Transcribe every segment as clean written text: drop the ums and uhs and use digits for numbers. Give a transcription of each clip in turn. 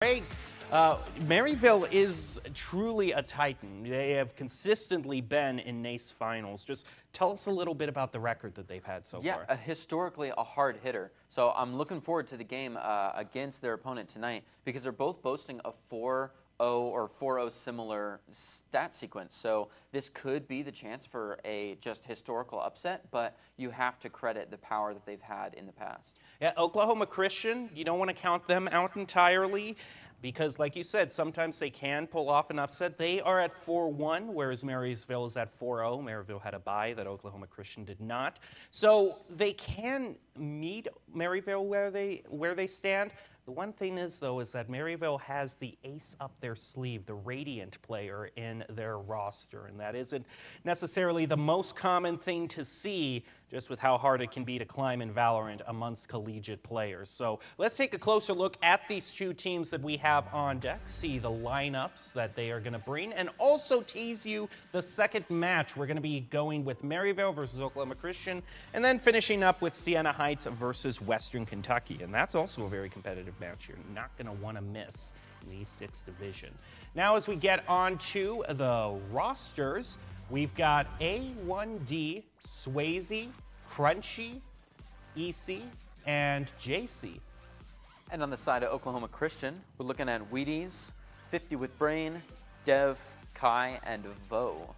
Craig, Maryville is truly a titan. They have consistently been in NACE finals. Just tell us a little bit about the record that they've had so far. Yeah, historically a hard hitter. So I'm looking forward to the game against their opponent tonight because they're both boasting a 4-0 or 4-0 similar stat sequence. So this could be the chance for a just historical upset, but you have to credit the power that they've had in the past. Yeah, Oklahoma Christian, you don't want to count them out entirely because, like you said, sometimes they can pull off an upset. They are at 4-1, whereas Marysville is at 4-0. Maryville had a bye that Oklahoma Christian did not. So they can meet Maryville where they stand. The one thing is, though, is that Maryville has the ace up their sleeve, the Radiant player in their roster, and that isn't necessarily the most common thing to see, just with how hard it can be to climb in Valorant amongst collegiate players. So let's take a closer look at these two teams that we have on deck, see the lineups that they are going to bring, and also tease you the second match. We're going to be going with Maryville versus Oklahoma Christian, and then finishing up with Siena Heights versus Western Kentucky, and that's also a very competitive match you're not going to want to miss in the 6th division. Now, as we get on to the rosters, we've got A1D, Swayze, Crunchy, EC, and JC. And on the side of Oklahoma Christian, we're looking at Wheaties, 50 with Brain, Dev, Kai, and Vo.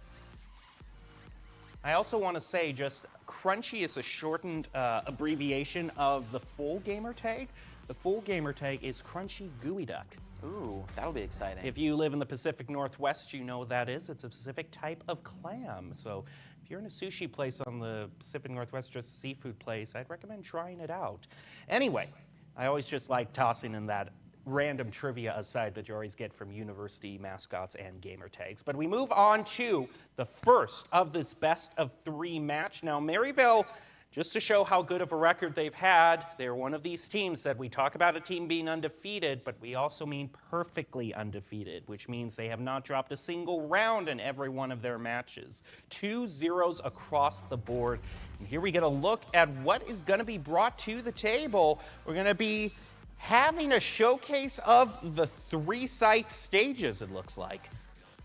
I also want to say just Crunchy is a shortened abbreviation of the full gamer tag. The full gamer tag is Crunchy Gooey Duck. Ooh, that'll be exciting. If you live in the Pacific Northwest, you know what that is. It's a specific type of clam. So if you're in a sushi place on the Pacific Northwest, just a seafood place, I'd recommend trying it out. Anyway, I always just like tossing in that random trivia aside that you always get from university mascots and gamer tags. But we move on to the first of this best of 3 match. Now, Maryville, just to show how good of a record they've had, they're one of these teams that we talk about a team being undefeated, but we also mean perfectly undefeated, which means they have not dropped a single round in every one of their matches. 2 zeros across the board. And here we get a look at what is going to be brought to the table. We're going to be having a showcase of the 3 site stages, it looks like.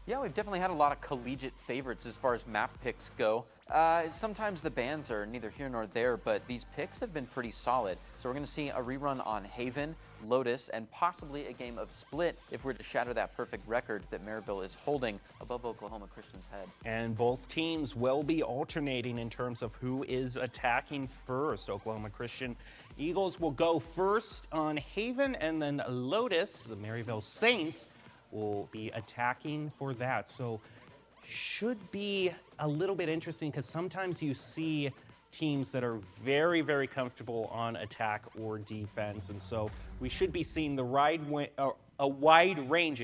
Yeah, we've definitely had a lot of collegiate favorites as far as map picks go. Sometimes the bans are neither here nor there, but these picks have been pretty solid. So we're going to see a rerun on Haven, Lotus, and possibly a game of Split if we're to shatter that perfect record that Maryville is holding above Oklahoma Christian's head. And both teams will be alternating in terms of who is attacking first. Oklahoma Christian Eagles will go first on Haven, and then Lotus, the Maryville Saints, will be attacking for that. So should be a little bit interesting because sometimes you see teams that are very, very comfortable on attack or defense, and so we should be seeing a wide range,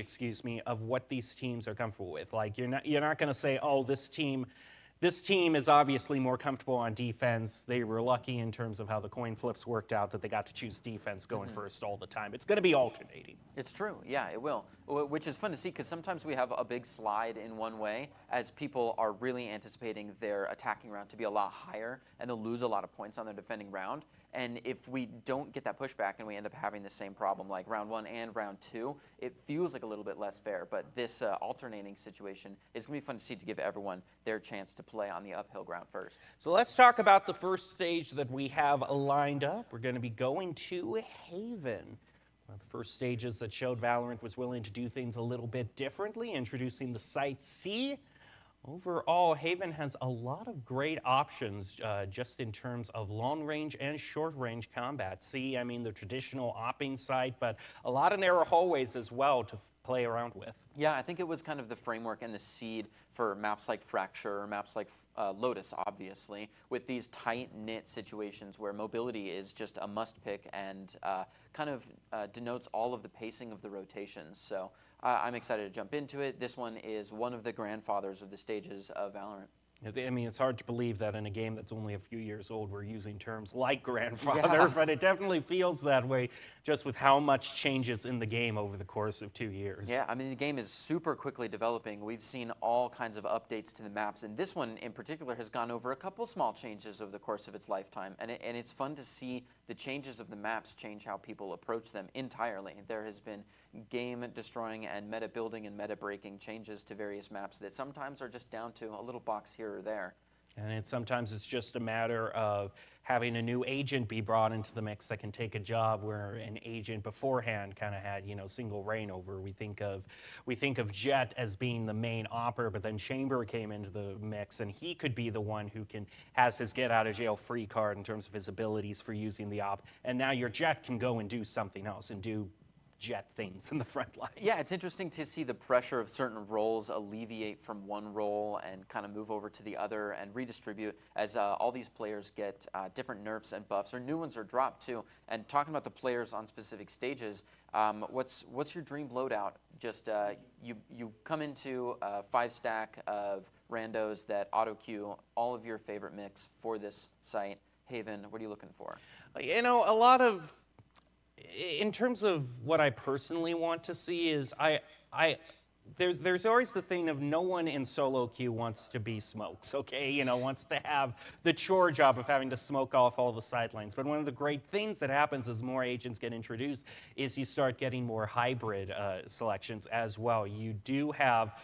of what these teams are comfortable with. Like you're not going to say, oh, this team is obviously more comfortable on defense. They were lucky in terms of how the coin flips worked out that they got to choose defense going first all the time. It's going to be alternating. It's true, yeah, it will, which is fun to see because sometimes we have a big slide in one way as people are really anticipating their attacking round to be a lot higher and they'll lose a lot of points on their defending round. And if we don't get that pushback and we end up having the same problem like round 1 and round 2, it feels like a little bit less fair. But this alternating situation is going to be fun to see to give everyone their chance to play on the uphill ground first. So let's talk about the first stage that we have lined up. We're going to be going to Haven. One of the first stages that showed Valorant was willing to do things a little bit differently, introducing the Site C. Overall, Haven has a lot of great options just in terms of long-range and short-range combat. See, I mean, the traditional opping site, but a lot of narrow hallways as well to play around with. Yeah, I think it was kind of the framework and the seed for maps like Fracture, maps like Lotus, obviously, with these tight-knit situations where mobility is just a must-pick and kind of denotes all of the pacing of the rotations. So I'm excited to jump into it. This one is one of the grandfathers of the stages of Valorant. I mean, it's hard to believe that in a game that's only a few years old, we're using terms like grandfather, Yeah. but it definitely feels that way just with how much changes in the game over the course of 2 years. Yeah, I mean, the game is super quickly developing. We've seen all kinds of updates to the maps, and this one in particular has gone over a couple small changes over the course of its lifetime. And it's fun to see the changes of the maps change how people approach them entirely. There has been game-destroying and meta-building and meta-breaking changes to various maps that sometimes are just down to a little box here or there. And sometimes it's just a matter of having a new agent be brought into the mix that can take a job where an agent beforehand kind of had, single reign over. We think of Jet as being the main opper, but then Chamber came into the mix, and he could be the one who has his get out of jail free card in terms of his abilities for using the op. And now your Jet can go and do something else and do Jet things in the front line. Yeah, it's interesting to see the pressure of certain roles alleviate from one role and kind of move over to the other and redistribute as all these players get different nerfs and buffs, or new ones are dropped too. And talking about the players on specific stages, what's your dream loadout? Just you come into a 5-stack of randos that auto queue all of your favorite mix for this site. Haven, what are you looking for? A lot of. In terms of what I personally want to see is there's always the thing of no one in solo queue wants to be smokes, okay? Wants to have the chore job of having to smoke off all the sidelines. But one of the great things that happens as more agents get introduced is you start getting more hybrid selections as well. You do have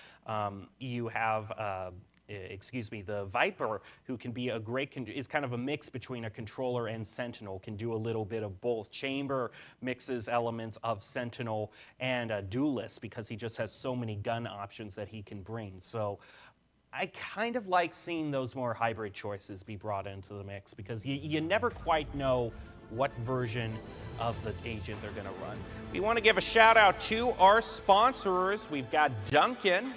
the Viper, who can be is kind of a mix between a controller and Sentinel, can do a little bit of both. Chamber mixes elements of Sentinel and a Duelist because he just has so many gun options that he can bring. So I kind of like seeing those more hybrid choices be brought into the mix because you never quite know what version of the agent they're going to run. We want to give a shout out to our sponsors. We've got Duncan,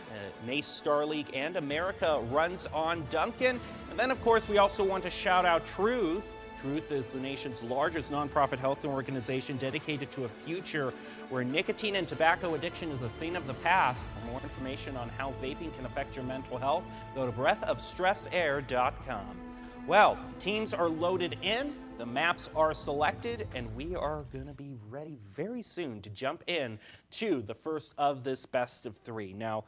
NACE, Starleague, and America runs on Duncan. And then, of course, we also want to shout out Truth. Truth is the nation's largest nonprofit health organization dedicated to a future where nicotine and tobacco addiction is a thing of the past. For more information on how vaping can affect your mental health, go to breathofstressair.com. Well, teams are loaded in, the maps are selected, and we are going to be ready very soon to jump in to the first of this best of 3. Now,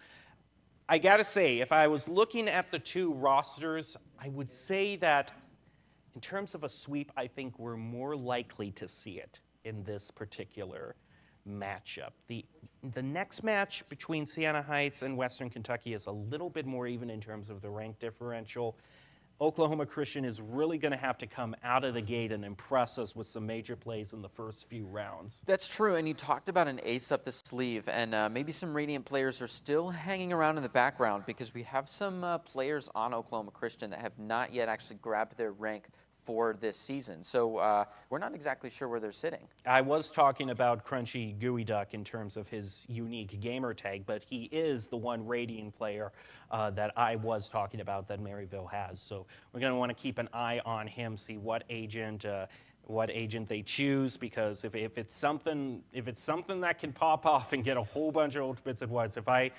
I gotta say, if I was looking at the two rosters, I would say that in terms of a sweep, I think we're more likely to see it in this particular matchup. The next match between Siena Heights and Western Kentucky is a little bit more even in terms of the rank differential. Oklahoma Christian is really going to have to come out of the gate and impress us with some major plays in the first few rounds. That's true, and you talked about an ace up the sleeve, and maybe some Radiant players are still hanging around in the background because we have some players on Oklahoma Christian that have not yet actually grabbed their rank for this season. So we're not exactly sure where they're sitting. I was talking about Crunchy Gooey Duck in terms of his unique gamer tag, but he is the one Radiant player that I was talking about that Maryville has. So we're going to want to keep an eye on him, see what agent they choose, because if it's something that can pop off and get a whole bunch of ultimates at once, if I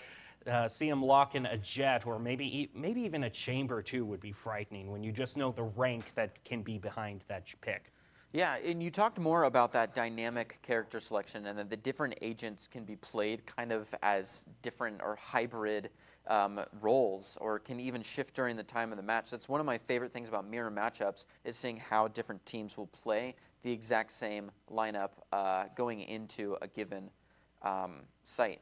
see him lock in a Jet or maybe even a Chamber too would be frightening when you just know the rank that can be behind that pick. Yeah, and you talked more about that dynamic character selection and that the different agents can be played kind of as different or hybrid roles, or can even shift during the time of the match. That's one of my favorite things about mirror matchups, is seeing how different teams will play the exact same lineup going into a given site.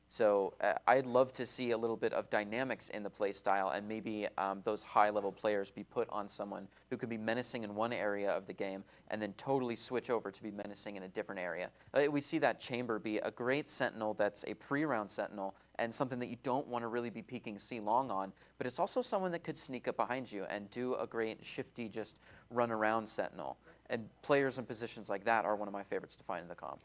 So I'd love to see a little bit of dynamics in the play style, and maybe those high-level players be put on someone who could be menacing in one area of the game and then totally switch over to be menacing in a different area. We see that Chamber be a great Sentinel that's a pre-round Sentinel and something that you don't want to really be peeking C-long on, but it's also someone that could sneak up behind you and do a great shifty just run-around Sentinel. And players in positions like that are one of my favorites to find in the comp.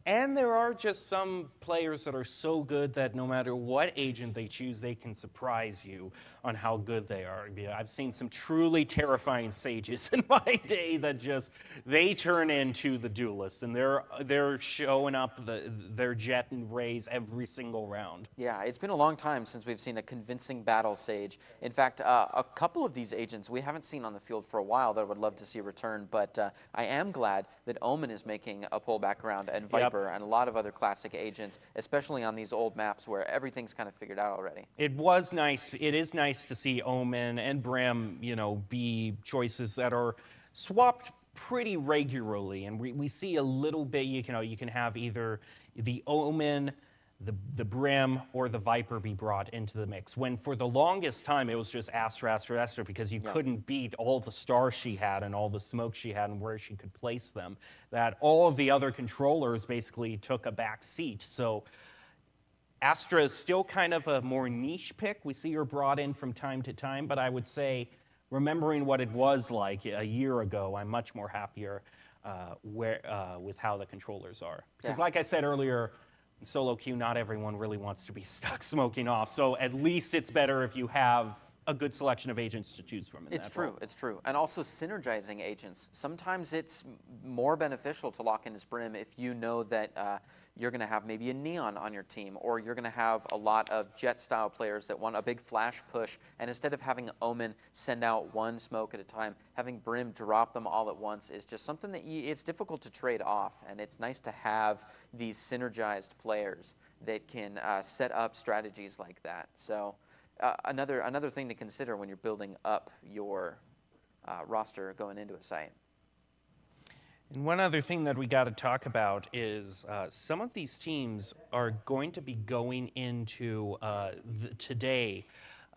And there are just some players that are so good that no matter what agent they choose, they can surprise you on how good they are. Yeah, I've seen some truly terrifying sages in my day that just they turn into the duelists, and they're showing up their jet and rays every single round. Yeah, it's been a long time since we've seen a convincing battle sage. In fact, a couple of these agents we haven't seen on the field for a while that I would love to see return, but I am glad that Omen is making a pullback around, and Viper, and a lot of other classic agents, especially on these old maps where everything's kind of figured out already. It was nice. It is nice to see Omen and Brim, be choices that are swapped pretty regularly, and we see a little bit. You can have either the Omen, the Brim, or the Viper be brought into the mix. When for the longest time it was just Astra, because you couldn't beat all the stars she had and all the smoke she had and where she could place them. That all of the other controllers basically took a back seat. So Astra is still kind of a more niche pick. We see her brought in from time to time, but I would say, remembering what it was like a year ago, I'm much more happier with how the controllers are. Because like I said earlier, in solo queue, not everyone really wants to be stuck smoking off. So at least it's better if you have a good selection of agents to choose from. It's true. And also synergizing agents. Sometimes it's more beneficial to lock in as Brim if you know that you're going to have maybe a Neon on your team, or you're going to have a lot of Jet-style players that want a big flash push, and instead of having Omen send out one smoke at a time, having Brim drop them all at once is just something that it's difficult to trade off, and it's nice to have these synergized players that can set up strategies like that. So another thing to consider when you're building up your roster going into a site. And one other thing that we got to talk about is some of these teams are going to be going into today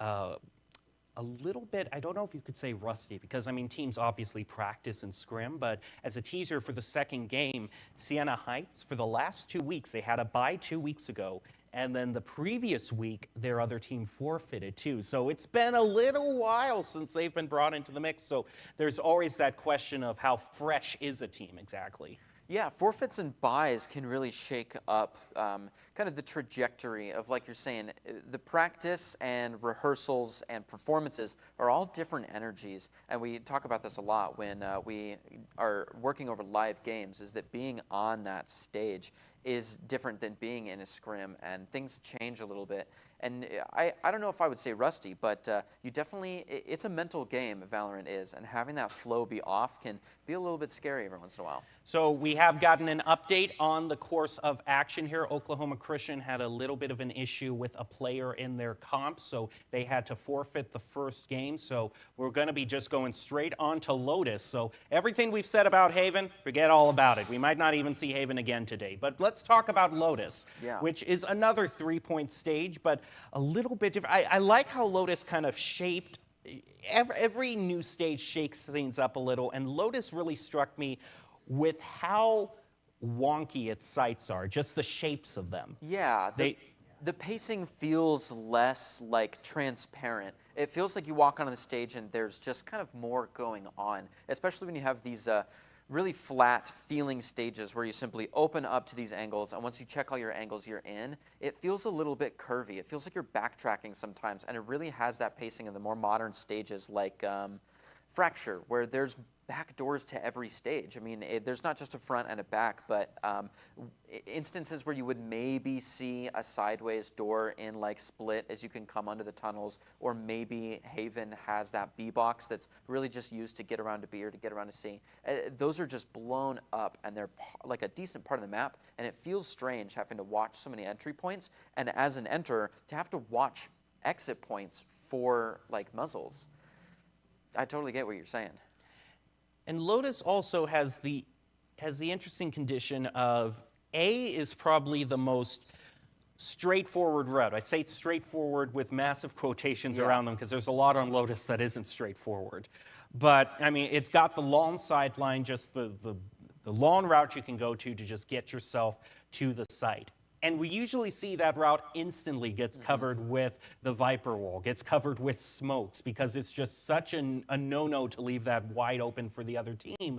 a little bit, I don't know if you could say rusty, because teams obviously practice and scrim, but as a teaser for the second game, Sienna Heights, for the last 2 weeks, they had a bye 2 weeks ago, and then the previous week, their other team forfeited too. So it's been a little while since they've been brought into the mix, so there's always that question of how fresh is a team exactly. Yeah, forfeits and buys can really shake up kind of the trajectory of, like you're saying, the practice and rehearsals and performances are all different energies. And we talk about this a lot when we are working over live games, is that being on that stage is different than being in a scrim, and things change a little bit. And I don't know if I would say rusty, but you definitely, it's a mental game, Valorant is, and having that flow be off can be a little bit scary every once in a while. So we have gotten an update on the course of action here. Oklahoma Christian had a little bit of an issue with a player in their comp, so they had to forfeit the first game. So we're going to be just going straight on to Lotus. So everything we've said about Haven, forget all about it. We might not even see Haven again today. But let's talk about Lotus, which is another 3-point stage, but a little bit different. I like how Lotus kind of shaped. Every new stage shakes things up a little, and Lotus really struck me with how wonky its sites are, just the shapes of them. Yeah, the pacing feels less like transparent. It feels like you walk onto the stage and there's just kind of more going on, especially when you have these really flat feeling stages where you simply open up to these angles, and once you check all your angles you're in, it feels a little bit curvy. It feels like you're backtracking sometimes, and it really has that pacing of the more modern stages like Fracture, where there's back doors to every stage. There's not just a front and a back, but instances where you would maybe see a sideways door in like Split as you can come under the tunnels, or maybe Haven has that B box that's really just used to get around to B or to get around to C. Those are just blown up, and they're like a decent part of the map, and it feels strange having to watch so many entry points, and as an enter, to have to watch exit points for like muzzles. I totally get what you're saying. And Lotus also has the interesting condition of A is probably the most straightforward route. I say straightforward with massive quotations around them because there's a lot on Lotus that isn't straightforward. But it's got the long sideline, just the long route you can go to just get yourself to the site. And we usually see that route instantly gets covered with the Viper wall, gets covered with smokes, because it's just such a no-no to leave that wide open for the other team.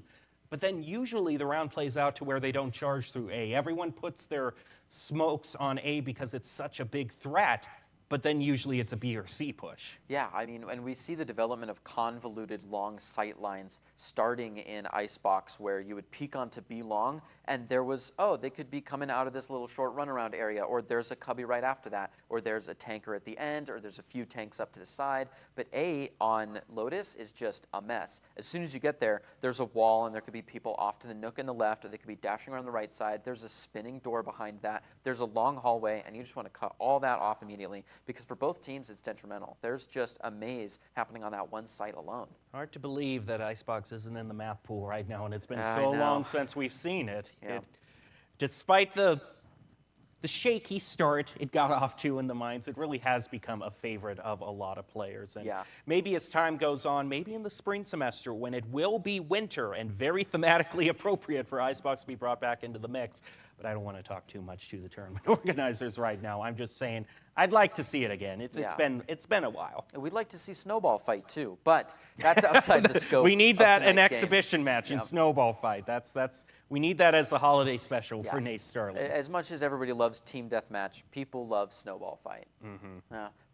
but then usually the round plays out to where they don't charge through A. Everyone puts their smokes on A because it's such a big threat, but then usually it's a B or C push. Yeah, I mean, and we see the development of convoluted long sight lines starting in Icebox, where you would peek onto B long, and there was, oh, they could be coming out of this little short runaround area, or there's a cubby right after that, or there's a tanker at the end, or there's a few tanks up to the side. But A on Lotus is just a mess. As soon as you get there, there's a wall, and there could be people off to the nook in the left, or they could be dashing around the right side. There's a spinning door behind that. There's a long hallway, and you just want to cut all that off immediately, because for both teams, it's detrimental. There's just a maze happening on that one site alone. Hard to believe that Icebox isn't in the map pool right now, and it's been I so know. long since we've seen it. Yeah. Despite the shaky start it got off to in the mines, it really has become a favorite of a lot of players. And Yeah. maybe as time goes on, maybe in the spring semester when it will be winter and very thematically appropriate for Icebox to be brought back into the mix. But I don't want to talk too much to the tournament organizers right now. I'm just saying I'd like to see it again. It's Yeah. been a while. We'd like to see Snowball fight too, but that's outside the scope. We need of that an tonight's games. exhibition match in Yep. Snowball Fight. We need that as the holiday special Yeah. for NACE Starleague. As much as everybody loves Team Deathmatch, people love Snowball Fight.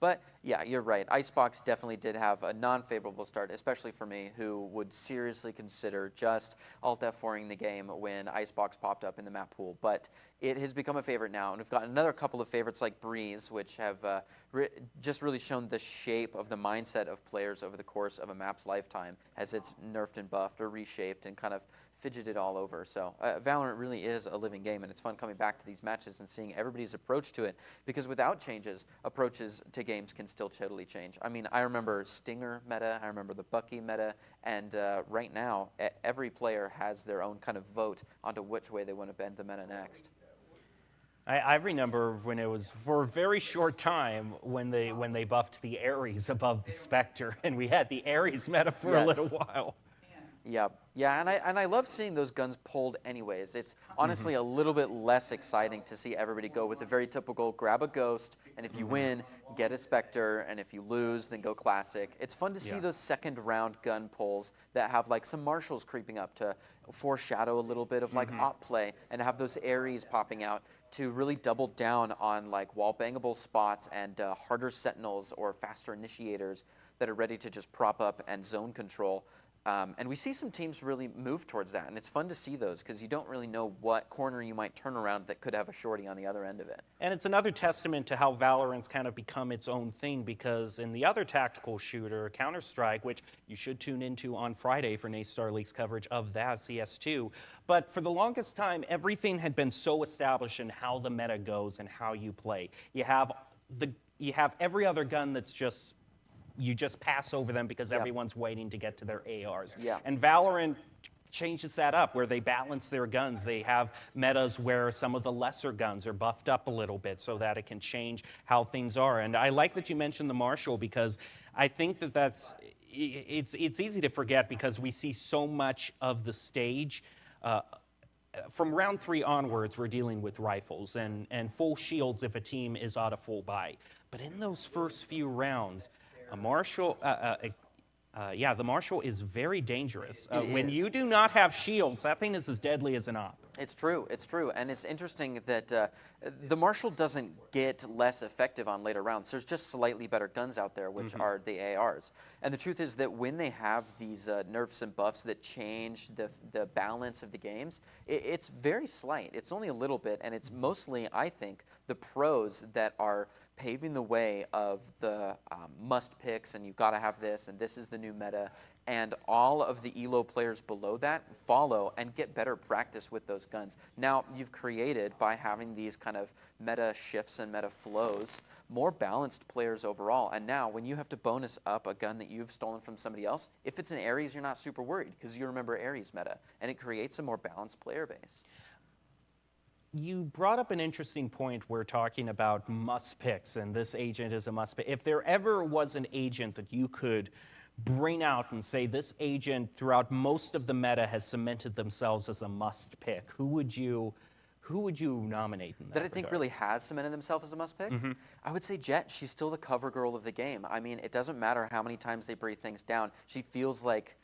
But yeah, you're right. Icebox definitely did have a non-favorable start, especially for me, who would seriously consider just Alt F4ing the game when Icebox popped up in the map pool. But it has become a favorite now, and we've got another couple of favorites like Breeze, which have just really shown the shape of the mindset of players over the course of a map's lifetime as it's nerfed and buffed or reshaped and kind of fidgeted all over. So Valorant really is a living game, and it's fun coming back to these matches and seeing everybody's approach to it, because without changes, approaches to games can still totally change. I mean, I remember Stinger meta, I remember the Bucky meta, and right now, every player has their own kind of vote onto which way they want to bend the meta next. I remember when it was for a very short time when they buffed the Ares above the Spectre, and we had the Ares meta for a Yes. little while. Yeah, and I love seeing those guns pulled anyways. It's honestly a little bit less exciting to see everybody go with the very typical grab a ghost, and if you win, get a Spectre, and if you lose, then go classic. It's fun to see Yeah. those second round gun pulls that have like some marshals creeping up to foreshadow a little bit of like op play, and have those Ares popping out to really double down on like wall bangable spots and harder sentinels or faster initiators that are ready to just prop up and zone control. And we see some teams really move towards that, and it's fun to see those because you don't really know what corner you might turn around that could have a shorty on the other end of it. And it's another testament to how Valorant's kind of become its own thing, because in the other tactical shooter, Counter-Strike, which you should tune into on Friday for NACE Starleague's coverage of that, CS2, but for the longest time, everything had been so established in how the meta goes and how you play. You have every other gun that's just you just pass over them because everyone's waiting to get to their ARs. Yeah. And Valorant changes that up, where they balance their guns. They have metas where some of the lesser guns are buffed up a little bit so that it can change how things are. And I like that you mentioned the Marshal, because I think it's easy to forget because we see so much of the stage. From round 3 onwards, we're dealing with rifles and full shields if a team is out of full buy. But in those first few rounds, a Marshal, the Marshal is very dangerous. When you do not have shields, that thing is as deadly as an op. It's true, and it's interesting that the Marshal doesn't get less effective on later rounds. There's just slightly better guns out there, which are the ARs. And the truth is that when they have these nerfs and buffs that change the balance of the games, it's very slight. It's only a little bit, and it's mostly, I think, the pros that are paving the way of the must picks, and you've got to have this, and this is the new meta, and all of the ELO players below that follow and get better practice with those guns. Now, you've created, by having these kind of meta shifts and meta flows, more balanced players overall. And now, when you have to bonus up a gun that you've stolen from somebody else, if it's an Ares, you're not super worried because you remember Ares meta, and it creates a more balanced player base. You brought up an interesting point. We're talking about must picks, and this agent is a must pick. If there ever was an agent that you could bring out and say this agent throughout most of the meta has cemented themselves as a must pick, who would you nominate in that I think regard? really has cemented themselves as a must pick? I would say Jett. She's still the cover girl of the game. I mean, it doesn't matter how many times they breathe things down. She feels like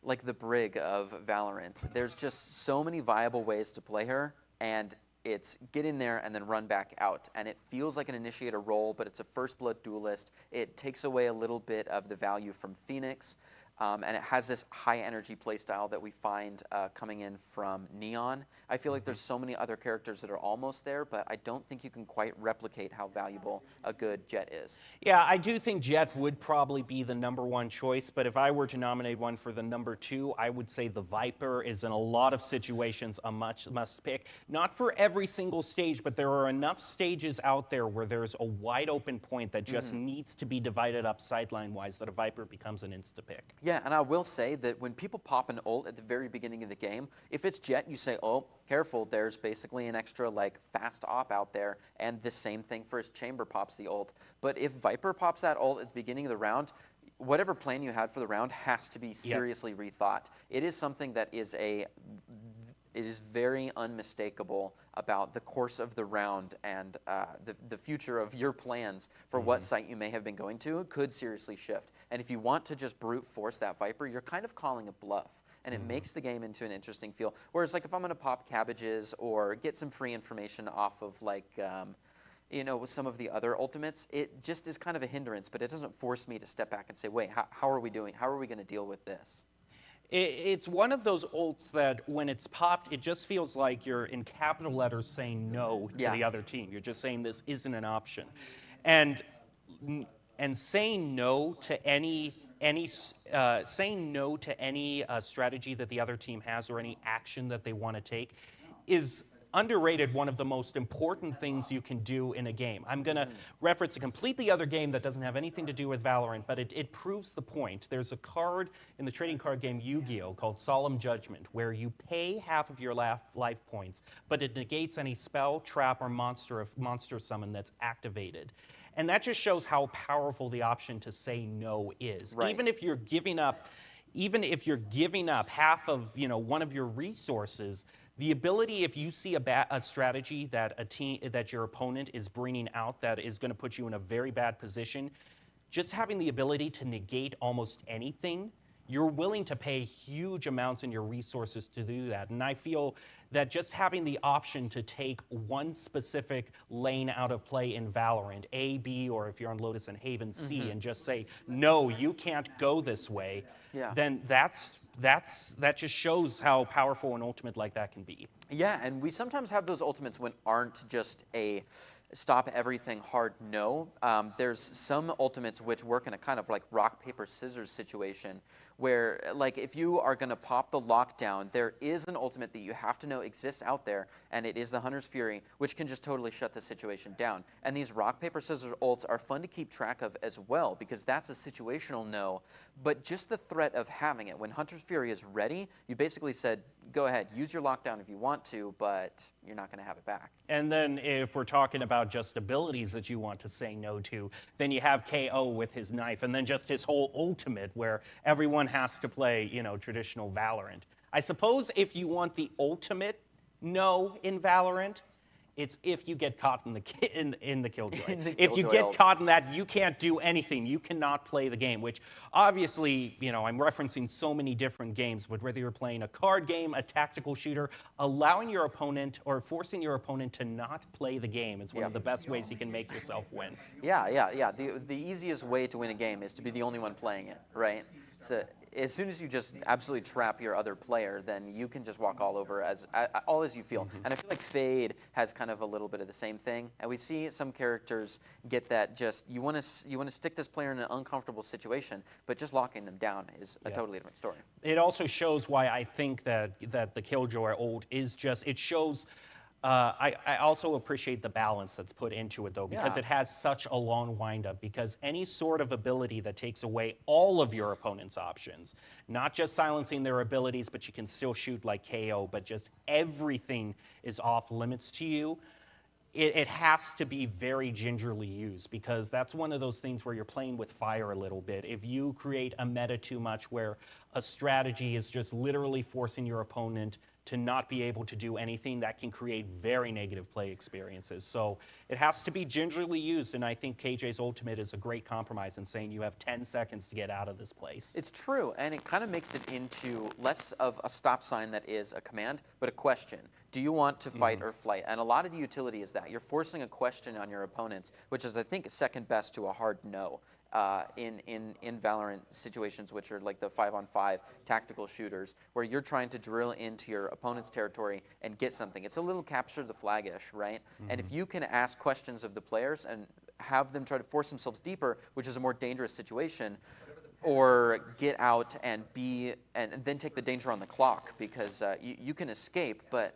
like the Brig of Valorant. There's just so many viable ways to play her, and it's get in there and then run back out. And it feels like an initiator role, but it's a first blood duelist. It takes away a little bit of the value from Phoenix. And it has this high energy playstyle that we find coming in from Neon. I feel like there's so many other characters that are almost there, but I don't think you can quite replicate how valuable a good Jett is. Yeah, I do think Jett would probably be the #1 choice, but if I were to nominate one for the #2, I would say the Viper is in a lot of situations a must pick. Not for every single stage, but there are enough stages out there where there's a wide open point that just needs to be divided up sideline-wise that a Viper becomes an insta-pick. Yeah, and I will say that when people pop an ult at the very beginning of the game, if it's Jett, you say, oh, careful, there's basically an extra like fast op out there, and the same thing for his chamber pops the ult. But if Viper pops that ult at the beginning of the round, whatever plan you had for the round has to be seriously rethought. It is something that is it is very unmistakable about the course of the round, and the future of your plans for what site you may have been going to could seriously shift. And if you want to just brute force that Viper, you're kind of calling a bluff. And it makes the game into an interesting feel. Whereas like if I'm going to pop cabbages or get some free information off of like, you know, with some of the other ultimates, it just is kind of a hindrance, but it doesn't force me to step back and say, wait, how are we doing? How are we going to deal with this? It's one of those ults that when it's popped, it just feels like you're in capital letters saying no to the other team. You're just saying this isn't an option. And saying no to any strategy that the other team has or any action that they want to take is underrated, one of the most important things you can do in a game. I'm going to reference a completely other game that doesn't have anything to do with Valorant, but it proves the point. There's a card in the trading card game Yu-Gi-Oh! Called Solemn Judgment, where you pay half of your life points, but it negates any spell, trap, or monster summon that's activated. And that just shows how powerful the option to say no is. Right. Even if you're giving up half of one of your resources, the ability, if you see a strategy that your opponent is bringing out that is going to put you in a very bad position, just having the ability to negate almost anything, you're willing to pay huge amounts in your resources to do that. And I feel that just having the option to take one specific lane out of play in Valorant, A, B, or if you're on Lotus and Haven, C, and just say, no, you can't go this way, then that just shows how powerful an ultimate like that can be. Yeah, and we sometimes have those ultimates when aren't just a stop everything hard no. There's some ultimates which work in a kind of like rock, paper, scissors situation where like if you are going to pop the lockdown, there is an ultimate that you have to know exists out there, and it is the Hunter's Fury, which can just totally shut the situation down. And these rock, paper, scissors ults are fun to keep track of as well, because that's a situational no, but just the threat of having it. When Hunter's Fury is ready, you basically said, go ahead, use your lockdown if you want to, but you're not going to have it back. And then if we're talking about just abilities that you want to say no to, then you have KO with his knife, and then just his whole ultimate where everyone has to play, traditional Valorant. I suppose if you want the ultimate no in Valorant, it's if you get caught in the killjoy. If you get caught in that, you can't do anything. You cannot play the game, which obviously, I'm referencing so many different games, but whether you're playing a card game, a tactical shooter, allowing your opponent or forcing your opponent to not play the game is one of the best ways you can make yourself win. Yeah. The easiest way to win a game is to be the only one playing it, right? So as soon as you just absolutely trap your other player, then you can just walk all over as you feel. And I feel like Fade has kind of a little bit of the same thing. And we see some characters get that just you want to stick this player in an uncomfortable situation, but just locking them down is a totally different story. It also shows why I think that the Killjoy ult is just it shows. I also appreciate the balance that's put into it, though, because it has such a long windup. Because any sort of ability that takes away all of your opponent's options, not just silencing their abilities, but you can still shoot like KO, but just everything is off limits to you, it has to be very gingerly used, because that's one of those things where you're playing with fire a little bit. If you create a meta too much where a strategy is just literally forcing your opponent to not be able to do anything that can create very negative play experiences. So it has to be gingerly used, and I think KJ's ultimate is a great compromise in saying you have 10 seconds to get out of this place. It's true, and it kind of makes it into less of a stop sign that is a command, but a question. Do you want to fight or flight? And a lot of the utility is that. You're forcing a question on your opponents, which is, I think, second best to a hard no. In Valorant situations, which are like the 5-on-5 tactical shooters, where you're trying to drill into your opponent's territory and get something. It's a little capture the flag-ish, right? And if you can ask questions of the players and have them try to force themselves deeper, which is a more dangerous situation, or get out and then take the danger on the clock, because you can escape, but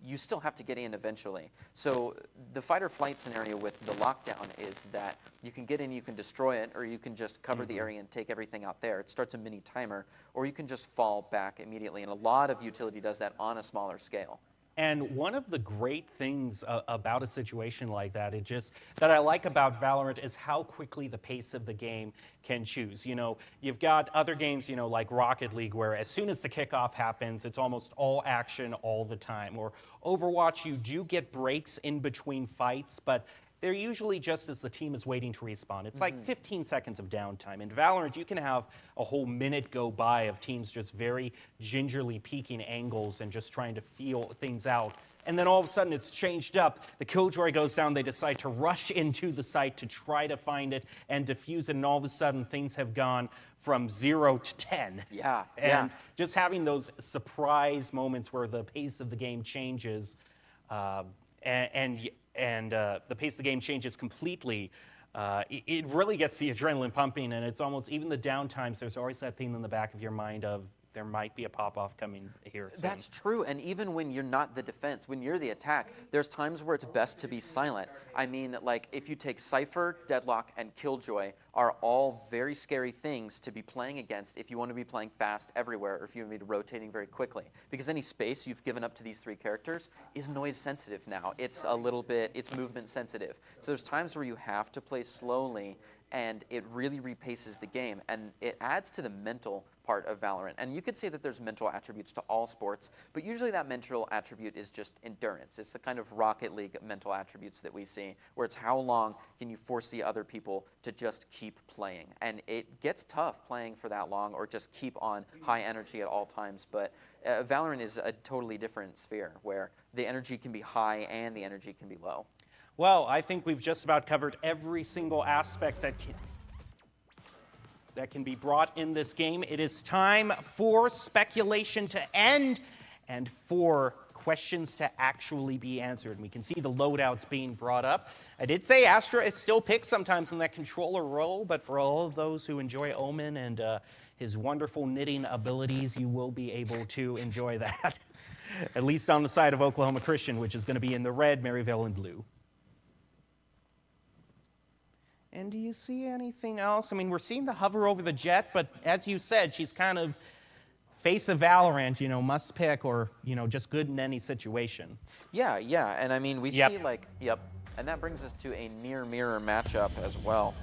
you still have to get in eventually. So the fight or flight scenario with the lockdown is that you can get in, you can destroy it, or you can just cover the area and take everything out there. It starts a mini timer, or you can just fall back immediately. And a lot of utility does that on a smaller scale. And one of the great things about a situation like that, that I like about Valorant is how quickly the pace of the game can choose. You know, you've got other games, you know, like Rocket League, where as soon as the kickoff happens, it's almost all action all the time. Or Overwatch, you do get breaks in between fights, but they're usually just as the team is waiting to respawn. It's like 15 seconds of downtime. In Valorant, you can have a whole minute go by of teams just very gingerly peeking angles and just trying to feel things out. And then all of a sudden it's changed up. The killjoy goes down. They decide to rush into the site to try to find it and defuse it. And all of a sudden things have gone from 0 to 10. Yeah. And just having those surprise moments where the pace of the game changes and the pace of the game changes completely, it really gets the adrenaline pumping, and it's almost, even the downtimes, there's always that thing in the back of your mind of, there might be a pop-off coming here soon. That's true, and even when you're not the defense, when you're the attack, there's times where it's best to be silent. I mean, like, if you take Cypher, Deadlock, and Killjoy are all very scary things to be playing against if you want to be playing fast everywhere, or if you want to be rotating very quickly. Because any space you've given up to these three characters is noise sensitive now. It's a little bit, it's movement sensitive. So there's times where you have to play slowly, and it really repaces the game, and it adds to the mental part of Valorant. And you could say that there's mental attributes to all sports, but usually that mental attribute is just endurance. It's the kind of Rocket League mental attributes that we see, where it's how long can you force the other people to just keep playing. And it gets tough playing for that long, or just keep on high energy at all times. But Valorant is a totally different sphere, where the energy can be high and the energy can be low. Well, I think we've just about covered every single aspect that can be brought in this game. It is time for speculation to end and for questions to actually be answered. And we can see the loadouts being brought up. I did say Astra is still picked sometimes in that controller role, but for all of those who enjoy Omen and his wonderful knitting abilities, you will be able to enjoy that. At least on the side of Oklahoma Christian, which is going to be in the red, Maryville in blue. And do you see anything else? I mean, we're seeing the hover over the Jet, but as you said, she's kind of face of Valorant, you know, must pick, or, you know, just good in any situation. Yeah, and I mean, we see and that brings us to a near mirror matchup as well.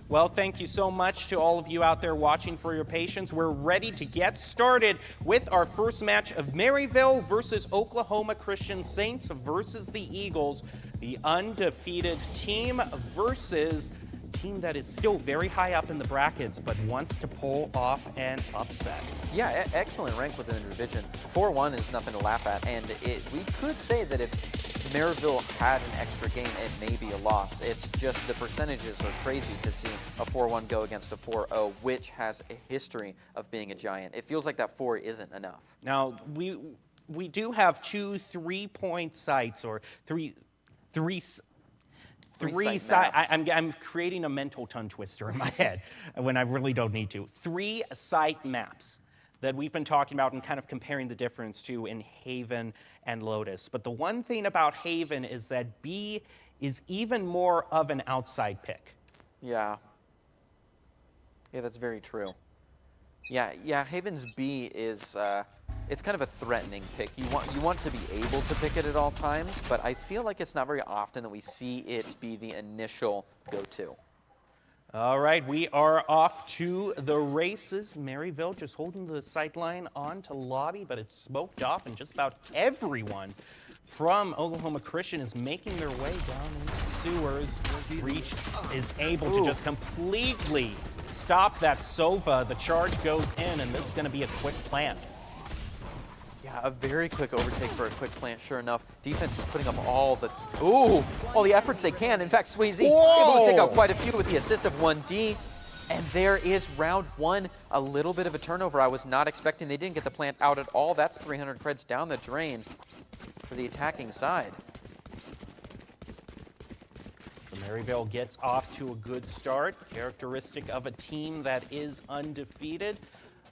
Well, thank you so much to all of you out there watching for your patience. We're ready to get started with our first match of Maryville versus Oklahoma Christian Saints versus the Eagles, the undefeated team versus a team that is still very high up in the brackets but wants to pull off an upset. Yeah, excellent rank within the division. 4-1 is nothing to laugh at, and we could say that if Maryville had an extra game, it may be a loss. It's just the percentages are crazy to see a 4-1 go against a 4-0, which has a history of being a giant. It feels like that 4 isn't enough. Now, we do have 2 3-point sites, or three site. I'm creating a mental tongue twister in my head when I really don't need to. 3 site maps that we've been talking about and kind of comparing the difference to in Haven and Lotus. But the one thing about Haven is that B is even more of an outside pick. Yeah, that's very true. Yeah, Haven's B is it's kind of a threatening pick. You want to be able to pick it at all times, but I feel like it's not very often that we see it be the initial go-to. All right, we are off to the races. Maryville just holding the sideline on to lobby, but it's smoked off, and just about everyone from Oklahoma Christian is making their way down into the sewers. Reach is able to just completely stop that Sova. The charge goes in, and this is going to be a quick plant. Yeah, a very quick overtake for a quick plant, sure enough. Defense is putting up all the efforts they can. In fact, Swayze able to take out quite a few with the assist of 1D. And there is round one, a little bit of a turnover I was not expecting. They didn't get the plant out at all. That's 300 creds down the drain for the attacking side. Maryville gets off to a good start, characteristic of a team that is undefeated.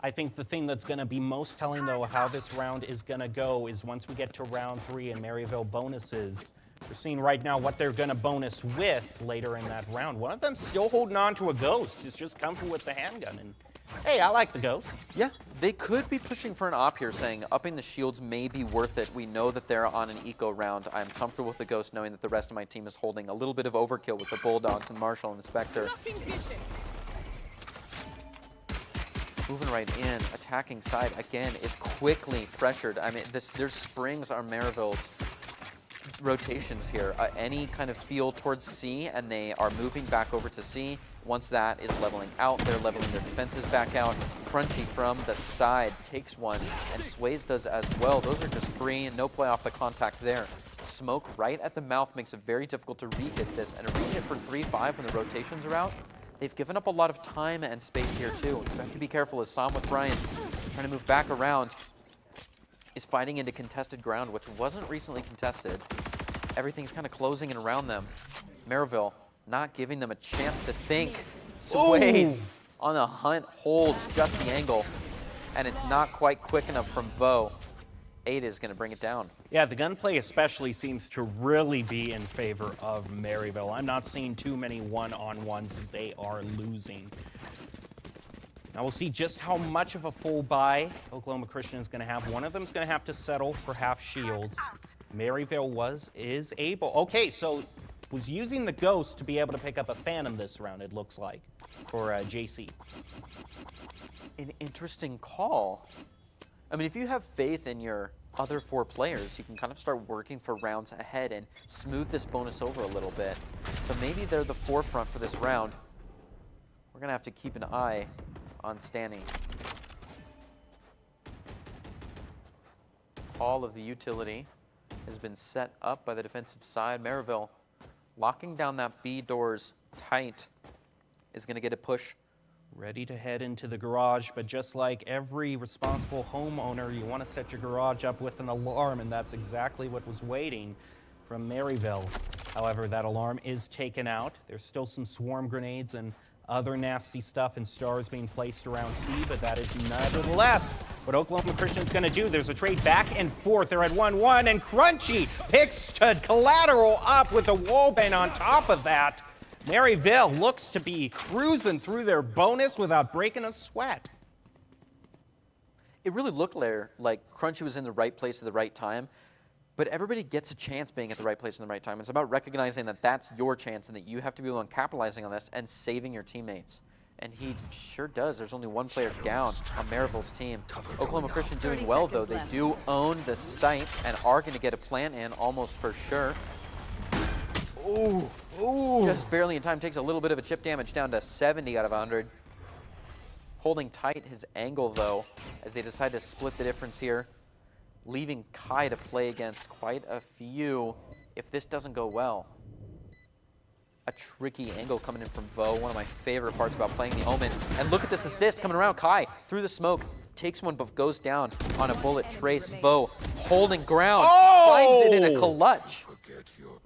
I think the thing that's going to be most telling, though, of how this round is going to go is once we get to round 3 and Maryville bonuses. We're seeing right now what they're going to bonus with later in that round. One of them still holding on to a Ghost, is just comfortable with the handgun. And hey, I like the Ghost. Yeah, they could be pushing for an op here, saying upping the shields may be worth it. We know that they're on an eco round. I'm comfortable with the Ghost, knowing that the rest of my team is holding a little bit of overkill with the Bulldogs and Marshall and the Spectre. Moving right in, attacking side again is quickly pressured. I mean, there's springs on Maryville's rotations here. Any kind of feel towards C, and they are moving back over to C. Once that is leveling out, they're leveling their defenses back out. Crunchy from the side takes one, and Sways does as well. Those are just free, and no play off the contact there. Smoke right at the mouth makes it very difficult to re-hit this, and a re-hit for 3-5 when the rotations are out. They've given up a lot of time and space here too. You have to be careful as Sam with Brian trying to move back around is fighting into contested ground, which wasn't recently contested. Everything's kind of closing in around them. Maryville not giving them a chance to think. Sways on the hunt, holds just the angle, and it's not quite quick enough from Vo. 8 is going to bring it down. Yeah, the gunplay especially seems to really be in favor of Maryville. I'm not seeing too many one-on-ones that they are losing. Now we'll see just how much of a full buy Oklahoma Christian is going to have. One of them is going to have to settle for half shields. Maryville is able. Okay, so was using the Ghost to be able to pick up a Phantom this round, it looks like, for JC. An interesting call. I mean, if you have faith in your other 4 players, you can kind of start working for rounds ahead and smooth this bonus over a little bit. So maybe they're the forefront for this round. We're going to have to keep an eye on Stanny. All of the utility has been set up by the defensive side. Maryville locking down that B doors tight is going to get a push. Ready to head into the garage, but just like every responsible homeowner, you want to set your garage up with an alarm, and that's exactly what was waiting from Maryville. However, that alarm is taken out. There's still some swarm grenades and other nasty stuff and stars being placed around C, but that is nevertheless what Oklahoma Christian's going to do. There's a trade back and forth. They're at 1-1, and Crunchy picks to collateral up with a wallbang on top of that. Maryville looks to be cruising through their bonus without breaking a sweat. It really looked like Crunchy was in the right place at the right time, but everybody gets a chance being at the right place in the right time. It's about recognizing that that's your chance and that you have to be able to capitalizing on this and saving your teammates. And he sure does. There's only one player down on Maryville's team. Oklahoma Christian doing well, though. They do own this site and are going to get a plant in almost for sure. Ooh. Ooh. Just barely in time. Takes a little bit of a chip damage down to 70 out of 100. Holding tight his angle, though, as they decide to split the difference here. Leaving Kai to play against quite a few if this doesn't go well. A tricky angle coming in from Vo. One of my favorite parts about playing the Omen. And look at this assist coming around. Kai through the smoke. Takes one but goes down on a bullet trace. Vo holding ground. Finds it in a clutch.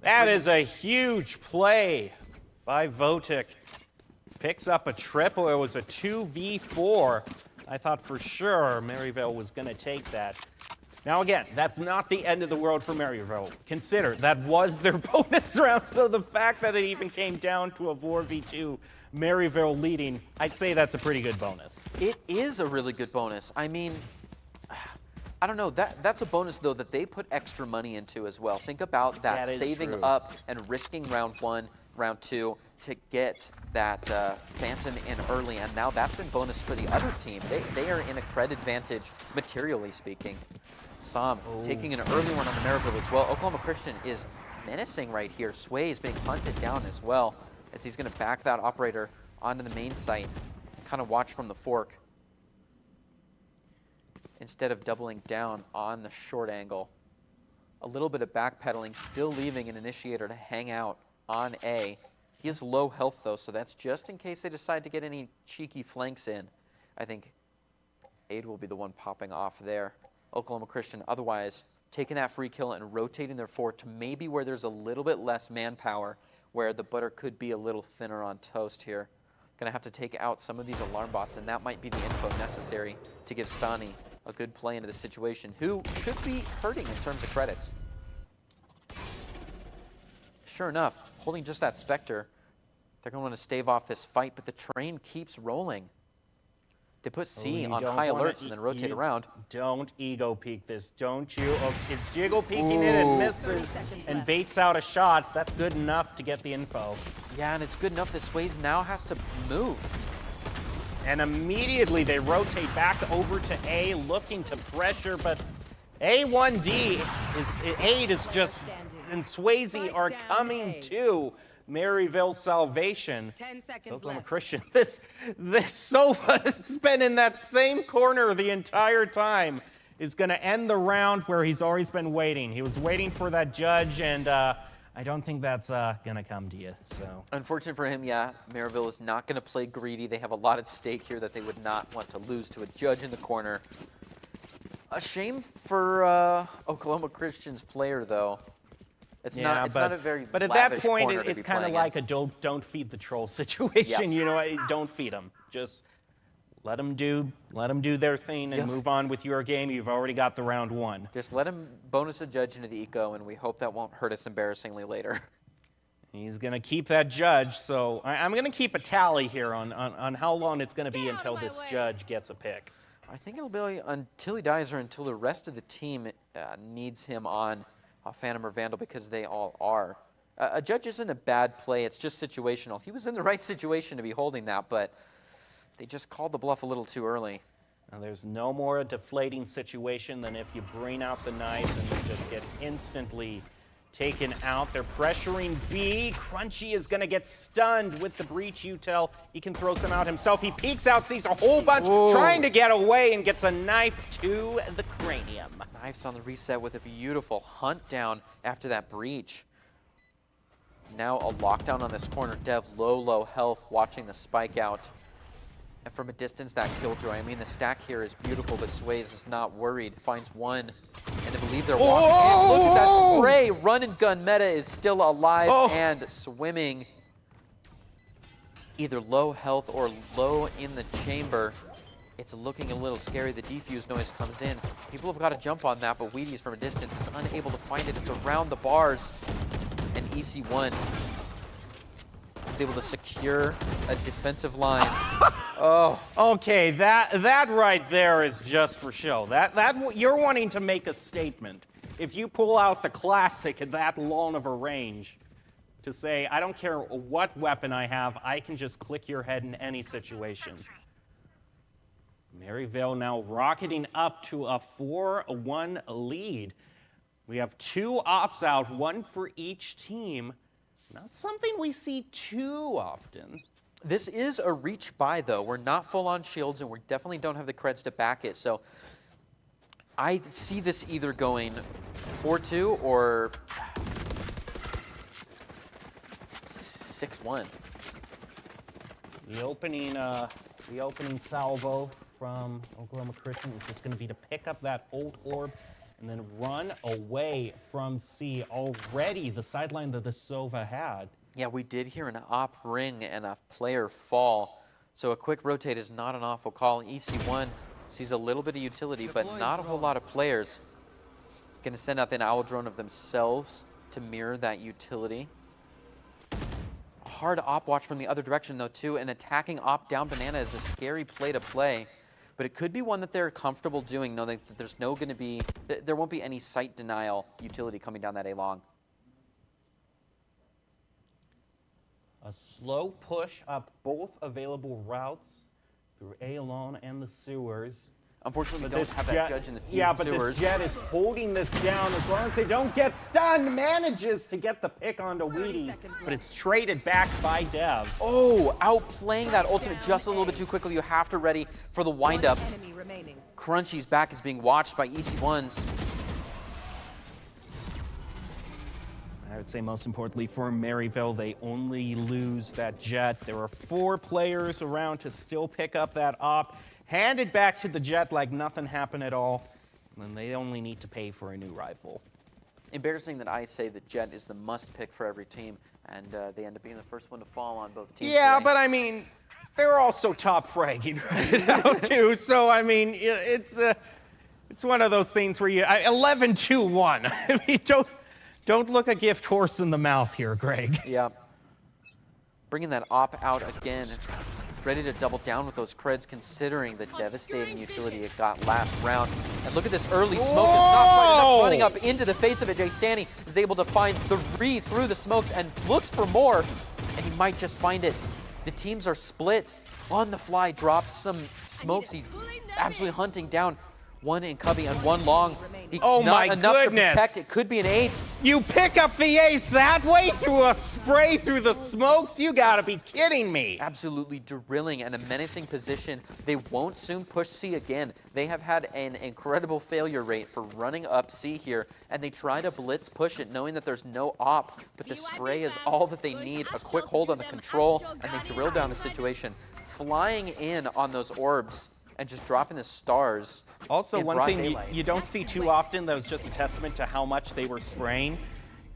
That is a huge play by Votic. Picks up a triple. It was a 2v4. I thought for sure Maryville was going to take that. Now again, that's not the end of the world for Maryville. Consider, that was their bonus round, so the fact that it even came down to a 4v2, Maryville leading, I'd say that's a pretty good bonus. It is a really good bonus. I mean, I don't know, that's a bonus, though, that they put extra money into as well. Think about that saving true. up and risking round one round 2 to get that Phantom in early, and now that's been bonus for the other team. They are in a cred advantage, materially speaking. Som taking an early one on the Maryville as well. Oklahoma Christian is menacing right here. Sway is being hunted down as well, as he's going to back that operator onto the main site, kind of watch from the fork, instead of doubling down on the short angle. A little bit of backpedaling, still leaving an initiator to hang out on A. He is low health though, so that's just in case they decide to get any cheeky flanks in. I think Aid will be the one popping off there. Oklahoma Christian otherwise taking that free kill and rotating their fort to maybe where there's a little bit less manpower, where the butter could be a little thinner on toast here. Gonna have to take out some of these alarm bots, and that might be the info necessary to give Stani a good play into the situation, who should be hurting in terms of credits. Sure enough, holding just that Spectre, they're going to want to stave off this fight, but the train keeps rolling. They put C on high alerts and then rotate around. Don't ego peek this, don't you? Oh, is Jiggle peeking it and misses and baits out a shot. That's good enough to get the info. Yeah, and it's good enough that Sways now has to move. And immediately they rotate back over to A, looking to pressure, but A1D is, Aid is just, and Swayze are coming to Maryville salvation. 10 seconds So Oklahoma left. Christian, this Sova that's been in that same corner the entire time is going to end the round where he's always been waiting. He was waiting for that judge, and I don't think that's going to come to you. So Unfortunate for him, yeah, Maryville is not going to play greedy. They have a lot at stake here that they would not want to lose to a judge in the corner. A shame for Oklahoma Christian's player, though. It's not a very But at that lavish point, corner to it's be kind of playing like in. a don't feed the troll situation. Yeah. You know, don't feed them. Just let them do their thing and Yeah. move on with your game. You've already got the round one. Just let him bonus a judge into the eco, and we hope that won't hurt us embarrassingly later. He's going to keep that judge, so I'm going to keep a tally here on how long it's going to be until this judge gets a pick. I think it'll be until he dies or until the rest of the team needs him on Phantom or Vandal, because they all are. A judge isn't a bad play, it's just situational. He was in the right situation to be holding that, but they just called the bluff a little too early. Now, there's no more deflating situation than if you bring out the knife and you just get instantly taken out. They're pressuring B. Crunchy is going to get stunned with the breach util. He can throw some out himself. He peeks out, sees a whole bunch trying to get away, and gets a knife to the cranium. Knifes on the reset with a beautiful hunt down after that breach. Now a lockdown on this corner. Dev low health, watching the spike out. And from a distance, that killjoy. I mean, the stack here is beautiful, but Sways is not worried. Finds one, and I believe they're walking in. Look at that spray. Run and gun meta is still alive and swimming. Either low health or low in the chamber. It's looking a little scary. The defuse noise comes in. People have got to jump on that, but Wheaties from a distance is unable to find it. It's around the bars. And EC1 is able to secure a defensive line. Okay, that right there is just for show. That you're wanting to make a statement. If you pull out the classic at that long of a range, to say, I don't care what weapon I have, I can just click your head in any situation. Maryville now rocketing up to a 4-1 lead. We have 2 ops out, 1 for each team. Not something we see too often. This is a reach buy, though. We're not full on shields, and we definitely don't have the creds to back it. So I see this either going 4-2 or 6-1. The opening salvo from Oklahoma Christian is just going to be to pick up that old orb and then run away from C. Already the sideline that the Sova had. Yeah, we did hear an op ring and a player fall. So a quick rotate is not an awful call. EC1 sees a little bit of utility, but not a whole lot of players. Going to send out the owl drone of themselves to mirror that utility. Hard op watch from the other direction, though, too. And attacking op down banana is a scary play to play. But it could be one that they're comfortable doing, knowing that there's there won't be any site denial utility coming down that A long. A slow push up both available routes through A-Lone and the sewers. Unfortunately, we But don't this have that Jet- judge in the Yeah, but sewers. this Jet is holding this down. As long as they don't get stunned, manages to get the pick onto 30 Wheaties, seconds but left. it's traded back by Dev. Oh, outplaying that ultimate just a little bit too quickly. You have to ready for the windup. One enemy remaining. Crunchy's back is being watched by EC1s. I would say most importantly for Maryville, they only lose that Jet. There are 4 players around to still pick up that op. Hand it back to the Jet like nothing happened at all. And then they only need to pay for a new rifle. Embarrassing that I say that Jet is the must pick for every team, and they end up being the first one to fall on both teams. Yeah, today. but I mean, they're also top fragging right now too. So I mean, it's one of those things where you 11-2-1. I mean, don't look a gift horse in the mouth here, Greg. Yeah. Bringing that op out again. Ready to double down with those creds considering the devastating utility it got last round. And look at this early smoke. It's not quite enough. Running up into the face of it, Jay Stanny is able to find the read through the smokes and looks for more, and he might just find it. The teams are split. On the fly, drops some smokes. He's absolutely hunting down one in Cubby and one long. He, Oh not my enough goodness. to protect. It could be an ace. You pick up the ace that way through a spray through the smokes? You gotta be kidding me. Absolutely drilling and a menacing position. They won't soon push C again. They have had an incredible failure rate for running up C here, and they try to blitz push it knowing that there's no op, but the spray is all that they need. A quick hold on the control, and they drill down the situation. Flying in on those orbs and just dropping the stars. Also, in one broad thing daylight. you don't see too often that was just a testament to how much they were spraying.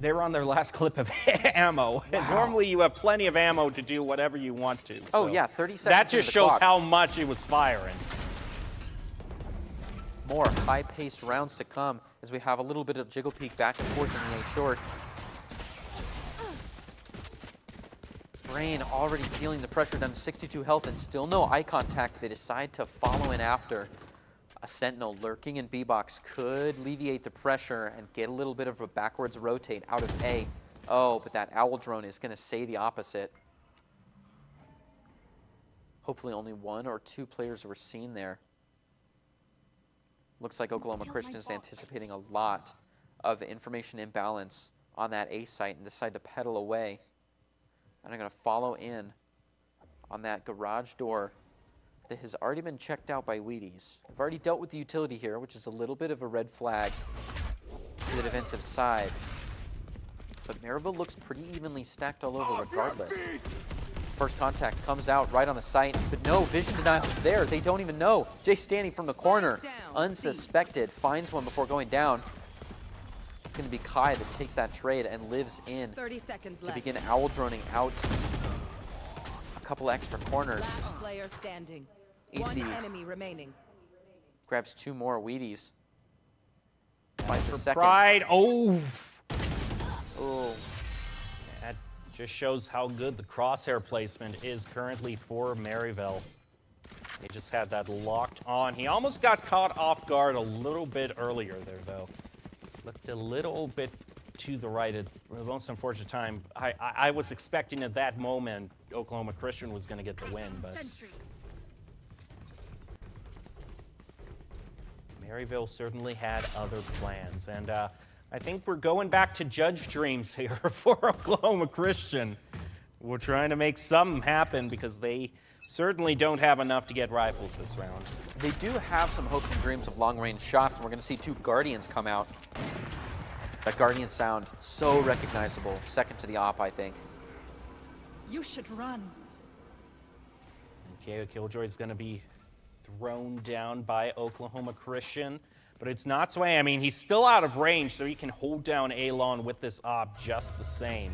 They were on their last clip of ammo. And normally you have plenty of ammo to do whatever you want to. Oh, so yeah, 30 seconds That into just the shows clock. how much it was firing. More high-paced rounds to come as we have a little bit of jiggle peek back and forth in the A short. Brain already feeling the pressure, down to 62 health and still no eye contact. They decide to follow in after. A Sentinel lurking in B-box could alleviate the pressure and get a little bit of a backwards rotate out of A. Oh, but that Owl drone is going to say the opposite. Hopefully only 1 or 2 players were seen there. Looks like Oklahoma Christian is anticipating a lot of information imbalance on that A site and decide to pedal away. And I'm going to follow in on that garage door that has already been checked out by Wheaties. I've already dealt with the utility here, which is a little bit of a red flag to the defensive side. But Maryville looks pretty evenly stacked all over regardless. First contact comes out right on the site, but no, vision denial is there. They don't even know. Jay standing from the corner, unsuspected, finds one before going down. It's going to be Kai that takes that trade and lives in 30 seconds to left. begin owl droning out a couple extra corners. Last player standing. One ECs enemy remaining. grabs 2 more Wheaties. Finds a second. Pride. Oh, Oh, that just shows how good the crosshair placement is currently for Maryville. They just had that locked on. He almost got caught off guard a little bit earlier there, though. Looked a little bit to the right at the most unfortunate time. I was expecting at that moment Oklahoma Christian was going to get the win, but Maryville certainly had other plans. And I think we're going back to judge dreams here for Oklahoma Christian. We're trying to make something happen because they certainly don't have enough to get rifles this round. they do have some hopes and dreams of long-range shots, and we're going to see 2 Guardians come out. That Guardian sound, so recognizable. Second to the op, I think. You should run. Okay, Killjoy is going to be thrown down by Oklahoma Christian, but it's not Sway. I mean, he's still out of range, so he can hold down Alon with this op just the same.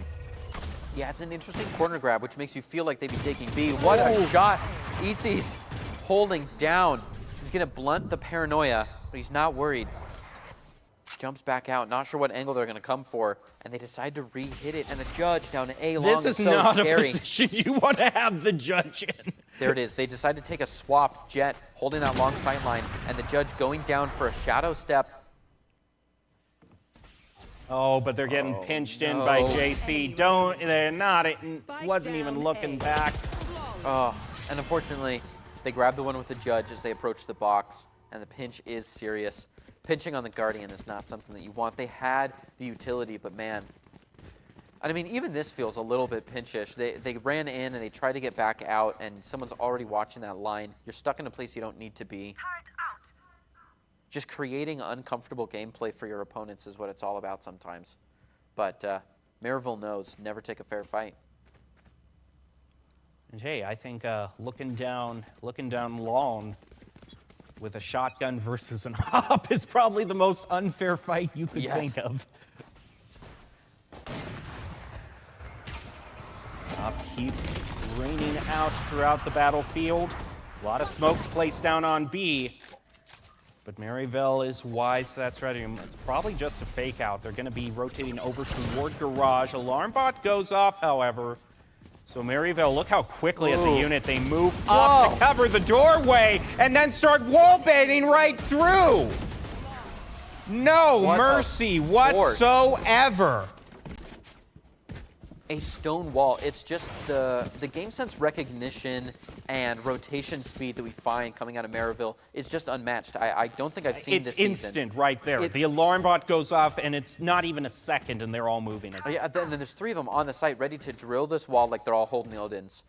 Yeah, it's an interesting corner grab, which makes you feel like they'd be taking B. What a shot. EC's holding down. He's going to blunt the paranoia, but he's not worried. Jumps back out, not sure what angle they're going to come for, and they decide to re-hit it, and a judge down to A long This is so not scary. a position you want to have the judge in. There it is. They decide to take a swap. Jet holding that long sight line, and the judge going down for a shadow step. Oh, but they're getting pinched in by JC. They're not, it wasn't even looking back. Oh, and unfortunately, they grab the one with the judge as they approach the box, and the pinch is serious. Pinching on the Guardian is not something that you want. They had the utility, but man, I mean, even this feels a little bit pinchish. They ran in and they tried to get back out, and someone's already watching that line. You're stuck in a place you don't need to be. Just creating uncomfortable gameplay for your opponents is what it's all about sometimes. But Maryville knows, never take a fair fight. And hey, I think looking down long with a shotgun versus an op is probably the most unfair fight you could think of. Op keeps raining out throughout the battlefield. A lot of smokes placed down on B. But Maryville is wise to that strategy. It's probably just a fake out. They're going to be rotating over toward Garage. Alarm bot goes off, however. So Maryville, look how quickly as a unit they move up to cover the doorway and then start wallbaiting right through. No mercy whatsoever. A stone wall. It's just the game sense recognition and rotation speed that we find coming out of Maryville is just unmatched. I don't think I've seen this season. It's instant right there. The alarm bot goes off and it's not even a second and they're all moving. Yeah, then there's 3 of them on the site ready to drill this wall like they're all holding the Odins.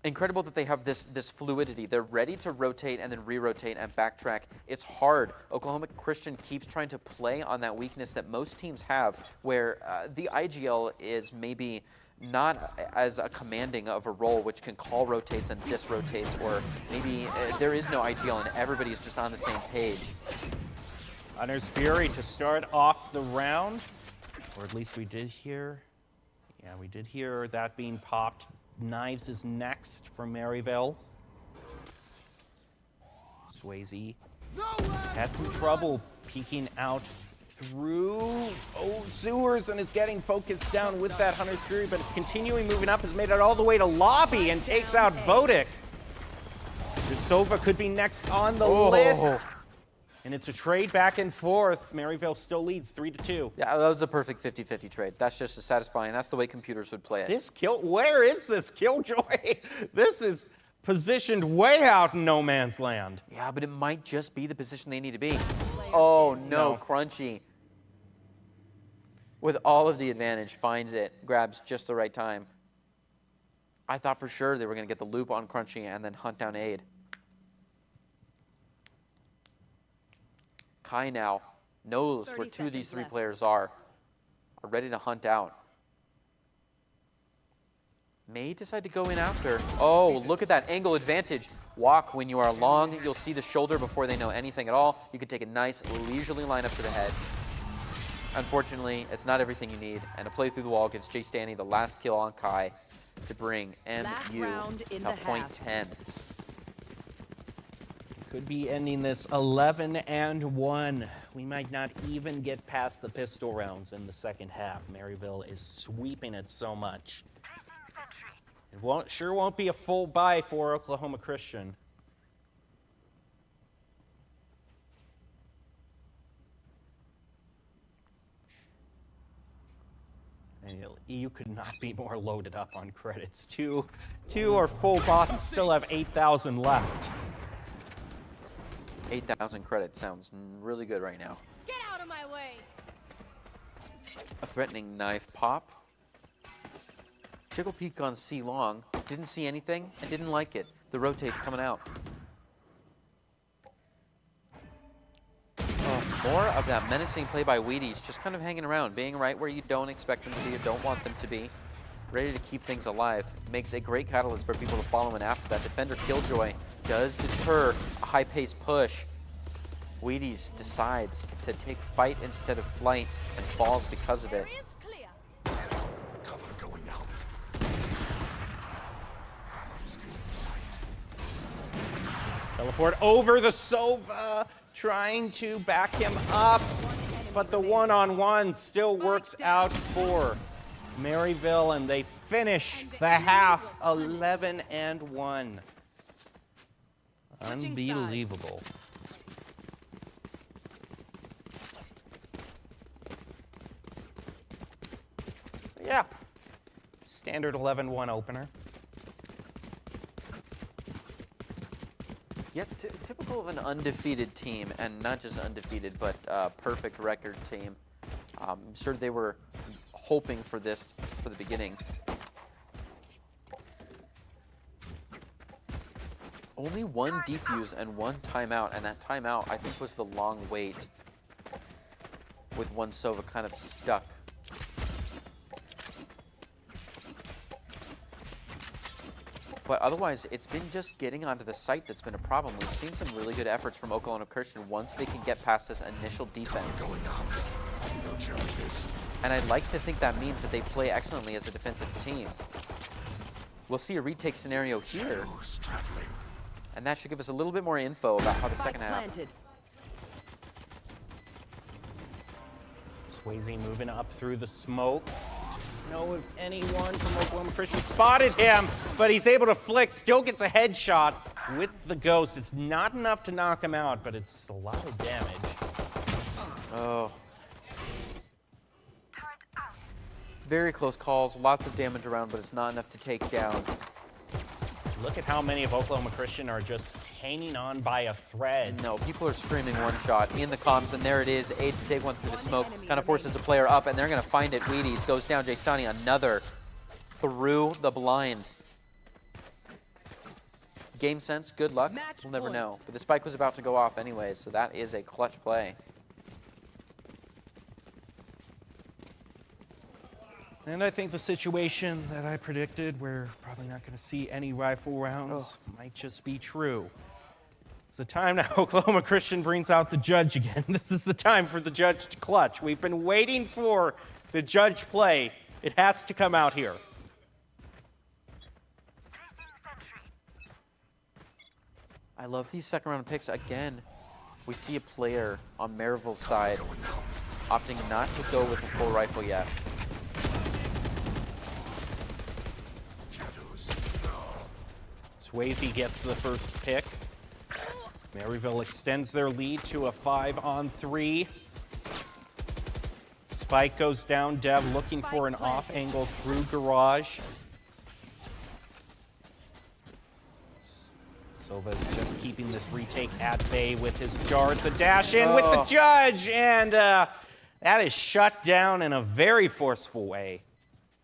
Incredible that they have this fluidity. They're ready to rotate and then re-rotate and backtrack. It's hard. Oklahoma Christian keeps trying to play on that weakness that most teams have, where the IGL is maybe not as a commanding of a role which can call rotates and disrotates, or maybe there is no IGL and everybody's just on the same page. Hunter's Fury to start off the round, or at least we did hear. Yeah, we did hear that being popped. Knives is next from Maryville. Swayze had some trouble peeking out through sewers and is getting focused down with that Hunter's Fury, but is continuing moving up, has made it all the way to lobby and takes out Vodic. Sova could be next on the list. And it's a trade back and forth. Maryville still leads 3-2. Yeah, that was a perfect 50-50 trade. That's just as satisfying. That's the way computers would play it. Where is this Killjoy? This is positioned way out in no man's land. Yeah, but it might just be the position they need to be. Oh no, Crunchy. With all of the advantage, finds it, grabs just the right time. I thought for sure they were going to get the loop on Crunchy and then hunt down Aid. Kai now knows where 2 of these 3 players are ready to hunt out. May decide to go in after. Oh, look at that angle advantage. Walk when you are long, you'll see the shoulder before they know anything at all. You can take a nice leisurely line up to the head. Unfortunately, it's not everything you need, and a play through the wall gives Jay Stanley the last kill on Kai to bring MU to point 10. Could be ending this 11-1. We might not even get past the pistol rounds in the second half. Maryville is sweeping it so much. It sure won't be a full buy for Oklahoma Christian. And you could not be more loaded up on credits. Two or full bots still have 8,000 left. 8,000 credits sounds really good right now. Get out of my way. A threatening knife pop. Jiggle peek on C long. Didn't see anything and didn't like it. The rotate's coming out. More of that menacing play by Wheaties, just kind of hanging around, being right where you don't expect them to be or don't want them to be. Ready to keep things alive. Makes a great catalyst for people to follow in after that. Defender Killjoy does deter a high-paced push. Wheaties decides to take fight instead of flight and falls because of it. Cover going out. Still in sight. Teleport over the Sova, trying to back him up, but the one-on-one still works out for Maryville, and they finish the half 11-1. Unbelievable. Yeah. Standard 11-1 opener. Yeah, typical of an undefeated team, and not just undefeated, but perfect record team. I'm sure they were hoping for this for the beginning. Only one defuse and one timeout, and that timeout I think was the long wait with one Sova kind of stuck. But otherwise, it's been just getting onto the site that's been a problem. We've seen some really good efforts from Oklahoma Christian once they can get past this initial defense. Going out. No charges. And I'd like to think that means that they play excellently as a defensive team. We'll see a retake scenario here, Shadows traveling. and that should give us a little bit more info about how the Spike second half. planted. Swayze moving up through the smoke. Know if anyone from Oklahoma Christian spotted him, but he's able to flick, still gets a headshot with the ghost. It's not enough to knock him out, but it's a lot of damage. Oh. Very close calls, lots of damage around, but it's not enough to take down. Look at how many of Oklahoma Christian are just hanging on by a thread. No, people are screaming one shot in the comms, and there it is. Aid to take one through the One smoke. enemy Kind of forces the player up, and they're going to find it. Wheaties goes down. Jaystani, another through the blind. Game sense, good luck. Match We'll never point. know. But the spike was about to go off anyways, so that is a clutch play. And I think the situation that I predicted, we're probably not going to see any rifle rounds, might just be true. It's the time now Oklahoma Christian brings out the judge again. This is the time for the judge to clutch. We've been waiting for the judge play. It has to come out here. I love these second round picks. Again, we see a player on Maryville's side opting not to go with a full rifle yet. Shadows. Swayze gets the first pick. Maryville extends their lead to a 5-on-3. Spike goes down. Dev looking for an off angle through garage. Sova's just keeping this retake at bay with his jar. It's a dash in with the judge, and that is shut down in a very forceful way.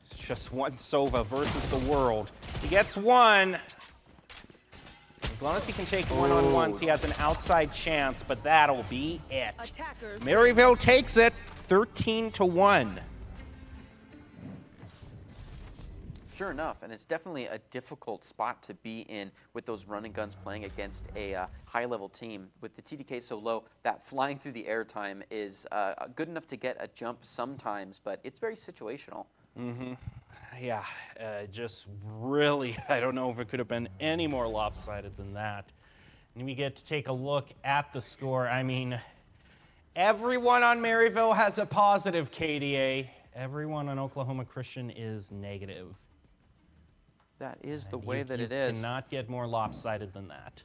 It's just one Sova versus the world. He gets one. As long as he can take one-on-ones, he has an outside chance, but that'll be it. Attackers. Maryville takes it 13-1. Sure enough, and it's definitely a difficult spot to be in with those running guns playing against a high-level team. With the TDK so low, that flying through the air time is good enough to get a jump sometimes, but it's very situational. Yeah, just really, I don't know if it could have been any more lopsided than that. And we get to take a look at the score. I mean, everyone on Maryville has a positive KDA. Everyone on Oklahoma Christian is negative. That is the And way you- that you it is. cannot get more lopsided than that.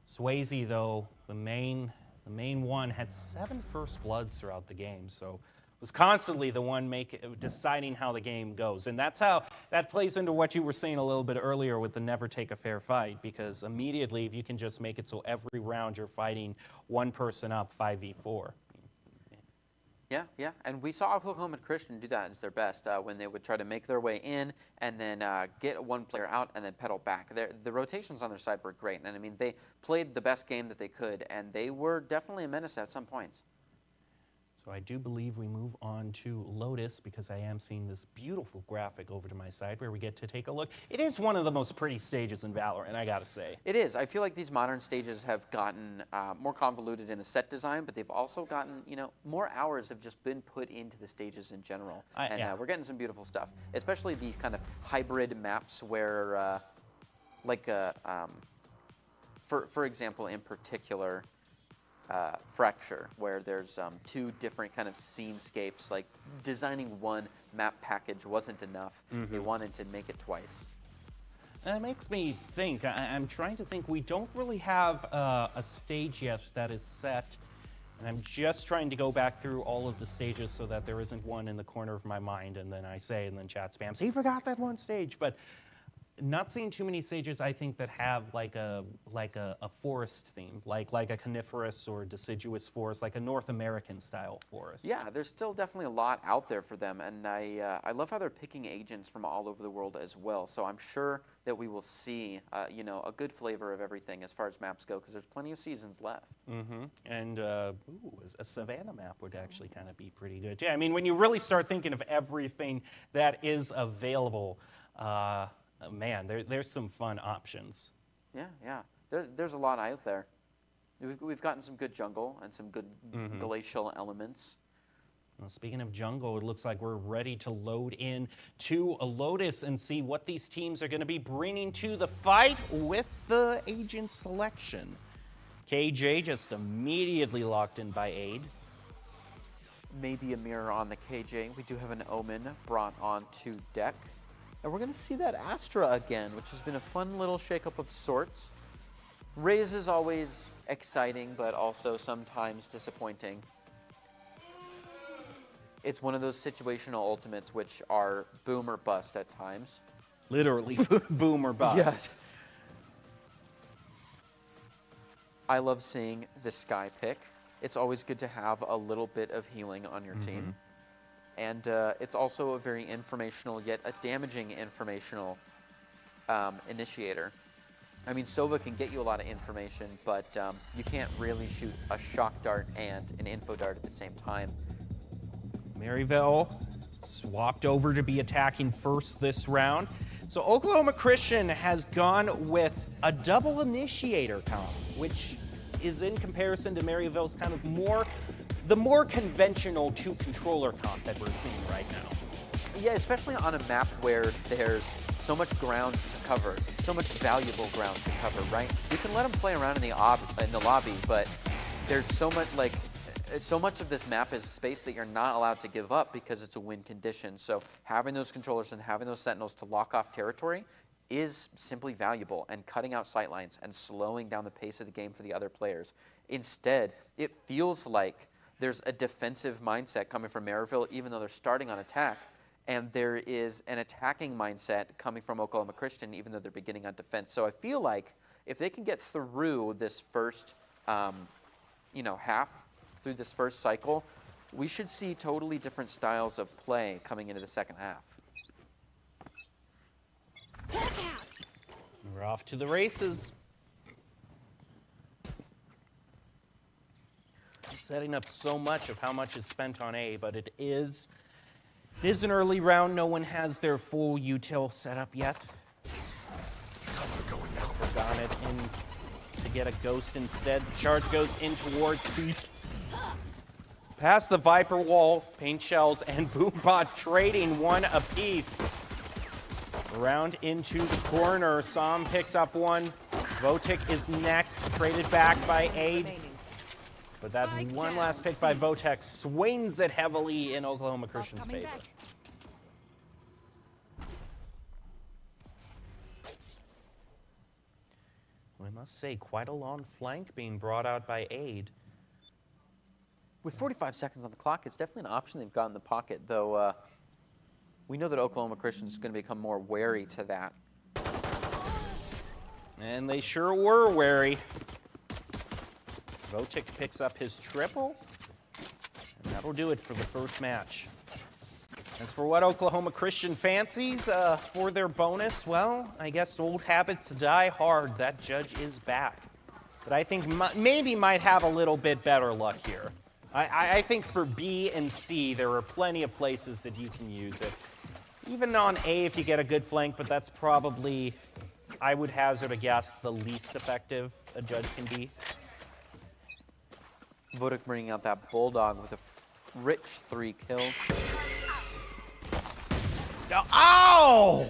Swayze, though, the main one, had 7 first bloods throughout the game, so was constantly the one deciding how the game goes. And that's how that plays into what you were saying a little bit earlier with the never take a fair fight, because immediately if you can just make it so every round you're fighting one person up 5v4. Yeah, and we saw Oklahoma Christian do that as their best when they would try to make their way in and then get one player out and then pedal back. The rotations on their side were great, and I mean they played the best game that they could, and they were definitely a menace at some points. So I do believe we move on to Lotus, because I am seeing this beautiful graphic over to my side where we get to take a look. It is one of the most pretty stages in Valorant, I gotta say. It is. I feel like these modern stages have gotten more convoluted in the set design, but they've also gotten, more hours have just been put into the stages in general. Yeah. We're getting some beautiful stuff, especially these kind of hybrid maps where, for example, in particular, Fracture, where there's 2 different kind of scenescapes. Like designing one map package wasn't enough. They wanted to make it twice. That makes me think. I'm trying to think. We don't really have a stage yet that is set And I'm just trying to go back through all of the stages so that there isn't one in the corner of my mind, and then I say, and then chat spams, he forgot that one stage. But not seeing too many stages, I think, that have like a forest theme, like a coniferous or deciduous forest, like a North American style forest. Yeah, there's still definitely a lot out there for them, and I love how they're picking agents from all over the world as well. So I'm sure that we will see, you know, a good flavor of everything as far as maps go, because there's plenty of seasons left. Mm-hmm. And a Savannah map would actually kind of be pretty good. Yeah, I mean, when you really start thinking of everything that is available, man, there's some fun options. Yeah. There's a lot out there. We've gotten some good jungle and some good glacial elements. Well, speaking of jungle, it looks like we're ready to load in to a Lotus and see what these teams are going to be bringing to the fight with the agent selection. KJ just immediately locked in by Aid. Maybe a mirror on the KJ. We do have an Omen brought onto deck. And we're going to see that Astra again, which has been a fun little shakeup of sorts. Raze is always exciting, but also sometimes disappointing. It's one of those situational ultimates which are boom or bust at times. Literally boom or bust. Yes. I love seeing the Sky pick. It's always good to have a little bit of healing on your team. And it's also a very informational, yet a damaging informational initiator. I mean, Sova can get you a lot of information, but you can't really shoot a shock dart and an info dart at the same time. Maryville swapped over to be attacking first this round. So Oklahoma Christian has gone with a double initiator comp, which is in comparison to Maryville's kind of the more conventional two controller comp that we're seeing right now. Yeah, especially on a map where there's so much ground to cover, so much valuable ground to cover, right? You can let them play around in the lobby, but there's so much of this map is space that you're not allowed to give up because it's a win condition. So having those controllers and having those sentinels to lock off territory is simply valuable, and cutting out sightlines and slowing down the pace of the game for the other players. Instead, it feels like there's a defensive mindset coming from Maryville, even though they're starting on attack, and there is an attacking mindset coming from Oklahoma Christian, even though they're beginning on defense. So I feel like if they can get through this first, half, through this first cycle, we should see totally different styles of play coming into the second half. We're off to the races. I'm setting up so much of how much is spent on A, but it is an early round. No one has their full util set up yet. Forgotten it in to get a ghost instead. The charge goes in towards C. Past the Viper wall, paint shells and Boombot trading one apiece. Around into the corner, Som picks up one. Votek is next, traded back by Aid. But that one last pick by Votek swings it heavily in Oklahoma Christian's favor. Well, I must say, quite a long flank being brought out by Aid. With 45 seconds on the clock, it's definitely an option they've got in the pocket, though we know that Oklahoma Christian is going to become more wary to that. And they sure were wary. Votek picks up his triple, and that'll do it for the first match. As for what Oklahoma Christian fancies for their bonus, well, I guess old habits die hard. That judge is back. But I think maybe might have a little bit better luck here. I think for B and C, there are plenty of places that you can use it. Even on A if you get a good flank, but that's probably, I would hazard a guess, the least effective a judge can be. Votek bringing out that Bulldog with a rich 3 kills. Ow!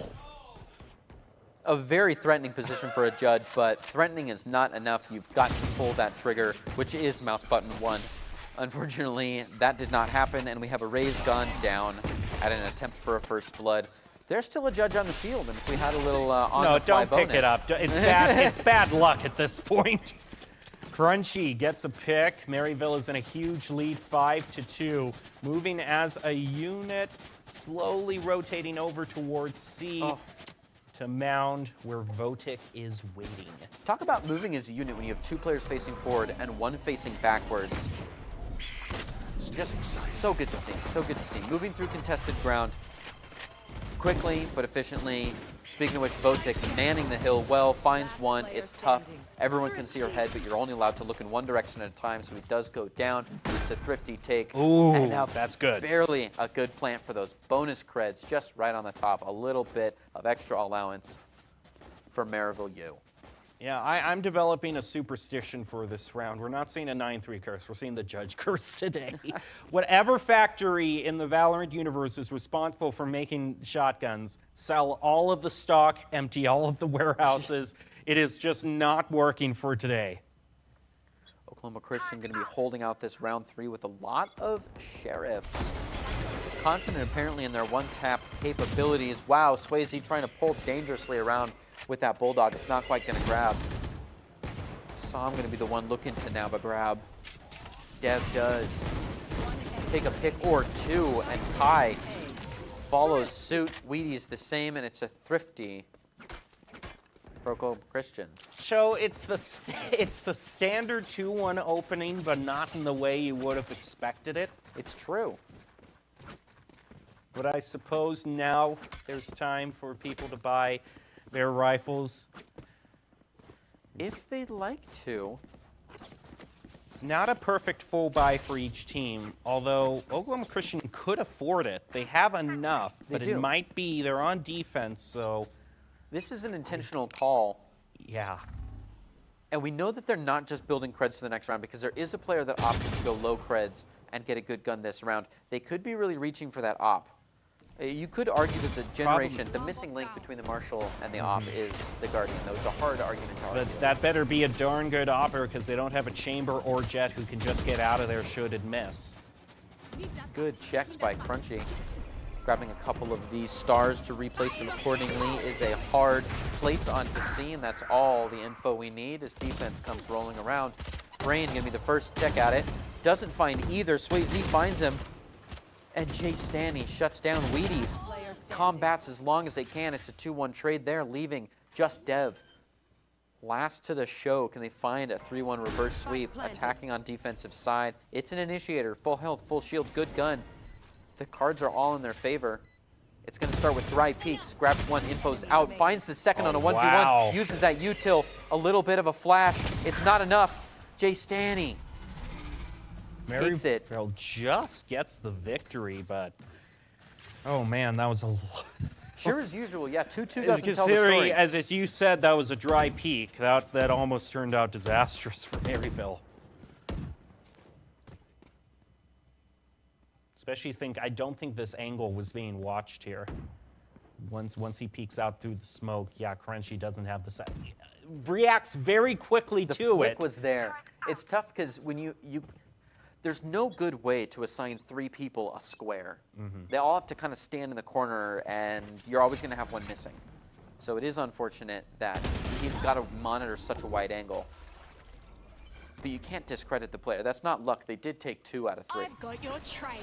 A very threatening position for a judge, but threatening is not enough. You've got to pull that trigger, which is mouse button 1. Unfortunately, that did not happen, and we have a Raze gun down at an attempt for a first blood. There's still a judge on the field, and if we had a little on-the-fly bonus... No, don't pick it up. It's bad, it's bad luck at this point. Crunchy gets a pick. Maryville is in a huge lead, 5-2. Moving as a unit, slowly rotating over towards C to Mound, where Votic is waiting. Talk about moving as a unit when you have 2 players facing forward and 1 facing backwards. Just so good to see, so good to see. Moving through contested ground quickly but efficiently. Speaking of which, Votic manning the hill well, finds one. It's tough. Everyone can see her head, but you're only allowed to look in one direction at a time, so he does go down. It's a thrifty take. Ooh, and now that's good. Barely a good plant for those bonus creds, just right on the top. A little bit of extra allowance for Maryville U. Yeah, I'm developing a superstition for this round. We're not seeing a 9-3 curse. We're seeing the Judge curse today. Whatever factory in the Valorant universe is responsible for making shotguns, sell all of the stock, empty all of the warehouses. It is just not working for today. Oklahoma Christian going to be holding out this round 3 with a lot of sheriffs. Confident apparently in their one-tap capabilities. Wow, Swayze trying to pull dangerously around with that Bulldog. It's not quite going to grab. Sam going to be the one looking to nab a grab. Dev does take a pick or 2, and Kai follows suit. Wheaty's the same, and it's a thrifty for Oklahoma Christian. So it's the standard 2-1 opening, but not in the way you would have expected it. It's true. But I suppose now there's time for people to buy their rifles. If they'd like to. It's not a perfect full buy for each team, although Oklahoma Christian could afford it. They have enough, but do. it might be they're on defense, so This is an intentional call. yeah. And we know that they're not just building creds for the next round, because there is a player that opted to go low creds and get a good gun this round. They could be really reaching for that op. You could argue that the generation, the missing link between the Marshal and the op is the Guardian, though. It's a hard argument to argue. But that better be a darn good opper because they don't have a chamber or jet who can just get out of there should it miss. Good checks by Crunchy. Grabbing a couple of these stars to replace them accordingly is a hard place onto C, and that's all the info we need as defense comes rolling around. Brain gonna be the first check at it. Doesn't find either. Swayze finds him. And Jay Stanny shuts down Wheaties. Combats as long as they can. It's a 2-1 trade there, leaving just Dev. Last to the show. Can they find a 3-1 reverse sweep? Attacking on defensive side. It's an initiator. Full health, full shield, good gun. The cards are all in their favor. It's going to start with Dry Peaks. Grabs one, info's out. Finds the second on a 1v1. Wow. Uses that util. A little bit of a flash. It's not enough. Jay Stanny takes it. Maryville just gets the victory, but oh man, that was a lot. Sure as usual, yeah, 2-2 doesn't tell the Considering, story. as you said, that was a dry peak. That almost turned out disastrous for Maryville. Especially I don't think this angle was being watched here. Once he peeks out through the smoke, yeah, Crunchy doesn't have the set. Reacts very quickly The to flick it. was there. It's tough because when you there's no good way to assign 3 people a square. They all have to kind of stand in the corner, and you're always going to have one missing. So it is unfortunate that he's got to monitor such a wide angle. But you can't discredit the player. That's not luck. They did take 2 out of 3. I've got your trail.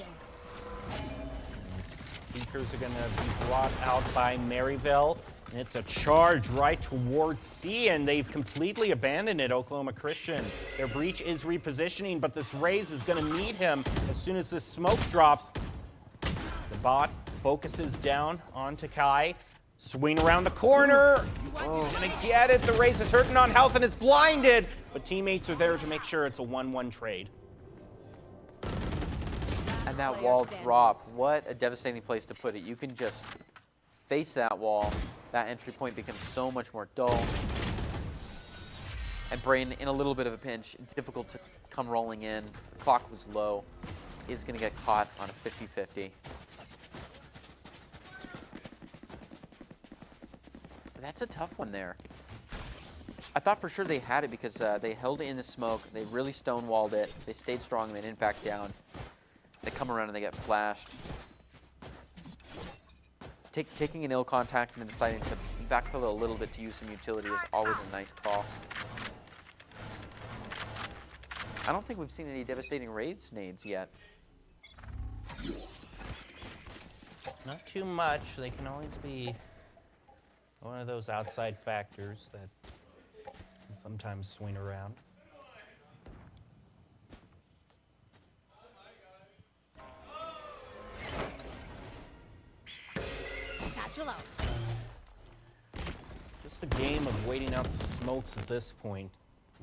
Seekers are going to be brought out by Maryville. And it's a charge right towards C, and they've completely abandoned it, Oklahoma Christian. Their breach is repositioning, but this Raze is going to need him as soon as this smoke drops. The bot focuses down onto Kai. Swing around the corner. He's going to get it. The Raze is hurting on health, and it's blinded. But teammates are there to make sure it's a 1-1 trade. And that wall drop, what a devastating place to put it. You can just face that wall. That entry point becomes so much more dull. And Brain in a little bit of a pinch. Difficult to come rolling in. The clock was low. Is going to get caught on a 50-50. That's a tough one there. I thought for sure they had it because they held it in the smoke. They really stonewalled it. They stayed strong and they didn't back down. They come around and they get flashed. Taking an ill contact and deciding to backpedal a little bit to use some utility is always a nice call. I don't think we've seen any devastating raids nades yet. Not too much. They can always be one of those outside factors that can sometimes swing around. Satchel out. Just a game of waiting out the smokes at this point.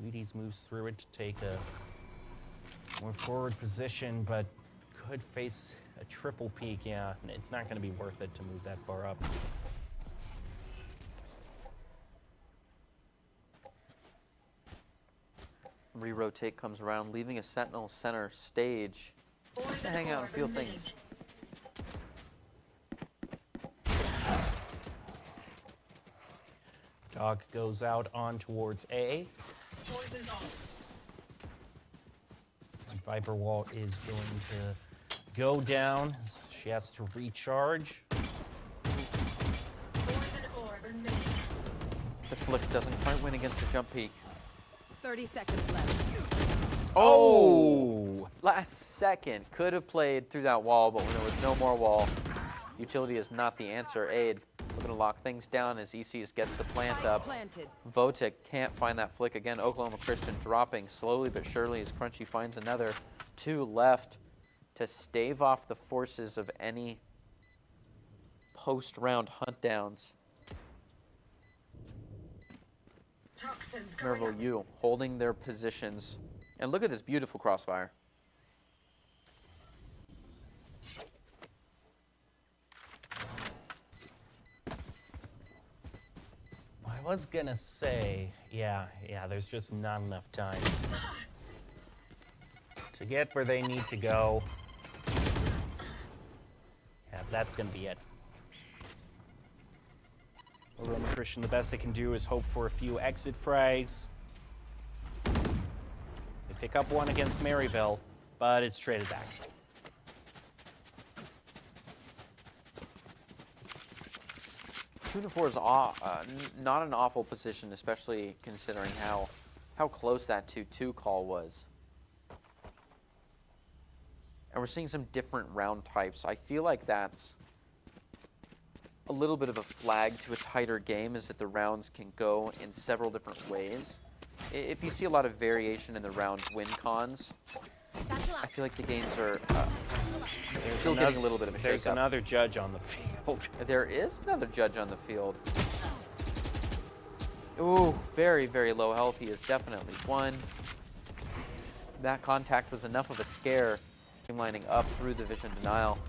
Wheaties moves through it to take a more forward position, but could face a triple peek. Yeah, it's not going to be worth it to move that far up. Re-rotate comes around, leaving a Sentinel center stage to hang out and feel things. Dog goes out on towards A. And Viper Wall is going to go down. She has to recharge. The flick doesn't quite win against the jump peak. 30 seconds left. Oh! Last second. Could have played through that wall, but when there was no more wall, utility is not the answer. Aid looking to lock things down as ECS gets the plant up. Planted. Votek can't find that flick again. Oklahoma Christian dropping slowly but surely as Crunchy finds another 2 left to stave off the forces of any post-round hunt downs. Merville U holding their positions. And look at this beautiful crossfire. I was gonna say, yeah, there's just not enough time to get where they need to go. Yeah, that's gonna be it. Roman Christian, the best they can do is hope for a few exit frags. They pick up one against Maryville, but it's traded back. 2-4 is not an awful position, especially considering how close that 2-2 call was. And we're seeing some different round types. I feel like that's a little bit of a flag to a tighter game, is that the rounds can go in several different ways. If you see a lot of variation in the round win cons, I feel like the games are still getting a little bit of a shake-up. There's another judge on the field. There is another judge on the field. Ooh, very, very low health. He is definitely one. That contact was enough of a scare, lining up through the vision denial.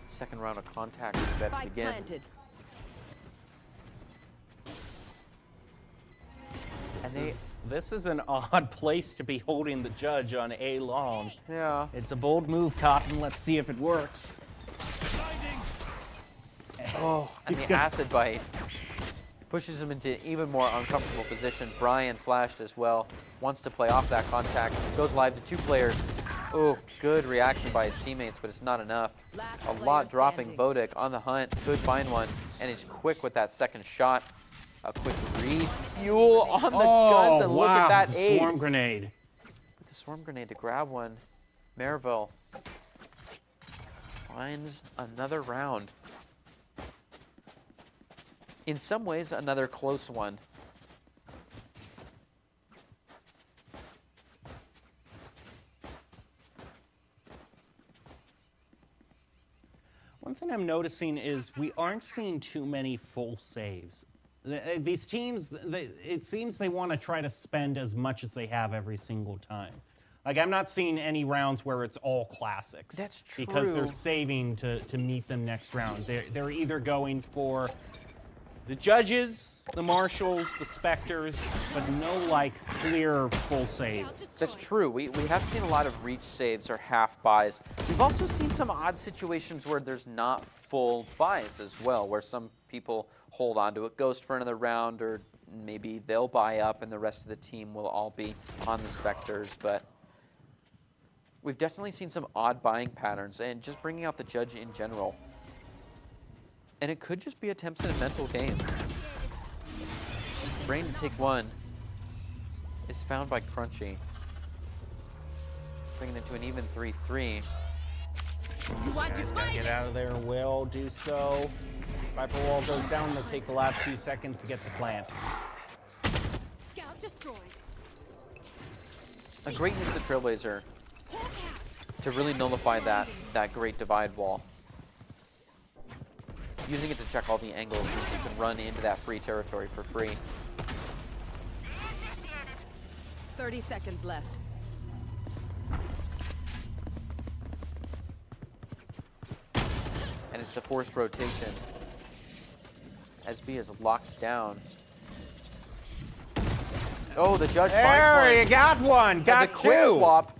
Second round of contact is about to begin. Planted. And This is an odd place to be holding the judge on A long. yeah. It's a bold move, Cotton. Let's see if it works. Oh, and the acid bite pushes him into even more uncomfortable position. Brian flashed as well, wants to play off that contact, goes live to 2 players. Oh, good reaction by his teammates, but it's not enough. A lot dropping. Votek on the hunt, could find one, and he's quick with that second shot. A quick refuel on the guns, and look at that the aid. swarm grenade. With the swarm grenade to grab one, Maryville finds another round. In some ways, another close one. One thing I'm noticing is we aren't seeing too many full saves. These teams, it seems they want to try to spend as much as they have every single time. Like, I'm not seeing any rounds where it's all classics. That's true. Because they're saving to meet them next round. They're either going for the judges, the marshals, the specters, but no, like, clear full save. That's true. We have seen a lot of reach saves or half buys. We've also seen some odd situations where there's not full buys as well, where some people hold on to it, Ghost for another round, or maybe they'll buy up and the rest of the team will all be on the specters. But we've definitely seen some odd buying patterns, and just bringing out the judge in general. And it could just be attempts in a mental game. Brain to take one is found by Crunchy. Bringing it to an even 3-3. You want to Gotta fight get it? out of there, will do so. Viper wall goes down, they'll take the last few seconds to get the plant. Scout destroyed. A great use of the Trailblazer Hawk out. to really nullify that great divide wall. Using it to check all the angles means you can run into that free territory for free. 30 seconds left. And it's a forced rotation. As B is locked down. Oh, the judge There, finds you one. got one, And got the quick two. swap.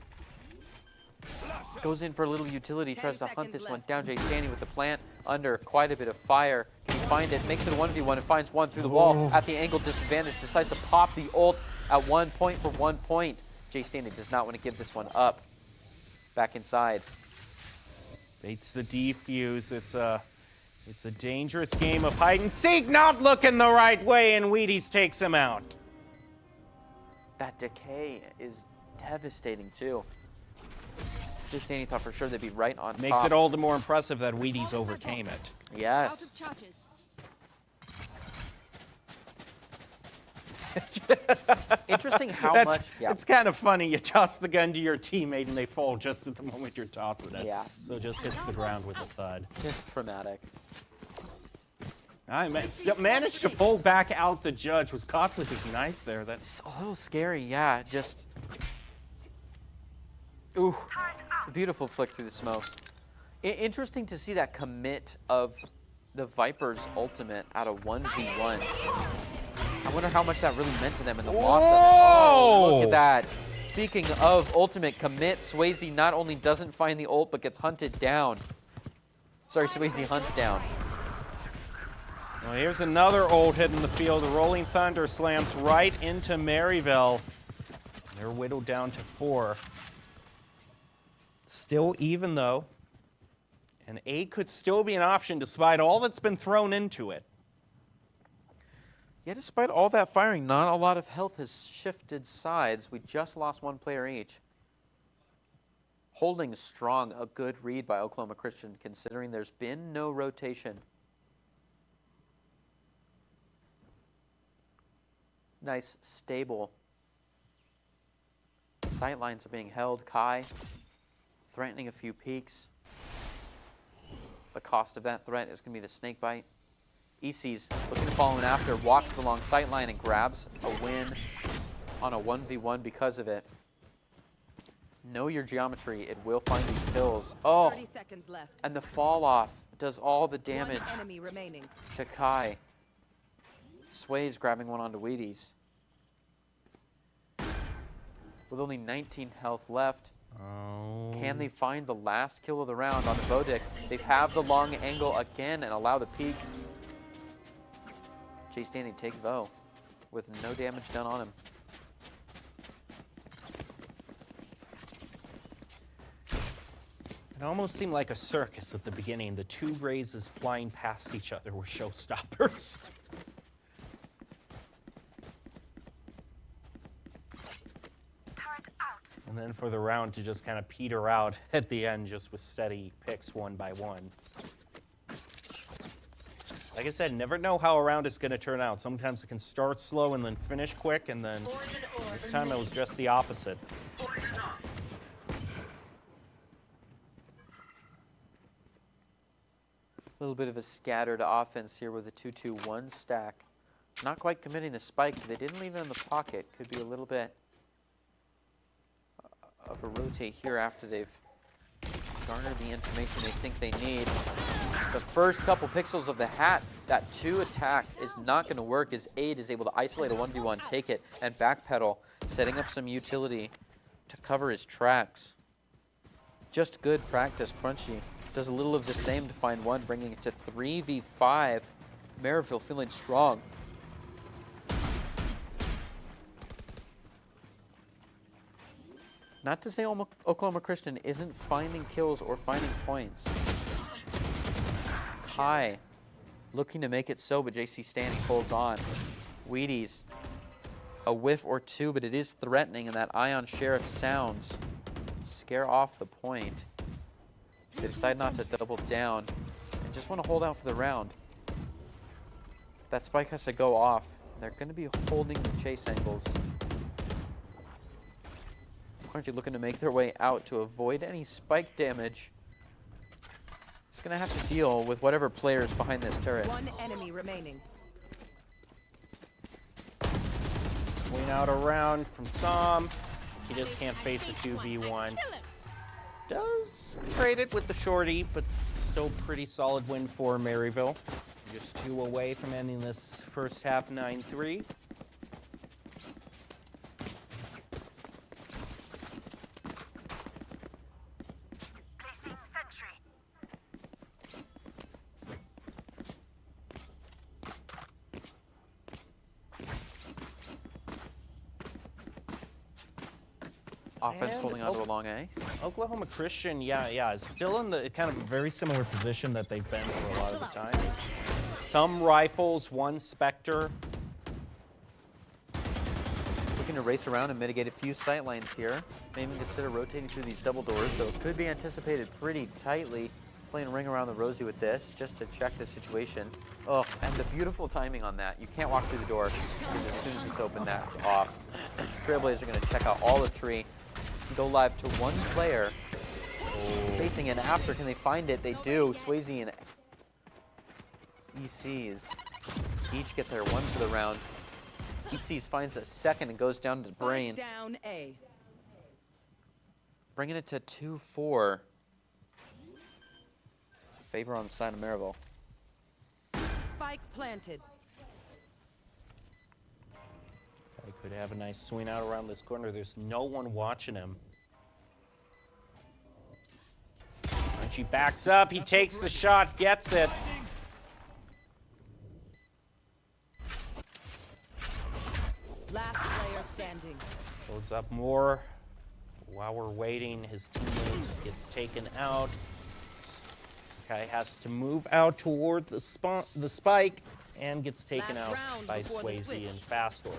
Goes in for a little utility, 10 tries to hunt seconds this one left. down. Jay Stanley with the plant under quite a bit of fire. Can he find it? Makes it a 1v1 and finds one through the wall at the angle disadvantage. Decides to pop the ult at 1 point for 1 point. Jay Stanley does not want to give this one up. Back inside. Baits the defuse. It's a dangerous game of hide and seek. Not looking the right way, and Wheaties takes him out. That decay is devastating too. Jay Stanley thought for sure they'd be right on Makes top. it all the more impressive that Wheaties overcame it. Out Yes. of charges. Interesting how That's, much. Yeah. It's kind of funny. You toss the gun to your teammate, and they fall just at the moment you're tossing it. Yeah. So it just hits the ground with a thud. Just traumatic. I managed to pull back out the judge. Was caught with his knife there. That's It's a little scary, yeah. Just. Ooh. A beautiful flick through the smoke. Interesting to see that commit of the Viper's ultimate out of 1v1. I wonder how much that really meant to them in the loss of it. Oh, look at that. Speaking of ultimate commit, Swayze not only doesn't find the ult, but gets hunted down. Sorry, Swayze hunts down. Well, here's another old hit in the field. The Rolling Thunder slams right into Maryville. They're whittled down to 4. Still even, though. And A could still be an option despite all that's been thrown into it. Yeah, despite all that firing, not a lot of health has shifted sides. We just lost 1 player each. Holding strong, a good read by Oklahoma Christian, considering there's been no rotation. Nice, stable. Sight lines are being held. Kai threatening a few peaks. The cost of that threat is going to be the snake bite. EC's looking to follow in after, walks the long sight line and grabs a win on a 1v1 because of it. Know your geometry. It will find you kills. Oh, 30 seconds left. and the fall off does all the damage One enemy remaining. to Kai. Sway's grabbing one onto Wheaties. With only 19 health left. Oh. Can they find the last kill of the round on the Bodic? They have the long angle again and allow the peek. Jay Stanley takes Vo with no damage done on him. It almost seemed like a circus at the beginning. The 2 Razes flying past each other were showstoppers. And then for the round to just kind of peter out at the end just with steady picks 1 by 1. Like I said, never know how a round is going to turn out. Sometimes it can start slow and then finish quick, and then this time it was just the opposite. A little bit of a scattered offense here with a 2-2-1 stack. Not quite committing the spike. They didn't leave it in the pocket. Could be a little bit of a rotate here after they've garnered the information they think they need. The first couple pixels of the hat, that 2 attack is not going to work as Aid is able to isolate a 1v1, take it, and backpedal, setting up some utility to cover his tracks. Just good practice. Crunchy does a little of the same to find one, bringing it to 3v5. Maryville feeling strong. Not to say Oklahoma Christian isn't finding kills or finding points. Kai looking to make it so, but JC Stanley holds on. Wheaties a whiff or two, but it is threatening, and that Ion Sheriff sounds scare off the point. They decide not to double down and just want to hold out for the round. That spike has to go off. They're going to be holding the chase angles. Crunchy looking to make their way out to avoid any spike damage. It's going to have to deal with whatever player's behind this turret. One enemy remaining. Swing out around from Som. He just can't face a 2v1. Does trade it with the shorty, but still pretty solid win for Maryville. Just 2 away from ending this first half 9-3. Offense And holding on to a long A. Oklahoma Christian, yeah, is still in the kind of a very similar position that they've been for a lot of the time. Some rifles, one Spectre. Looking to race around and mitigate a few sight lines here. Maybe consider rotating through these double doors, though it could be anticipated pretty tightly. Playing ring around the rosy with this, just to check the situation. Oh, and the beautiful timing on that. You can't walk through the door, because as soon as it's open, that's off. Trailblazers are going to check out all of 3. Go live to one player. Facing in after. Can they find it? They do. Swayze and ECs each get their 1 for the round. ECs finds a second and goes down to Brain. Down A. Bringing it to 2-4. Favor on the side of Maryville. Spike planted. He could have a nice swing out around this corner. There's no one watching him. Crunchy backs up. He takes the shot, gets it. Last player standing. Builds up more. While we're waiting, his teammate gets taken out. Guy has to move out toward the spike and gets taken Last out round by before the Swayze switch. in fast order.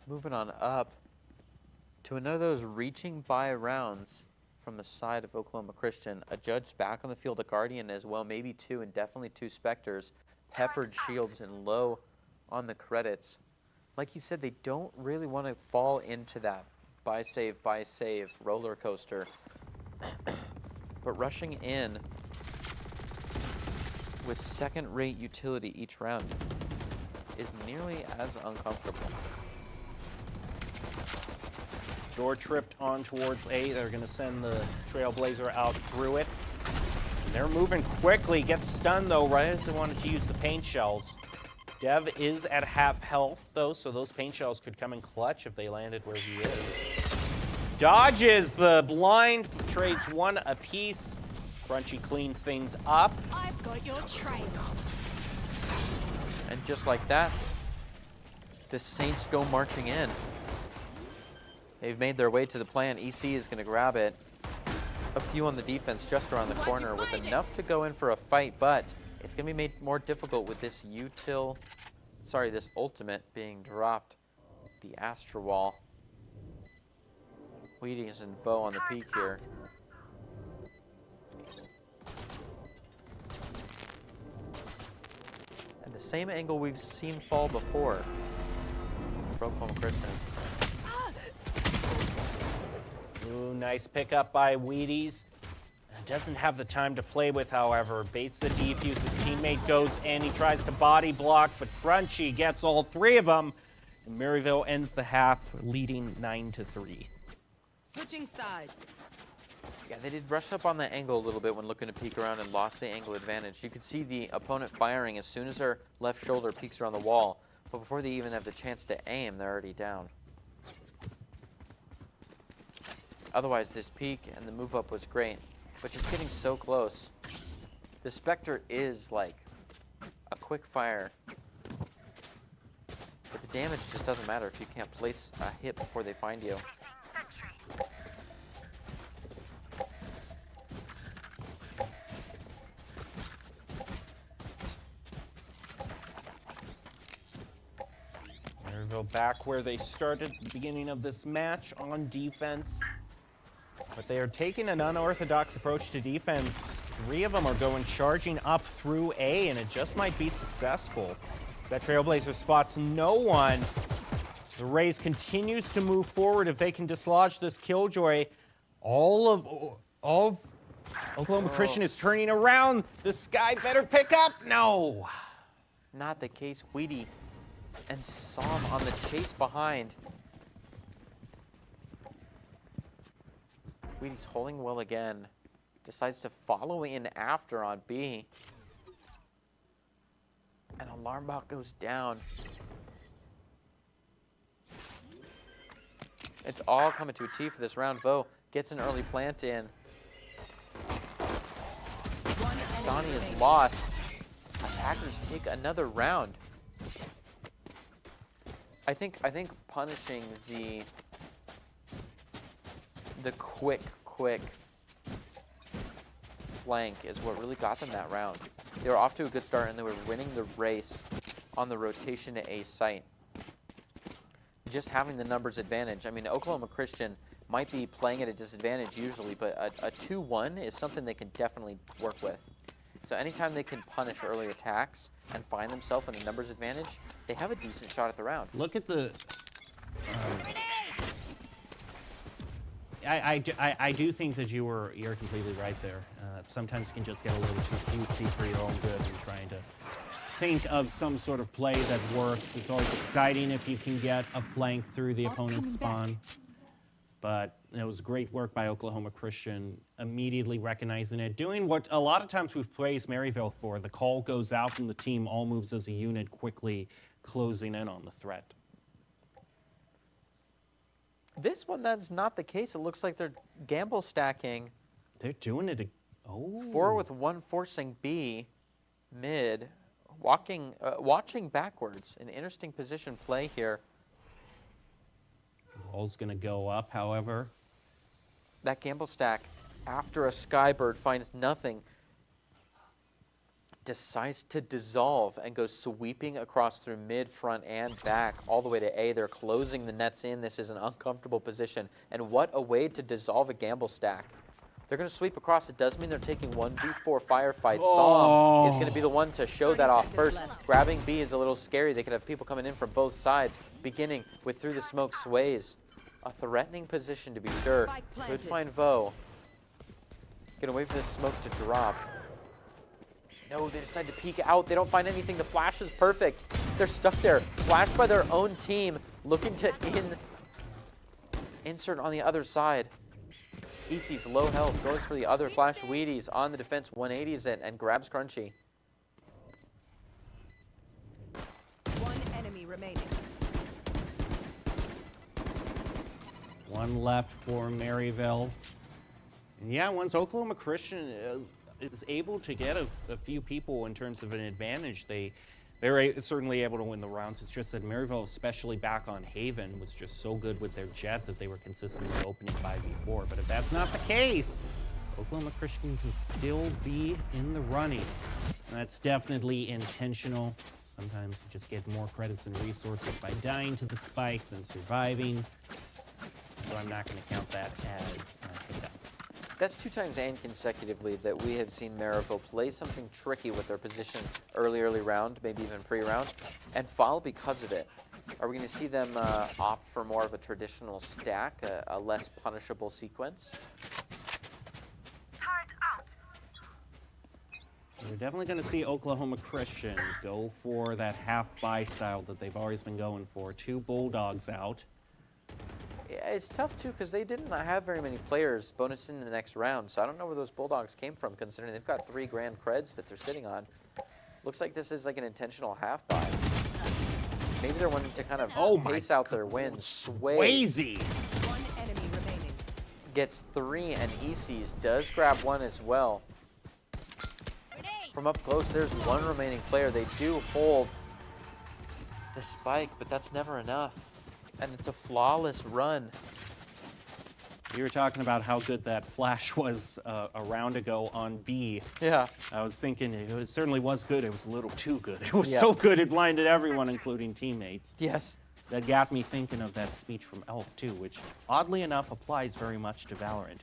Moving on up to another of those reaching by rounds from the side of Oklahoma Christian. A judge back on the field, a Guardian as well, maybe 2, and definitely 2 Spectres. Peppered shields and low on the credits. Like you said, they don't really want to fall into that buy save roller coaster. But rushing in with second-rate utility each round is nearly as uncomfortable. Door tripped on towards A. They're going to send the Trailblazer out through it. They're moving quickly. Gets stunned, though, right as they wanted to use the paint shells. Dev is at half health, though, so those paint shells could come in clutch if they landed where he is. Dodges the blind, trades 1 apiece. Crunchy cleans things up. I've got your trail. And just like that, the Saints go marching in. They've made their way to the plan. EC is going to grab it. A few on the defense just around the corner with enough to go in for a fight, but it's going to be made more difficult with this this ultimate being dropped. The Astra Wall. Wheaties and Vo on the peak here. And the same angle we've seen fall before for Oklahoma Christian. Ooh, nice pickup by Wheaties. Doesn't have the time to play with, however. Baits the defuse. His teammate goes in. He tries to body block, but Crunchy gets all 3 of them. And Maryville ends the half, leading 9-3. Switching sides. Yeah, they did rush up on the angle a little bit when looking to peek around and lost the angle advantage. You could see the opponent firing as soon as their left shoulder peeks around the wall. But before they even have the chance to aim, they're already down. Otherwise, this peek and the move up was great. But just getting so close. The Spectre is like a quick fire. But the damage just doesn't matter if you can't place a hit before they find you. Maryville back where they started at the beginning of this match on defense. But they are taking an unorthodox approach to defense. 3 of them are going charging up through A, and it just might be successful. That Trailblazer spots no one. The Rays continues to move forward. If they can dislodge this Killjoy, all of Oklahoma Christian is turning around. The Sky better pick up. No. Not the case. Weedy and Som on the chase behind. Weedy's holding well again. Decides to follow in after on B. And alarm bot goes down. It's all coming to a T for this round. Vo gets an early plant in. Donnie is lost. Attackers take another round. I think punishing the quick flank is what really got them that round. They were off to a good start and they were winning the race on the rotation to A site. Just having the numbers advantage. I mean, Oklahoma Christian might be playing at a disadvantage usually, but a 2-1 is something they can definitely work with. So anytime they can punish early attacks and find themselves in a numbers advantage, they have a decent shot at the round. Look at the... I do think that you're completely right there. Sometimes you can just get a little too cutesy for your own good and trying to think of some sort of play that works. It's always exciting if you can get a flank through the opponent's spawn. But it was great work by Oklahoma Christian, immediately recognizing it, doing what a lot of times we've praised Maryville for. The call goes out and the team all moves as a unit, quickly closing in on the threat. This one, that's not the case. It looks like they're gamble stacking. They're doing it. Oh. 4 with 1 forcing B mid, watching backwards. An interesting position play here. Ball's going to go up, however. That gamble stack, after a Skybird finds nothing, decides to dissolve and goes sweeping across through mid, front, and back all the way to A. They're closing the nets in. This is an uncomfortable position. And what a way to dissolve a gamble stack. They're going to sweep across. It does mean they're taking 1v4 firefight. Oh. Som is going to be the one to show that off first. Grabbing B is a little scary. They could have people coming in from both sides, beginning with through the smoke sways. A threatening position to be sure. Could find Vo. Gonna wait for the smoke to drop. No, they decide to peek out. They don't find anything. The flash is perfect. They're stuck there. Flashed by their own team, looking to insert on the other side. EC's low health, goes for the other flash. Wheaties on the defense, 180s it, and grabs Crunchy. One enemy remaining. One left for Maryville. And yeah, once Oklahoma Christian is able to get a few people in terms of an advantage, they're certainly able to win the rounds. It's just that Maryville, especially back on Haven, was just so good with their jet that they were consistently opening 5v4. But if that's not the case, Oklahoma Christian can still be in the running. And that's definitely intentional. Sometimes you just get more credits and resources by dying to the spike than surviving. So I'm not going to count that as a hit-up. That's 2 times and consecutively that we have seen Maryville play something tricky with their position early round, maybe even pre-round, and fall because of it. Are we going to see them opt for more of a traditional stack, a less punishable sequence? We're definitely going to see Oklahoma Christian go for that half-buy style that they've always been going for. 2 Bulldogs out. Yeah, it's tough, too, because they didn't have very many players bonus in the next round, so I don't know where those Bulldogs came from, considering they've got 3 grand creds that they're sitting on. Looks like this is like an intentional half-buy. Maybe they're wanting to kind of pace out their wins. Swayze! One enemy remaining. Gets 3, and EC's does grab 1 as well. From up close, there's 1 remaining player. They do hold the spike, but that's never enough. And it's a flawless run. You were talking about how good that flash was a round ago on B. Yeah. I was thinking it certainly was good. It was a little too good. It was so good it blinded everyone, including teammates. Yes. that got me thinking of that speech from Elf too, which oddly enough applies very much to Valorant.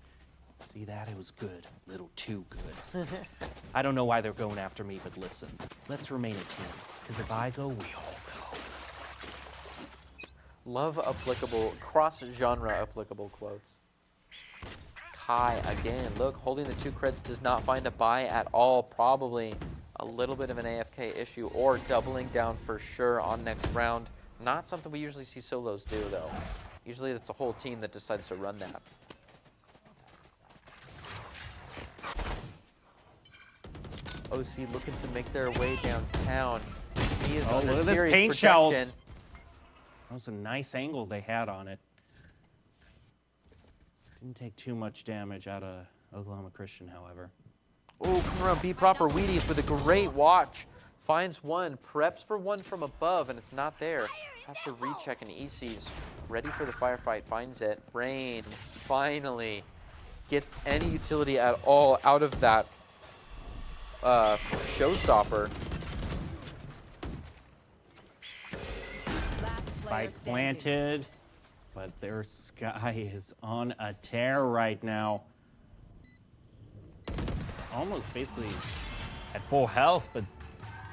See that? It was good. A little too good. I don't know why they're going after me, but listen, let's remain a team. Because if I go, we all go. Love applicable, cross-genre applicable quotes. Kai again. Look, holding the 2 creds does not find a buy at all. Probably a little bit of an AFK issue, or doubling down for sure on next round. Not something we usually see solos do, though. Usually it's a whole team that decides to run that. OC looking to make their way downtown. C is under look at this serious paint protection. shells. That was a nice angle they had on it. Didn't take too much damage out of Oklahoma Christian, however. Oh, come around, be proper. Wheaties with a great watch. Finds one, preps for one from above, and it's not there. Has to recheck, and EC's ready for the firefight. Finds it. Brain finally gets any utility at all out of that showstopper. Last player Spike standing. planted, but their Sky is on a tear right now. It's almost basically at full health, but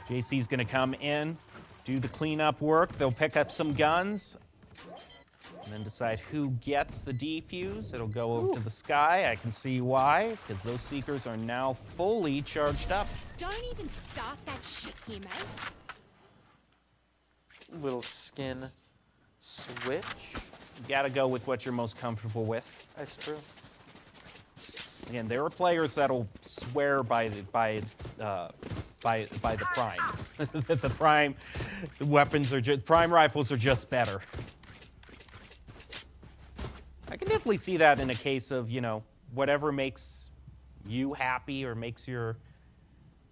JC's gonna come in, do the cleanup work. They'll pick up some guns, and then decide who gets the defuse. It'll go over to the Sky. I can see why, because those Seekers are now fully charged up. Don't even start that shit here, mate. Little skin switch. You gotta go with what you're most comfortable with. That's true. Again, there are players that'll swear by the prime. That the prime weapons are just prime rifles are just better. I can definitely see that in a case of, you know, whatever makes you happy or makes your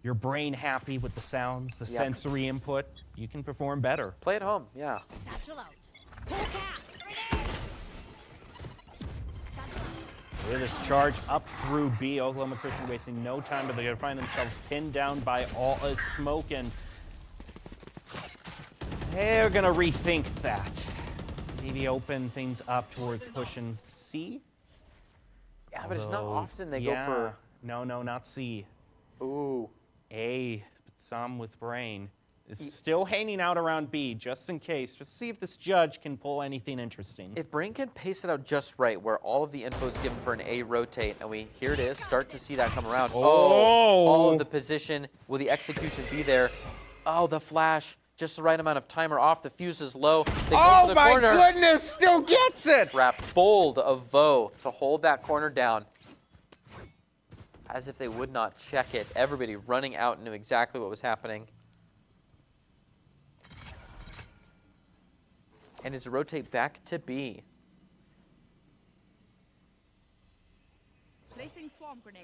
brain happy with the sounds, the Yep. sensory input, you can perform better. Play at home, yeah. Satchel out. Hawk out. Look at this charge up through B. Oklahoma Christian wasting no time, but they're going to find themselves pinned down by all smoke, and they're going to rethink that. Maybe open things up towards pushing C. Yeah, but it's not Although, often they yeah, go for. No, not C. Ooh. A, but some with brain. Is still hanging out around B, just in case. Just see if this judge can pull anything interesting. If Brain can pace it out just right, where all of the info is given for an A rotate, and here it is, start to see that come around. Oh! All of the position. Will the execution be there? Oh, the flash. Just the right amount of timer off. The fuse is low. They go Oh for the my corner. goodness, still gets it! Wrap bold of Vo to hold that corner down. As if they would not check it. Everybody running out knew exactly what was happening. And it's a rotate back to B. Placing swarm grenade.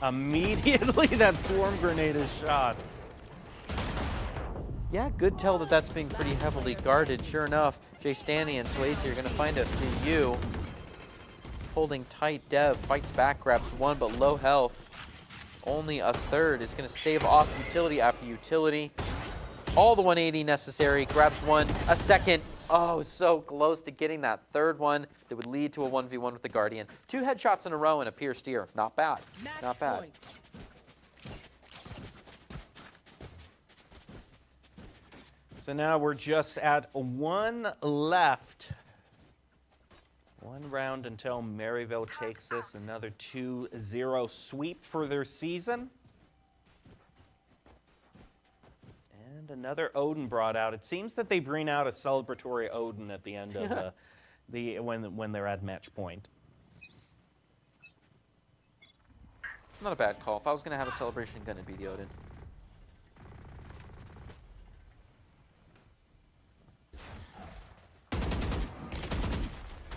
Immediately that swarm grenade is shot. Yeah, good tell that that's being pretty heavily guarded. Sure enough, Jay Stanley and Swayze are going to find a few. Holding tight, Dev fights back, grabs one, but low health. Only a third is going to stave off utility after utility. All the 180 necessary, grabs one, a second. Oh, so close to getting that third one that would lead to a 1v1 with the Guardian. 2 headshots in a row and a pierced ear. Not bad. Not bad. Point. So now we're just at 1 left. 1 round until Maryville takes this. Another 2-0 sweep for their season. And another Odin brought out. It seems that they bring out a celebratory Odin at the end of when they're at match point. Not a bad call. If I was going to have a celebration, going to be the Odin.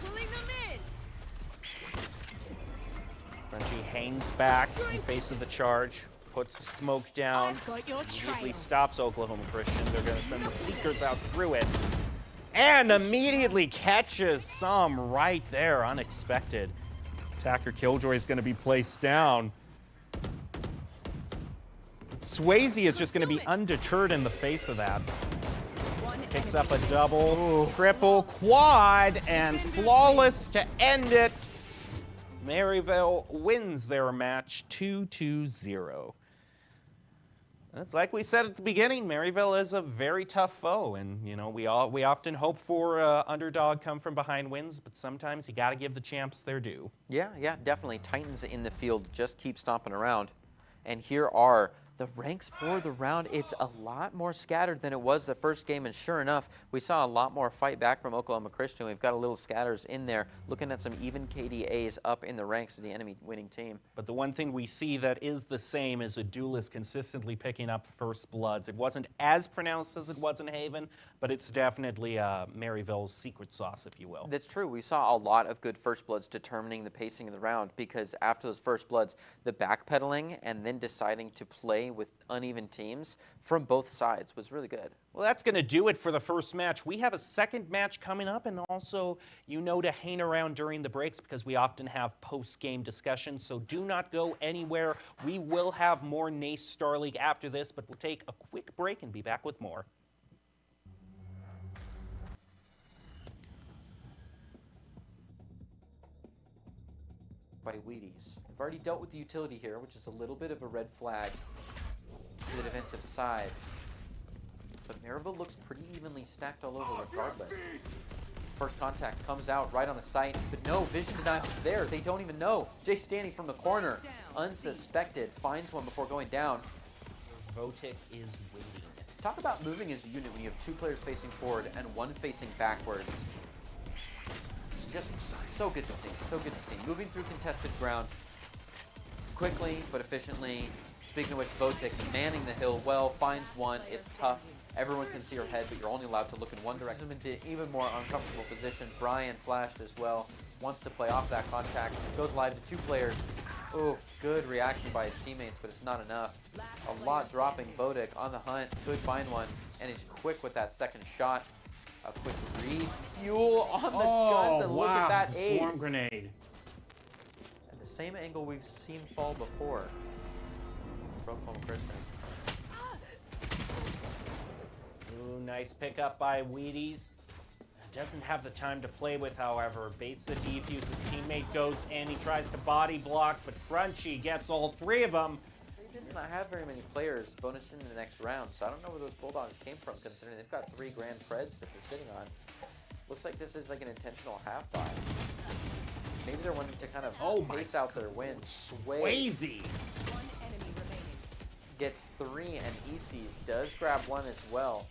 Pulling them in. Frenchie hangs back in face of the charge, puts the smoke down, I've got your immediately trail. stops Oklahoma Christian. They're going to send the Seekers out through it, and immediately catches some right there, unexpected. Attacker Killjoy is going to be placed down. Swayze is just going to be undeterred in the face of that. Picks up a double, triple, quad, and flawless to end it. Maryville wins their match 2-0. It's like we said at the beginning, Maryville is a very tough foe, and you know we often hope for underdog come from behind wins, but sometimes you got to give the champs their due. Yeah, definitely. Titans in the field just keep stomping around. And here are the ranks for the round. It's a lot more scattered than it was the first game, and sure enough, we saw a lot more fight back from Oklahoma Christian. We've got a little scatters in there, looking at some even KDAs up in the ranks of the enemy winning team. But the one thing we see that is the same is a duelist consistently picking up first bloods. It wasn't as pronounced as it was in Haven, but it's definitely Maryville's secret sauce, if you will. That's true. We saw a lot of good first bloods determining the pacing of the round, because after those first bloods, the backpedaling and then deciding to play with uneven teams from both sides was really good. Well, that's going to do it for the first match. We have a second match coming up, and also, you know, to hang around during the breaks because we often have post-game discussions, so do not go anywhere. We will have more NACE Starleague after this, but we'll take a quick break and be back with more. By Wheaties. We've already dealt with the utility here, which is a little bit of a red flag to the defensive side. But Maryville looks pretty evenly stacked all over regardless. First contact comes out right on the site, but no, vision denial is there. They don't even know. Jay standing from the corner, unsuspected, finds one before going down. Votic is waiting. Talk about moving as a unit when you have two players facing forward and one facing backwards. It's just so good to see, so good to see. Moving through contested ground quickly but efficiently. Speaking of which, Votic manning the hill well, finds one. It's tough. Everyone can see her head, but you're only allowed to look in one direction. Into even more uncomfortable position. Brian flashed as well. Wants to play off that contact. Goes live to two players. Oh, good reaction by his teammates, but it's not enough. A lot dropping. Votic on the hunt. Could find one, and he's quick with that second shot. A quick read. Fuel on the guns, and look at that aid. Swarm grenade. And the same angle we've seen fall before from Oklahoma Christian. Ooh, nice pickup by Wheaties. Doesn't have the time to play with, however. Baits the defuse, his teammate goes in, he tries to body block, but Crunchy gets all three of them. They did not have very many players bonus in the next round, so I don't know where those Bulldogs came from, considering they've got 3 grand creds that they're sitting on. Looks like this is like an intentional half buy. Maybe they're wanting to kind of pace out their wins. Swayze. One enemy remaining. Gets 3, and ECs does grab 1 as well.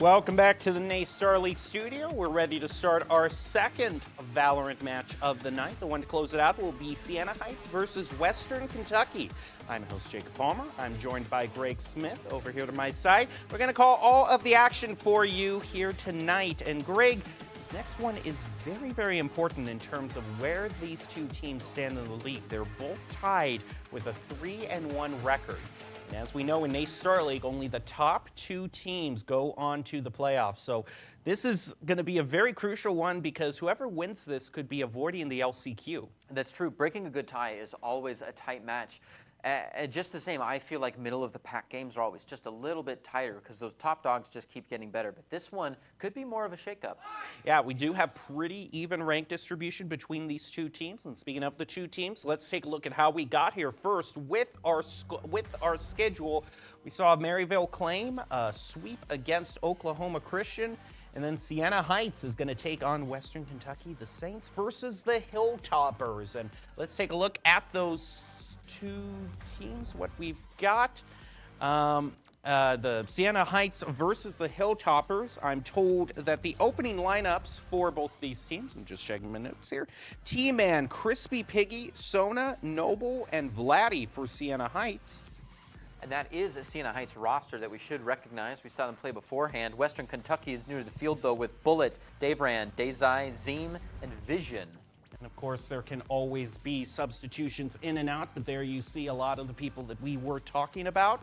Welcome back to the NACE Starleague studio. We're ready to start our second Valorant match of the night. The one to close it out will be Siena Heights versus Western Kentucky. I'm host Jacob Palmer. I'm joined by Greg Smith over here to my side. We're going to call all of the action for you here tonight. And Greg, this next one is very, very important in terms of where these two teams stand in the league. They're both tied with a 3-1 record. And as we know in NACE Starleague, only the top two teams go on to the playoffs. So this is going to be a very crucial one because whoever wins this could be avoiding the LCQ. That's true. Breaking a good tie is always a tight match. Just the same, I feel like middle of the pack games are always just a little bit tighter because those top dogs just keep getting better. But this one could be more of a shakeup. Yeah, we do have pretty even rank distribution between these two teams. And speaking of the two teams, let's take a look at how we got here. First, with our schedule, we saw Maryville claim a sweep against Oklahoma Christian. And then Siena Heights is going to take on Western Kentucky, the Saints versus the Hilltoppers. And let's take a look at those two teams, what we've got. The Siena Heights versus the Hilltoppers. I'm told that the opening lineups for both these teams, I'm just checking my notes here, T-Man, Crispy Piggy, Sona, Noble, and Vladdy for Siena Heights. And that is a Siena Heights roster that we should recognize. We saw them play beforehand. Western Kentucky is new to the field, though, with Bullet, Davran, Dazai, Zeem, and Vision. And of course, there can always be substitutions in and out, but there you see a lot of the people that we were talking about.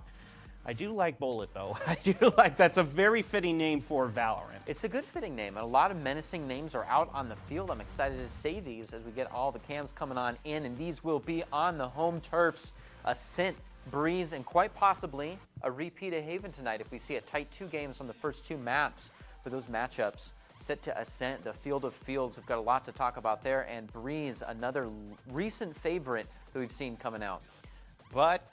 I do like Bullet, though. I do like that's a very fitting name for Valorant. It's a good fitting name, and a lot of menacing names are out on the field. I'm excited to say these as we get all the cams coming on in, and these will be on the home turfs. Ascent, Breeze, and quite possibly a repeat of Haven tonight if we see a tight 2 games on the first 2 maps for those matchups. Set to Ascent, the Field of Fields. We've got a lot to talk about there. And Breeze, another recent favorite that we've seen coming out. But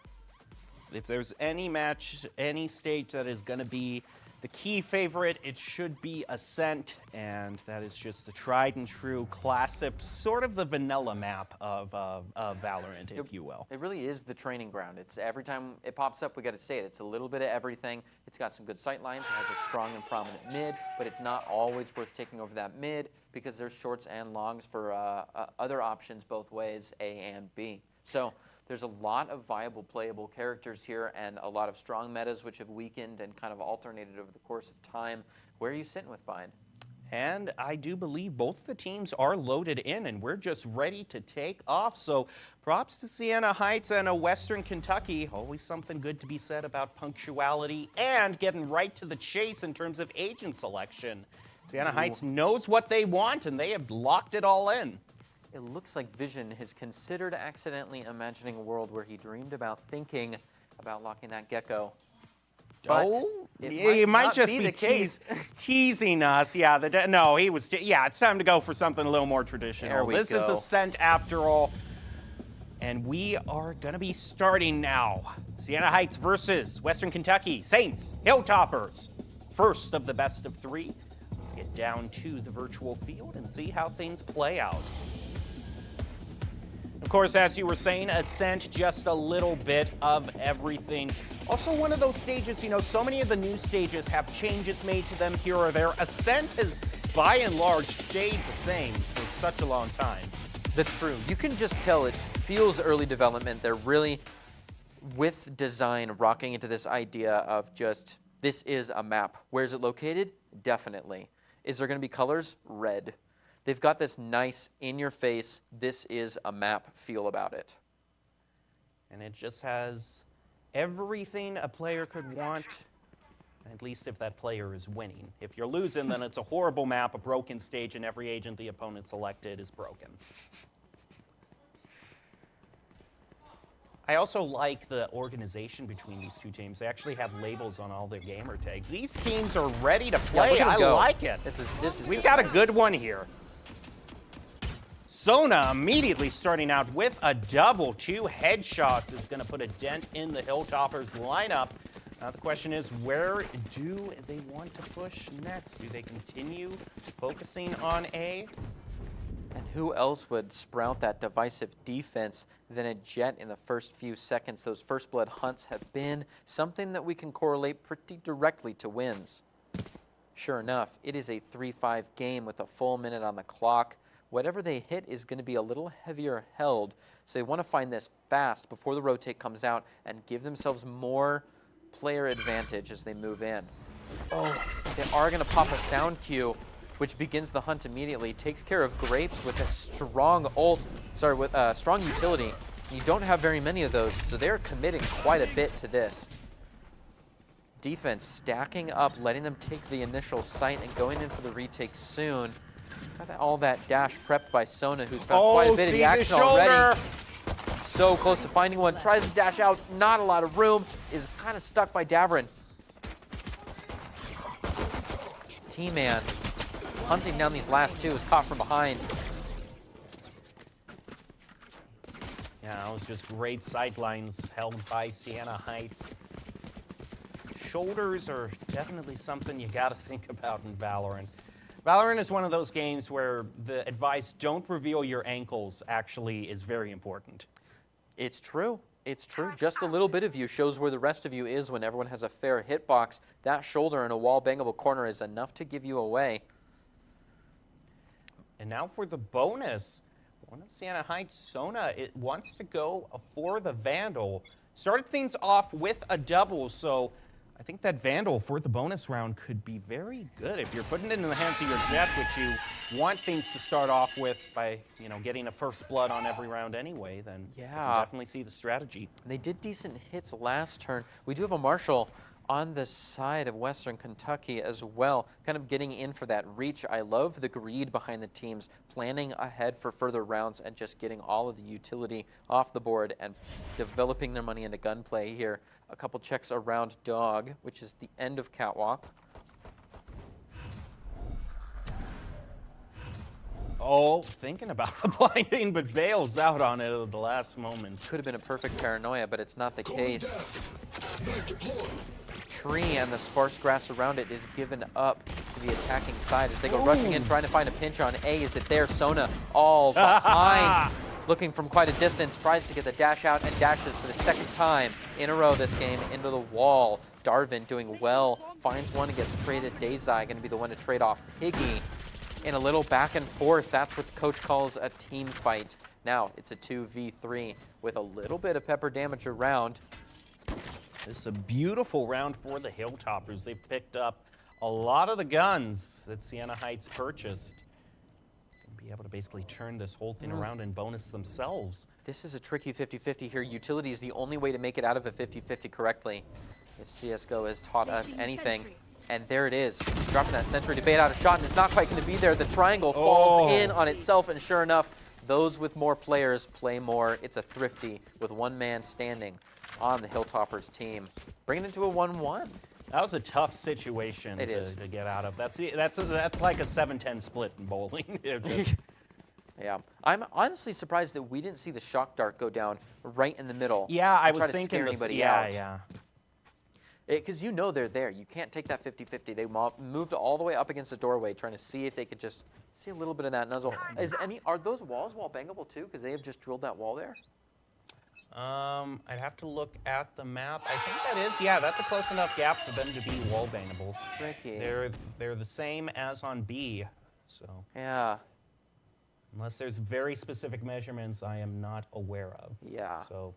if there's any match, any stage that is going to be the key favorite, it should be Ascent. And that is just the tried and true classic, sort of the vanilla map of Valorant, if you will. It really is the training ground. It's every time it pops up, we got to say it. It's a little bit of everything. It's got some good sight lines. It has a strong and prominent mid, but it's not always worth taking over that mid because there's shorts and longs for other options both ways, A and B. So there's a lot of viable playable characters here and a lot of strong metas which have weakened and kind of alternated over the course of time. Where are you sitting with Bind? And I do believe both of the teams are loaded in, and we're just ready to take off. So props to Siena Heights and a Western Kentucky. Always something good to be said about punctuality and getting right to the chase in terms of agent selection. Siena Heights knows what they want, and they have locked it all in. It looks like Vision has considered accidentally imagining a world where he dreamed about thinking about locking that gecko. But it might not just be be the case. teasing us. Yeah, no, he was. Yeah, it's time to go for something a little more traditional. There we This is go. Ascent after all, and we are gonna be starting now. Siena Heights versus Western Kentucky Saints, Hilltoppers. First of the best of 3. Let's get down to the virtual field and see how things play out. Of course, as you were saying, Ascent, just a little bit of everything. Also, one of those stages, you know, so many of the new stages have changes made to them here or there. Ascent has, by and large, stayed the same for such a long time. That's true. You can just tell it feels early development. They're really, with design, rocking into this idea of just, this is a map. Where is it located? Definitely. Is there going to be colors? Red. They've got this nice, in-your-face, this is a map feel about it. And it just has everything a player could want, at least if that player is winning. If you're losing, then it's a horrible map, a broken stage, and every agent the opponent selected is broken. I also like the organization between these two teams. They actually have labels on all their gamer tags. These teams are ready to play. look at 'em I go. like it. This is We just got a nice. good one here. Sona immediately starting out with a double. 2 headshots is going to put a dent in the Hilltoppers lineup. Now the question is, where do they want to push next? Do they continue focusing on A? And who else would sprout that divisive defense than a Jet in the first few seconds? Those first blood hunts have been something that we can correlate pretty directly to wins. Sure enough, it is a 3-5 game with a full minute on the clock. Whatever they hit is going to be a little heavier held, so they want to find this fast before the rotate comes out and give themselves more player advantage as they move in. Oh, they are going to pop a sound cue, which begins the hunt immediately. Takes care of Grapes with a strong strong utility. You don't have very many of those, so they're committing quite a bit to this. Defense stacking up, letting them take the initial site and going in for the retake soon. Got all that dash prepped by Sona, who's found quite a bit of the action already. So close to finding one, tries to dash out, not a lot of room, is kind of stuck by Davrin. T-Man hunting down these last two, is caught from behind. Yeah, that was just great sightlines held by Sienna Heights. Shoulders are definitely something you got to think about in Valorant. Valorant is one of those games where the advice, don't reveal your ankles, actually is very important. It's true. It's true. Just a little bit of you shows where the rest of you is when everyone has a fair hitbox. That shoulder in a wall-bangable corner is enough to give you away. And now for the bonus. One of Sienna Heights, Sona, it wants to go for the Vandal. Started things off with a double, so I think that Vandal for the bonus round could be very good. If you're putting it in the hands of your Jet, which you want things to start off with by, getting a first blood on every round anyway, then you can definitely see the strategy. They did decent hits last turn. We do have a Marshall on the side of Western Kentucky as well, kind of getting in for that reach. I love the greed behind the teams, planning ahead for further rounds and just getting all of the utility off the board and developing their money into gunplay here. A couple checks around Dog, which is the end of Catwalk. Oh, thinking about the blinding, but bails out on it at the last moment. Could have been a perfect paranoia, but it's not the case. Tree and the sparse grass around it is given up to the attacking side as they go rushing in, trying to find a pinch on A. Is it there? Sona all behind, looking from quite a distance, tries to get the dash out and dashes for the second time in a row this game into the wall. Darvin doing well, finds one and gets traded. Dazai going to be the one to trade off Piggy. In a little back and forth, that's what the coach calls a team fight. Now it's a 2v3 with a little bit of pepper damage around. This is a beautiful round for the Hilltoppers. They've picked up a lot of the guns that Sienna Heights purchased. Gonna be able to basically turn this whole thing around and bonus themselves. This is a tricky 50-50 here. Utility is the only way to make it out of a 50-50 correctly, if CSGO has taught us anything. And there it is, dropping that sentry to bait out a shot, and it's not quite going to be there. The triangle falls in on itself, and sure enough, those with more players play more. It's a thrifty with one man standing on the Hilltoppers team, bringing it to a 1-1. That was a tough situation It is. to get out of. That's like a 7-10 split in bowling. Yeah, I'm honestly surprised that we didn't see the shock dart go down right in the middle. Yeah, I and try was to thinking scare this. anybody Yeah, out. yeah. Because they're there. You can't take that 50-50. They moved all the way up against the doorway, trying to see if they could just see a little bit of that nuzzle. Are those walls wall bangable too? Because they have just drilled that wall there. I'd have to look at the map. I think that is, yeah, that's a close enough gap for them to be wall bangable. Tricky. They're the same as on B, so Yeah. unless there's very specific measurements I am not aware of. Yeah. So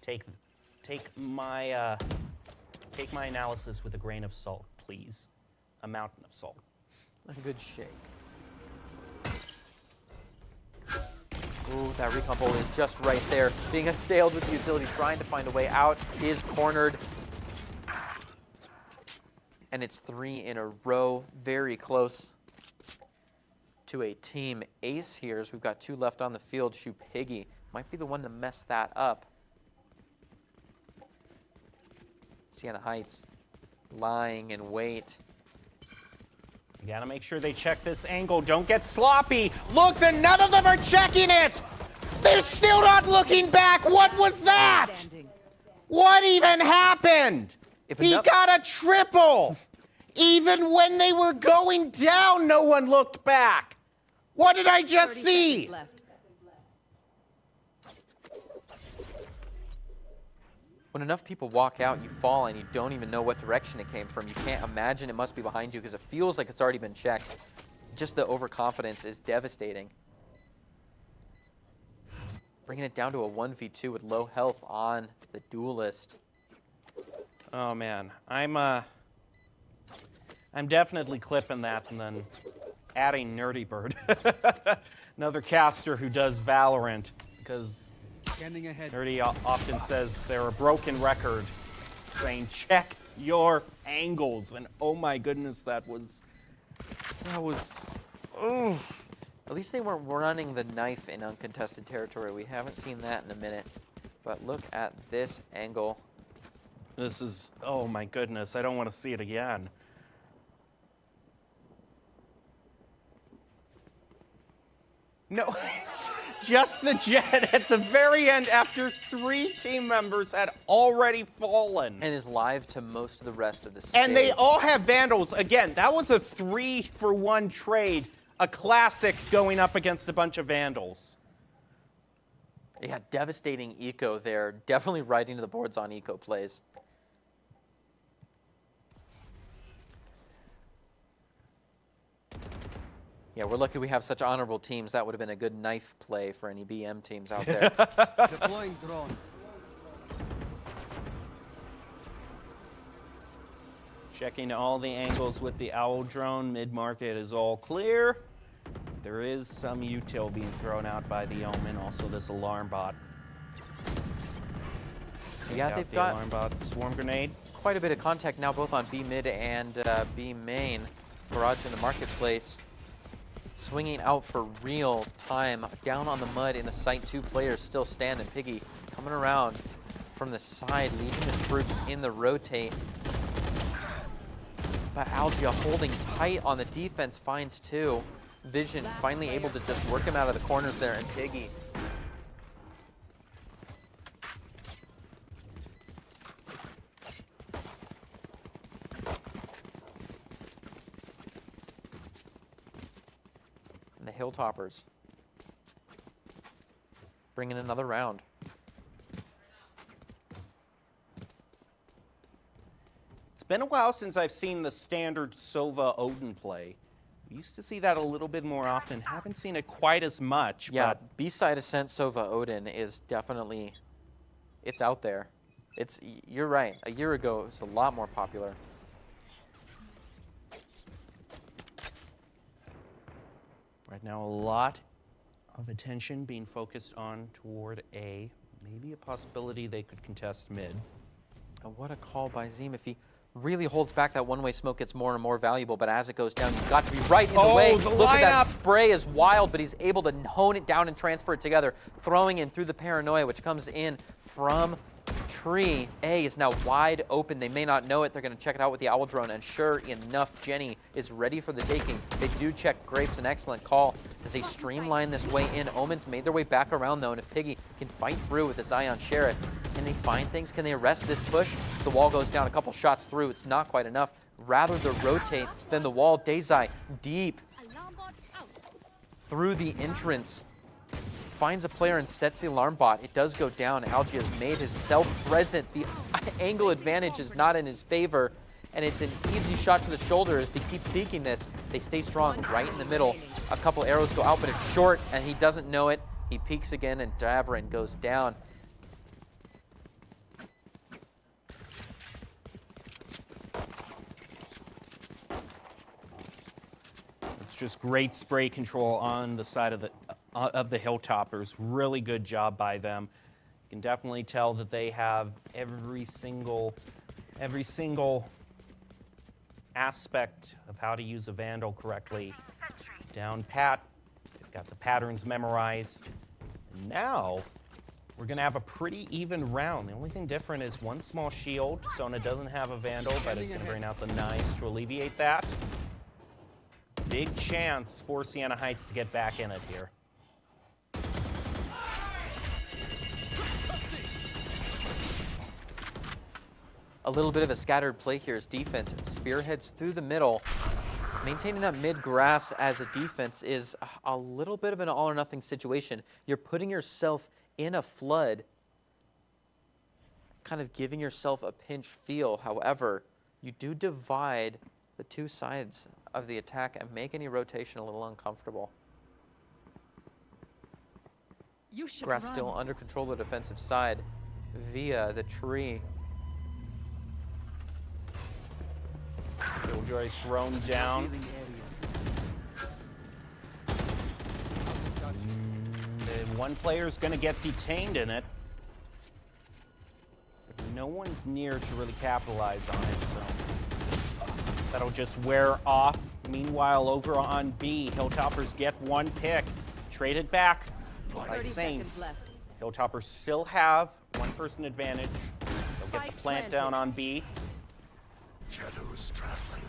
take my analysis with a grain of salt, please. A mountain of salt. A good shake. Ooh, that recon bolt is just right there. Being assailed with utility, trying to find a way out. He is cornered. And it's 3 in a row. Very close to a team ace here as we've got 2 left on the field. Shu Piggy might be the one to mess that up. Sienna Heights lying in wait. You gotta make sure they check this angle. Don't get sloppy. Look, none of them are checking it. They're still not looking back. What was that? Standing. What even happened? If He enough- got a triple. Even when they were going down, no one looked back. What did I just 30 see? seconds left. when enough people walk out, you fall and you don't even know what direction it came from. You can't imagine it must be behind you because it feels like it's already been checked. Just the overconfidence is devastating. Bringing it down to a 1v2 with low health on the duelist. Oh man, I'm definitely clipping that and then adding Nerdy Bird, another caster who does Valorant, because Scanning ahead. Nerdy often says they're a broken record, saying check your angles, and oh my goodness, that was, oh. At least they weren't running the knife in uncontested territory. We haven't seen that in a minute. But look at this angle. This is, oh my goodness, I don't want to see it again. No, it's just the Jet at the very end after 3 team members had already fallen. And is live to most of the rest of the stage. And they all have Vandals. Again, that was a 3-for-1 trade. A classic going up against a bunch of Vandals. Yeah, devastating eco there. Definitely riding to the boards on eco plays. Yeah, we're lucky we have such honorable teams. That would have been a good knife play for any BM teams out there. Deploying drone. Checking all the angles with the Owl drone. Mid-market is all clear. There is some util being thrown out by the Omen. Also this alarm bot. Yeah, Take out they've the got alarm bot. Swarm grenade. quite a bit of contact now, both on B mid and B main. Barrage in the marketplace. Swinging out for real time. Down on the mud in the site. 2 players still standing. Piggy coming around from the side, leading the troops in the rotate. But Algia holding tight on the defense, finds 2. Vision finally able to just work him out of the corners there, and Piggy. And the Hilltoppers bringing another round. It's been a while since I've seen the standard Sova Odin play. We used to see that a little bit more often. Haven't seen it quite as much. Yeah, but B-side Ascent Sova Odin is definitely, it's out there. You're right. A year ago, it was a lot more popular. Right now, a lot of attention being focused on toward A. Maybe a possibility they could contest mid. And what a call by Zim. If he really holds back, that one-way smoke gets more and more valuable, but as it goes down, you've got to be right in the way. The Look at that lineup. spray is wild, but he's able to hone it down and transfer it together, throwing in through the paranoia, which comes in from tree. A is now wide open. They may not know it. They're going to check it out with the Owl drone, and sure enough, Jenny is ready for the taking. They do check Grapes, an excellent call as they streamline this way in. Omens made their way back around, though, and if Piggy can fight through with the Zion Sheriff, can they find things? Can they arrest this push? The wall goes down a couple shots through. It's not quite enough. Rather the rotate than the wall. Dazai deep Alarm bot out. through the entrance. Finds a player and sets the alarm bot. It does go down. Algie has made himself present. The angle advantage is not in his favor, and it's an easy shot to the shoulder. If he keeps peeking this, they stay strong right in the middle. A couple arrows go out, but it's short, and he doesn't know it. He peeks again, and Davarin goes down. It's just great spray control on the side of the Hilltoppers. Really good job by them. You can definitely tell that they have every single aspect of how to use a Vandal correctly down pat. They've got the patterns memorized. And now we're going to have a pretty even round. The only thing different is one small shield. Sona doesn't have a Vandal, but is going to bring out the NACE to alleviate that. Big chance for Sienna Heights to get back in it here. A little bit of a scattered play here as defense spearheads through the middle. Maintaining that mid grass as a defense is a little bit of an all or nothing situation. You're putting yourself in a flood kind of giving yourself a pinch feel. However, you do divide the two sides of the attack and make any rotation a little uncomfortable. You should Grass run. still under control of the defensive side via the tree. Killjoy thrown down. Healing area. And one player's going to get detained in it. But no one's near to really capitalize on it, so that'll just wear off. Meanwhile, over on B, Hilltoppers get one pick. Traded back by 30 seconds Saints. left. Hilltoppers still have one-person advantage. They'll get the Spike plant planted. down on B. Shadows traveling.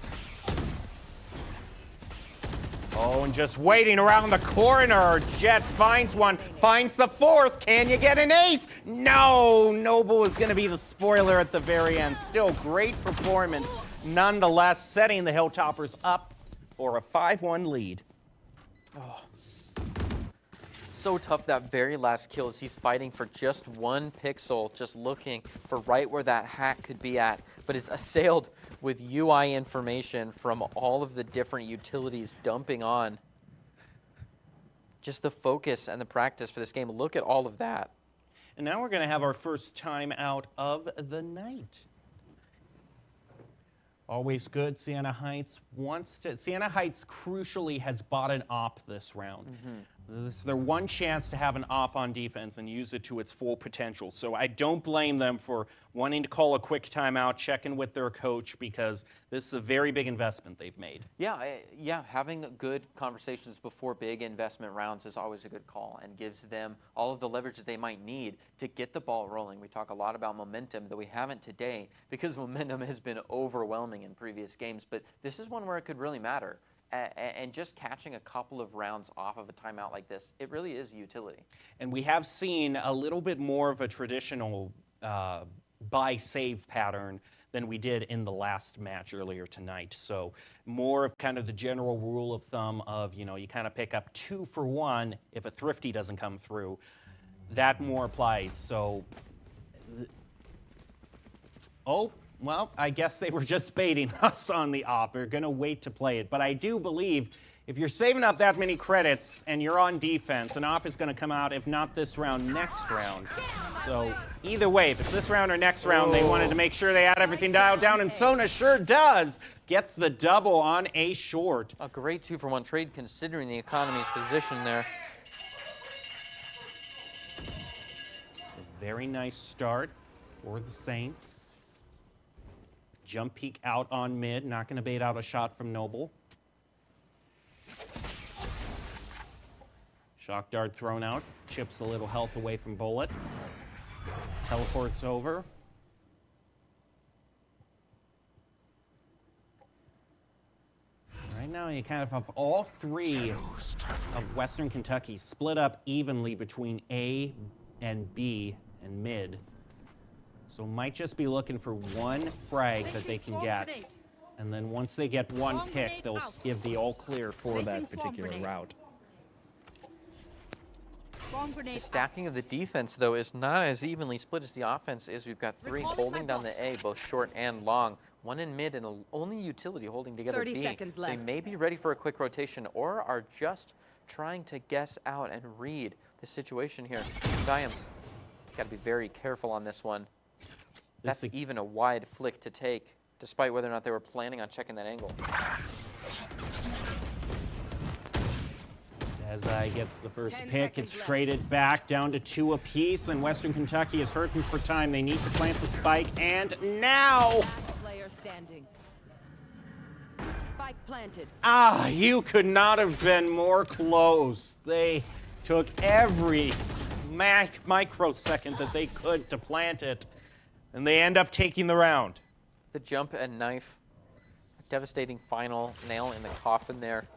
Oh, and just waiting around the corner. Jet finds one, finds the fourth. Can you get an ace? No, Noble is going to be the spoiler at the very end. Still great performance, nonetheless, setting the Hilltoppers up for a 5-1 lead. So tough, that very last kill, as he's fighting for just one pixel, just looking for right where that hack could be at, but is assailed with UI information from all of the different utilities dumping on. Just the focus and the practice for this game. Look at all of that. And now we're going to have our first time out of the night. Always good. Sienna Heights Sienna Heights crucially has bought an op this round. This is their one chance to have an op on defense and use it to its full potential. So I don't blame them for wanting to call a quick timeout, check in with their coach, because this is a very big investment they've made. Yeah, having good conversations before big investment rounds is always a good call and gives them all of the leverage that they might need to get the ball rolling. We talk a lot about momentum that we haven't today because momentum has been overwhelming in previous games, but this is one where it could really matter. And just catching a couple of rounds off of a timeout like this, it really is utility. And we have seen a little bit more of a traditional buy-save pattern than we did in the last match earlier tonight. So more of kind of the general rule of thumb of, you kind of pick up 2 for 1 if a thrifty doesn't come through. That more applies. So, well, I guess they were just baiting us on the op. We're going to wait to play it. But I do believe if you're saving up that many credits and you're on defense, an op is going to come out, if not this round, next round. So either way, if it's this round or next round, they wanted to make sure they had everything dialed down, and Sona sure does. Gets the double on a short. A great 2 for 1 trade considering the economy's position there. It's a very nice start for the Saints. Jump peek out on mid, not going to bait out a shot from Noble. Shock dart thrown out, chips a little health away from Bullet. Teleports over. Right now you kind of have all three of Western Kentucky split up evenly between A and B and mid. So might just be looking for one frag that they can get. And then once they get one pick, they'll give the all clear for that particular route. The stacking of the defense, though, is not as evenly split as the offense is. We've got 3 holding down the A, both short and long. 1 in mid, and only utility holding together 30 B. seconds So they left. may be ready for a quick rotation or are just trying to guess out and read the situation here. Zion, got to be very careful on this one. That's even a wide flick to take, despite whether or not they were planning on checking that angle. Azai gets the first 10 pick. It's seconds left. traded back down to 2 apiece, and Western Kentucky is hurting for time. They need to plant the spike, and now... Last player standing. Spike planted. You could not have been more close. They took every microsecond that they could to plant it, and they end up taking the round. The jump and knife. A devastating final nail in the coffin there.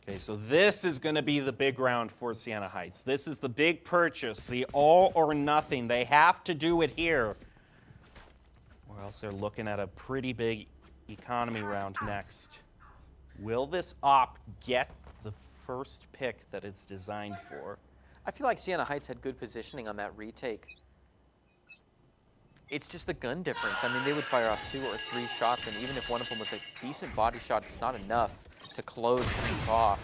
Okay, so this is going to be the big round for Sienna Heights. This is the big purchase, the all or nothing. They have to do it here, or else they're looking at a pretty big economy round next. Will this op get the first pick that it's designed for? I feel like Sienna Heights had good positioning on that retake. It's just the gun difference. I mean, they would fire off 2 or 3 shots, and even if one of them was a decent body shot, it's not enough to close things off.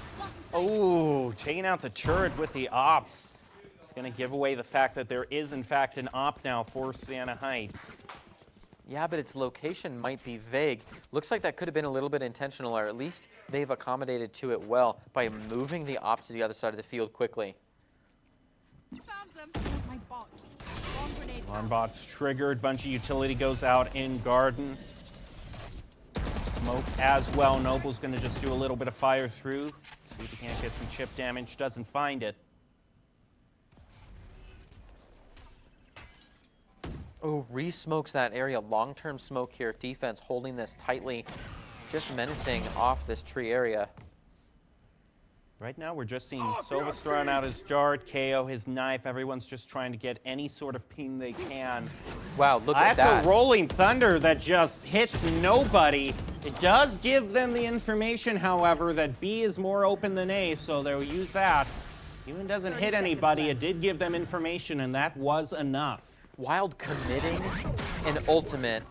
Oh, taking out the turret with the op. It's going to give away the fact that there is, in fact, an op now for Sienna Heights. Yeah, but its location might be vague. Looks like that could have been a little bit intentional, or at least they've accommodated to it well by moving the op to the other side of the field quickly. Found them. My bot. Bomb grenade. Alarm bot's triggered. Bunch of utility goes out in garden. Smoke as well. Noble's going to just do a little bit of fire through. See if he can't get some chip damage. Doesn't find it. Oh, re-smokes that area. Long-term smoke here. Defense holding this tightly. Just menacing off this tree area. Right now, we're just seeing Sovas throwing out his dart, KO his knife. Everyone's just trying to get any sort of ping they can. Wow, look at that. That's a rolling thunder that just hits nobody. It does give them the information, however, that B is more open than A, so they'll use that. Even doesn't hit anybody, it did give them information, and that was enough. Wild committing an ultimate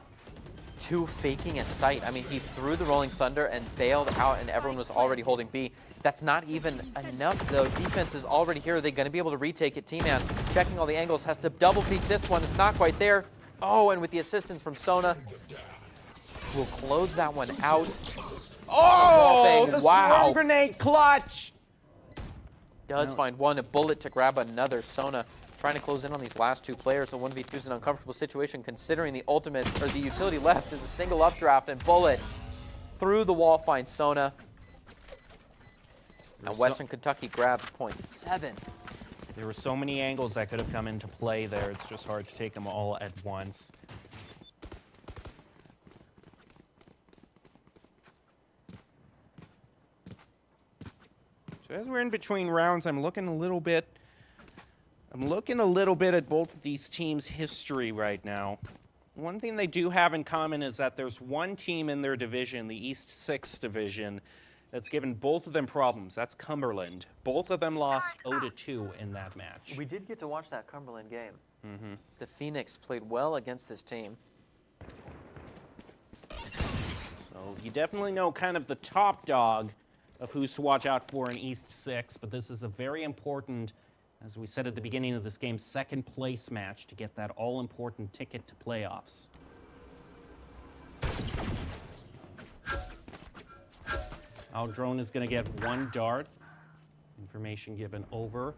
to faking a sight. I mean, he threw the rolling thunder and bailed out, and everyone was already holding B. That's not even enough, though. Defense is already here. Are they going to be able to retake it? T-Man checking all the angles, has to double peek this one. It's not quite there. Oh, and with the assistance from Sona, we'll close that one out. Oh, the Wow. swarm grenade clutch! Does find one, a bullet to grab another. Sona trying to close in on these last 2 players. The 1v2 is an uncomfortable situation considering the ultimate, or the utility left is a single updraft, and bullet through the wall finds Sona. And Western Kentucky grabs point 7. There were so many angles that could have come into play there. It's just hard to take them all at once. So as we're in between rounds, I'm looking a little bit at both of these teams' history right now. One thing they do have in common is that there's one team in their division, the East 6 division, that's given both of them problems. That's Cumberland. Both of them lost 0-2 in that match. We did get to watch that Cumberland game. The Phoenix played well against this team. So you definitely know kind of the top dog of who's to watch out for in East 6, but this is a very important, as we said at the beginning of this game, second place match to get that all-important ticket to playoffs. Our drone is going to get 1 dart. Information given over.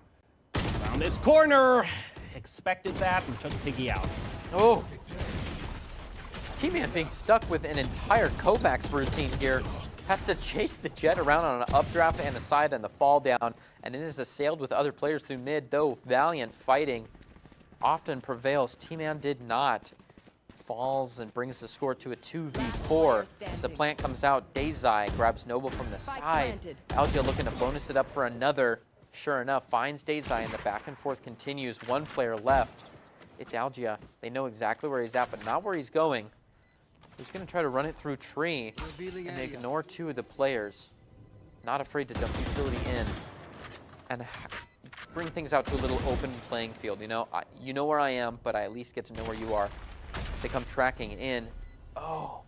Found this corner. Expected that and took Piggy out. Oh! T-Man being stuck with an entire Kovacs routine here. Has to chase the jet around on an updraft and a side and the fall down, and it is assailed with other players through mid, though Valiant fighting often prevails. T-Man did not. Falls and brings the score to a 2v4. As the plant comes out, Dazai grabs Noble from the side. Algia looking to bonus it up for another. Sure enough, finds Dazai, and the back and forth continues. 1 player left. It's Algia. They know exactly where he's at, but not where he's going. He's going to try to run it through tree and ignore 2 of the players. Not afraid to dump utility in and bring things out to a little open playing field. You know where I am, but I at least get to know where you are. They come tracking in. Oh,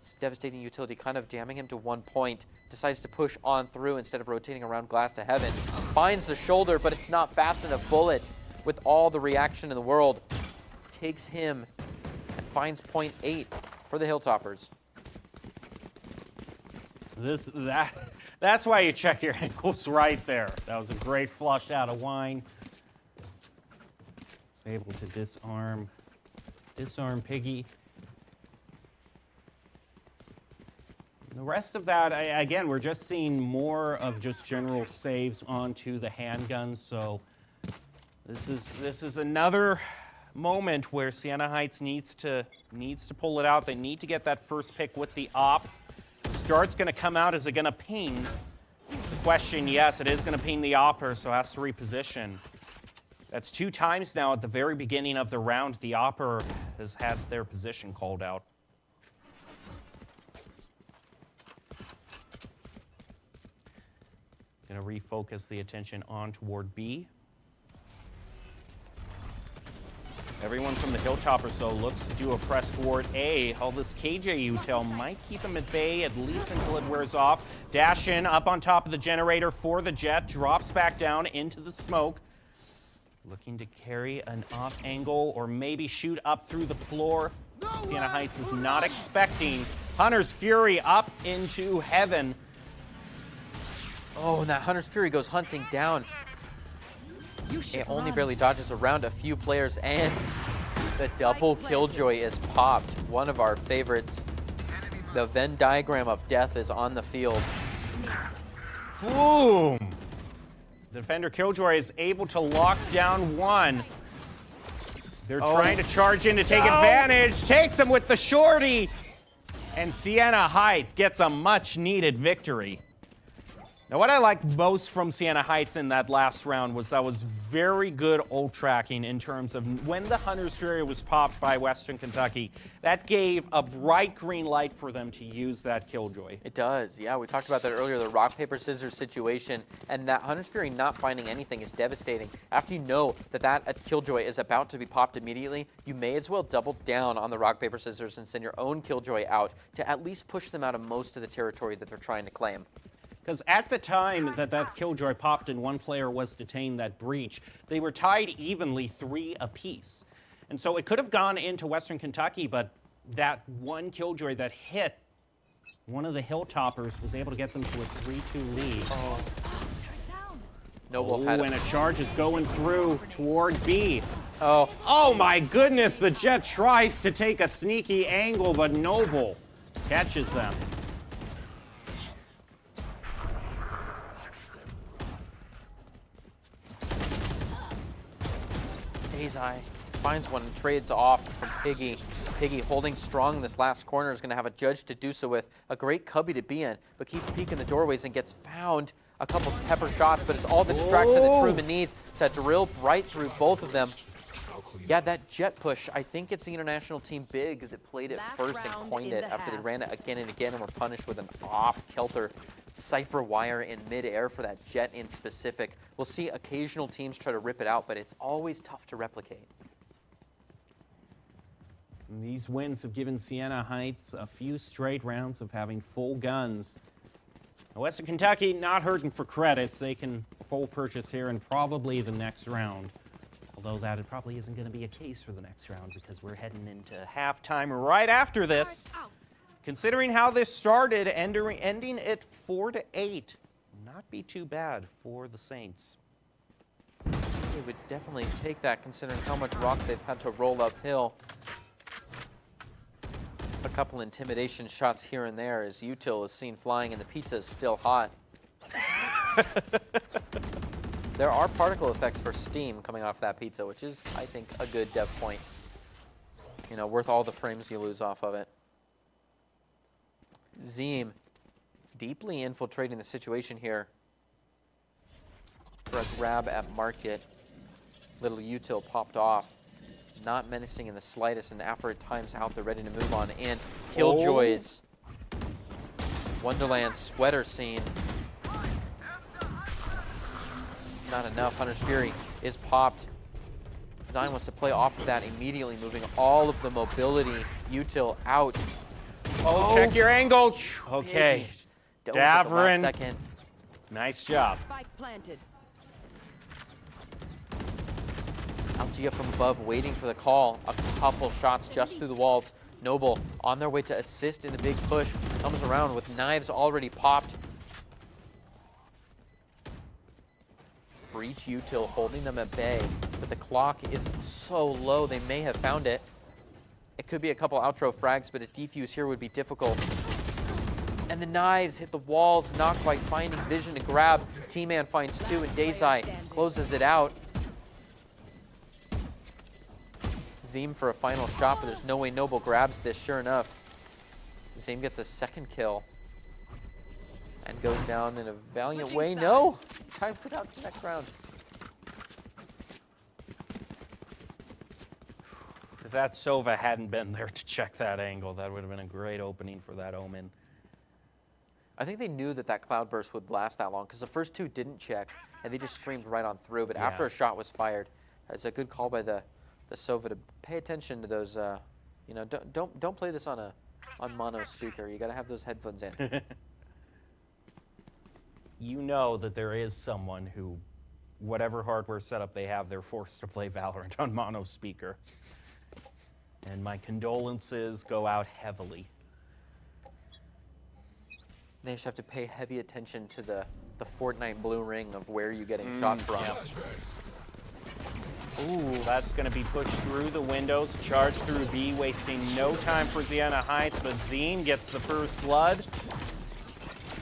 it's devastating utility, kind of jamming him to 1 point. Decides to push on through instead of rotating around glass to heaven. Finds the shoulder, but it's not fast enough. Bullet, with all the reaction in the world, takes him and finds point 8 for the Hilltoppers. That's why you check your ankles right there. That was a great flush out of wine. Was able to disarm Piggy. The rest of that, again, we're just seeing more of just general saves onto the handguns. So this is another moment where Sienna Heights needs to pull it out. They need to get that first pick with the op. Start's going to come out. Is it going to ping? The question, yes, it is going to ping the opper, so it has to reposition. That's 2 times now at the very beginning of the round the opper has had their position called out. Going to refocus the attention on toward B. Everyone from the hilltop or so looks to do a press toward A. All this KJ util might keep him at bay at least until it wears off. Dash in up on top of the generator for the Jet. Drops back down into the smoke. Looking to carry an off angle or maybe shoot up through the floor. Sienna Heights is not expecting. Hunter's Fury up into heaven. Oh, and that Hunter's Fury goes hunting down. It only barely dodges around a few players, and the double Killjoy is popped. One of our favorites. The Venn diagram of death is on the field. Boom! The defender Killjoy is able to lock down one. They're trying to charge in to take advantage. Takes him with the shorty. And Sienna Heights gets a much-needed victory. Now, what I liked most from Sienna Heights in that last round was that was very good ult tracking in terms of when the Hunter's Fury was popped by Western Kentucky. That gave a bright green light for them to use that Killjoy. It does, yeah. We talked about that earlier, the rock, paper, scissors situation. And that Hunter's Fury not finding anything is devastating. After you know that Killjoy is about to be popped immediately, you may as well double down on the rock, paper, scissors and send your own Killjoy out to at least push them out of most of the territory that they're trying to claim. Because at the time that Killjoy popped and one player was detained that breach, they were tied evenly 3 apiece. And so it could have gone into Western Kentucky, but that one Killjoy that hit one of the Hilltoppers was able to get them to a 3-2 lead. Noble had And a charge is going through toward B. Oh. Oh my goodness, the Jet tries to take a sneaky angle, but Noble catches them. Eye finds one and trades off from Piggy. Piggy holding strong in this last corner is going to have a judge to do so with. A great cubby to be in, but keeps peeking the doorways and gets found. A couple of pepper shots, but it's all the distraction that Truman needs to drill right through both of them. Yeah, that Jet push, I think it's the international team Big that played it first and coined it after they ran it again and again and were punished with an off-kilter cipher wire in mid-air for that Jet in specific. We'll see occasional teams try to rip it out, but it's always tough to replicate. And these wins have given Sienna Heights a few straight rounds of having full guns. Now, Western Kentucky not hurting for credits. They can full purchase here in probably the next round. Although that it probably isn't going to be a case for the next round because we're heading into halftime right after this. Considering how this started, ending it 4-8, not be too bad for the Saints. They would definitely take that considering how much rock they've had to roll uphill. A couple intimidation shots here and there as util is seen flying and the pizza is still hot. There are particle effects for steam coming off that pizza, which is, I think, a good dev point. You know, worth all the frames you lose off of it. Zeem deeply infiltrating the situation here for a grab at market. Little util popped off. Not menacing in the slightest, and after at times out, they're ready to move on. And Killjoy's Wonderland sweater scene. Not enough. Hunter's Fury is popped. Zion wants to play off of that immediately, moving all of the mobility util out. Oh, check your angles. Okay. Davrin. Second. Nice job. Spike planted. Algia from above waiting for the call. A couple shots just through the walls. Noble on their way to assist in the big push. Comes around with knives already popped. Breach util holding them at bay, but the clock is so low they may have found it. It could be a couple outro frags, but a defuse here would be difficult. And the knives hit the walls, not quite finding vision to grab. T-Man finds 2 and Dazai closes it out. Zeem for a final shot, but there's no way Noble grabs this, sure enough. Zeem gets a second kill. And goes down in a valiant way. No! Times it out to the next round. If that Sova hadn't been there to check that angle, that would have been a great opening for that Omen. I think they knew that that cloud burst would last that long because the first 2 didn't check and they just streamed right on through. But after a shot was fired, it's a good call by the the Sova to pay attention to those. You know, don't play this on mono speaker. You got to have those headphones in. You know that there is someone who, whatever hardware setup they have, they're forced to play Valorant on mono speaker. And my condolences go out heavily. They just have to pay heavy attention to the Fortnite blue ring of where you're getting shot from. Yep. Ooh, that's going to be pushed through the windows, charged through B, wasting no time for Sienna Heights, but Zine gets the first blood.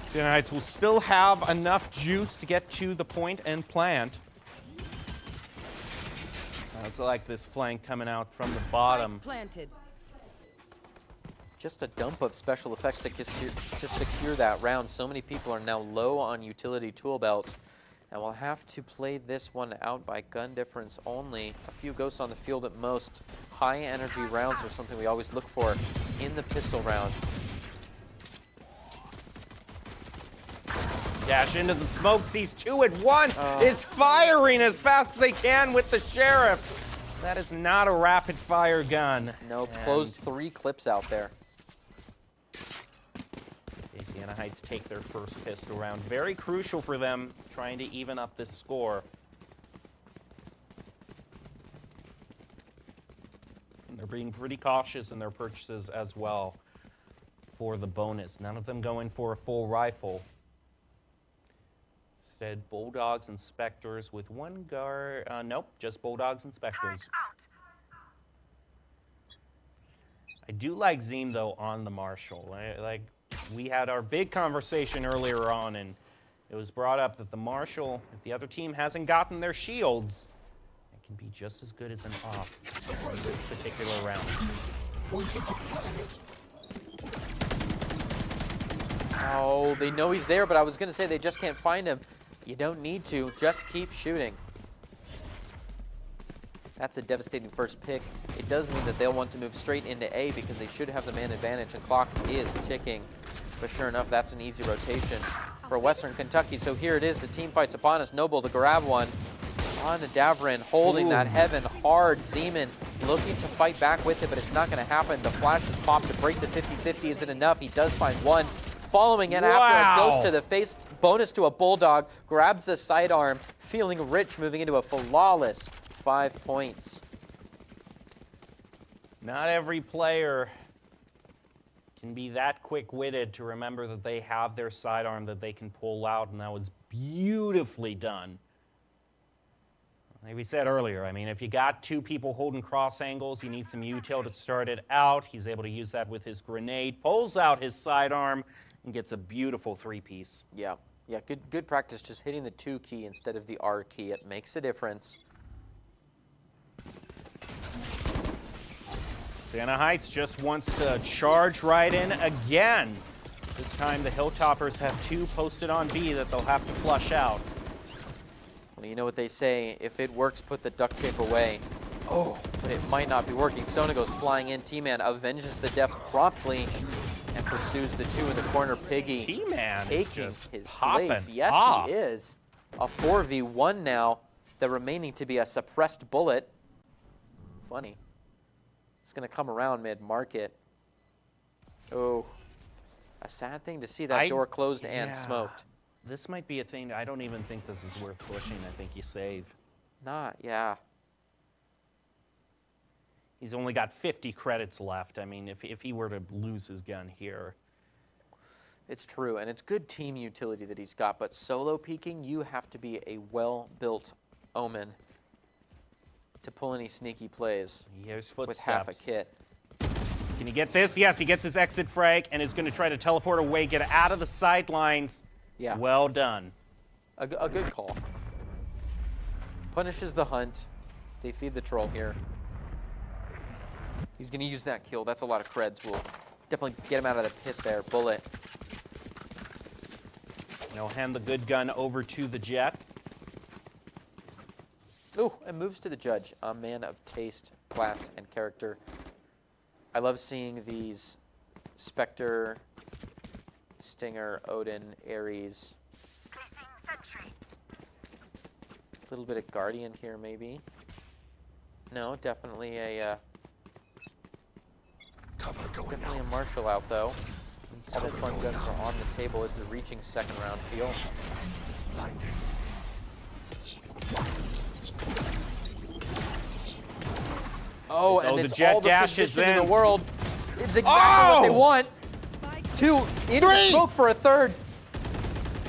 Sienna Heights will still have enough juice to get to the point and plant. It's like this flank coming out from the bottom. Planted. Just a dump of special effects to secure that round. So many people are now low on utility tool belts, and we'll have to play this one out by gun difference only. A few ghosts on the field at most. High energy rounds are something we always look for in the pistol round. Dash into the smoke, sees two at once, is firing as fast as they can with the sheriff. That is not a rapid fire gun. No, closed 3 clips out there. Sienna Heights take their first pistol round. Very crucial for them, trying to even up this score. And they're being pretty cautious in their purchases as well for the bonus. None of them going for a full rifle. Instead, Bulldogs and Spectres with one guard. Nope, just Bulldogs and Spectres. I do like Zine, though, on the Marshall. Like, we had our big conversation earlier on, and it was brought up that the Marshall, if the other team hasn't gotten their shields, it can be just as good as an off in this particular round. Oh, they know he's there, but I was going to say they just can't find him. You don't need to. Just keep shooting. That's a devastating first pick. It does mean that they'll want to move straight into A because they should have the man advantage, and clock is ticking. But sure enough, that's an easy rotation for Western Kentucky. So here it is. The team fights upon us. Noble to grab one. On to Davrin, holding that heaven hard. Zeman looking to fight back with it, but it's not going to happen. The flash is popped to break the 50-50. Is it enough? He does find one. Following it after it goes to the face, bonus to a Bulldog, grabs the sidearm, feeling rich, moving into a flawless 5 points. Not every player can be that quick-witted to remember that they have their sidearm that they can pull out, and that was beautifully done. Like we said earlier, I mean, if you got 2 people holding cross angles, you need some util to start it out. He's able to use that with his grenade, pulls out his sidearm, and gets a beautiful 3-piece. Yeah, good practice, just hitting the 2 key instead of the R key. It makes a difference. Sienna Heights just wants to charge right in again. This time the Hilltoppers have 2 posted on B that they'll have to flush out. Well, you know what they say, if it works, put the duct tape away. Oh, but it might not be working. Sona goes flying in. T-Man avenges the death promptly and pursues the 2 in the corner. Piggy T-Man is taking just his popping place. Yes, off. he is. A 4v1 now. The remaining to be a suppressed bullet. Funny. It's going to come around mid-market. Oh, a sad thing to see that door closed and smoked. This might be a thing. I don't even think this is worth pushing. I think you save. Yeah. He's only got 50 credits left. I mean, if he were to lose his gun here. It's true, and it's good team utility that he's got, but solo peeking, you have to be a well-built Omen to pull any sneaky plays Here's with footsteps. half a kit. Can he get this? Yes, he gets his exit frag and is going to try to teleport away, get out of the sidelines. Yeah. Well done. A good call. Punishes the hunt. They feed the troll here. He's going to use that kill. That's a lot of creds. We'll definitely get him out of the pit there. Bullet. He'll hand the good gun over to the Jet. Ooh, and moves to the judge. A man of taste, class, and character. I love seeing these Spectre, Stinger, Odin, Ares. A little bit of Guardian here, maybe. No, definitely a Cover going definitely out. a Marshall out though. All the fun guns are on the table. It's a reaching second round feel. Blinding. Oh, So and the it's jet all the dashes position in in. the world. It's exactly what they Oh! want. Spike 2 into the Three! smoke for a third.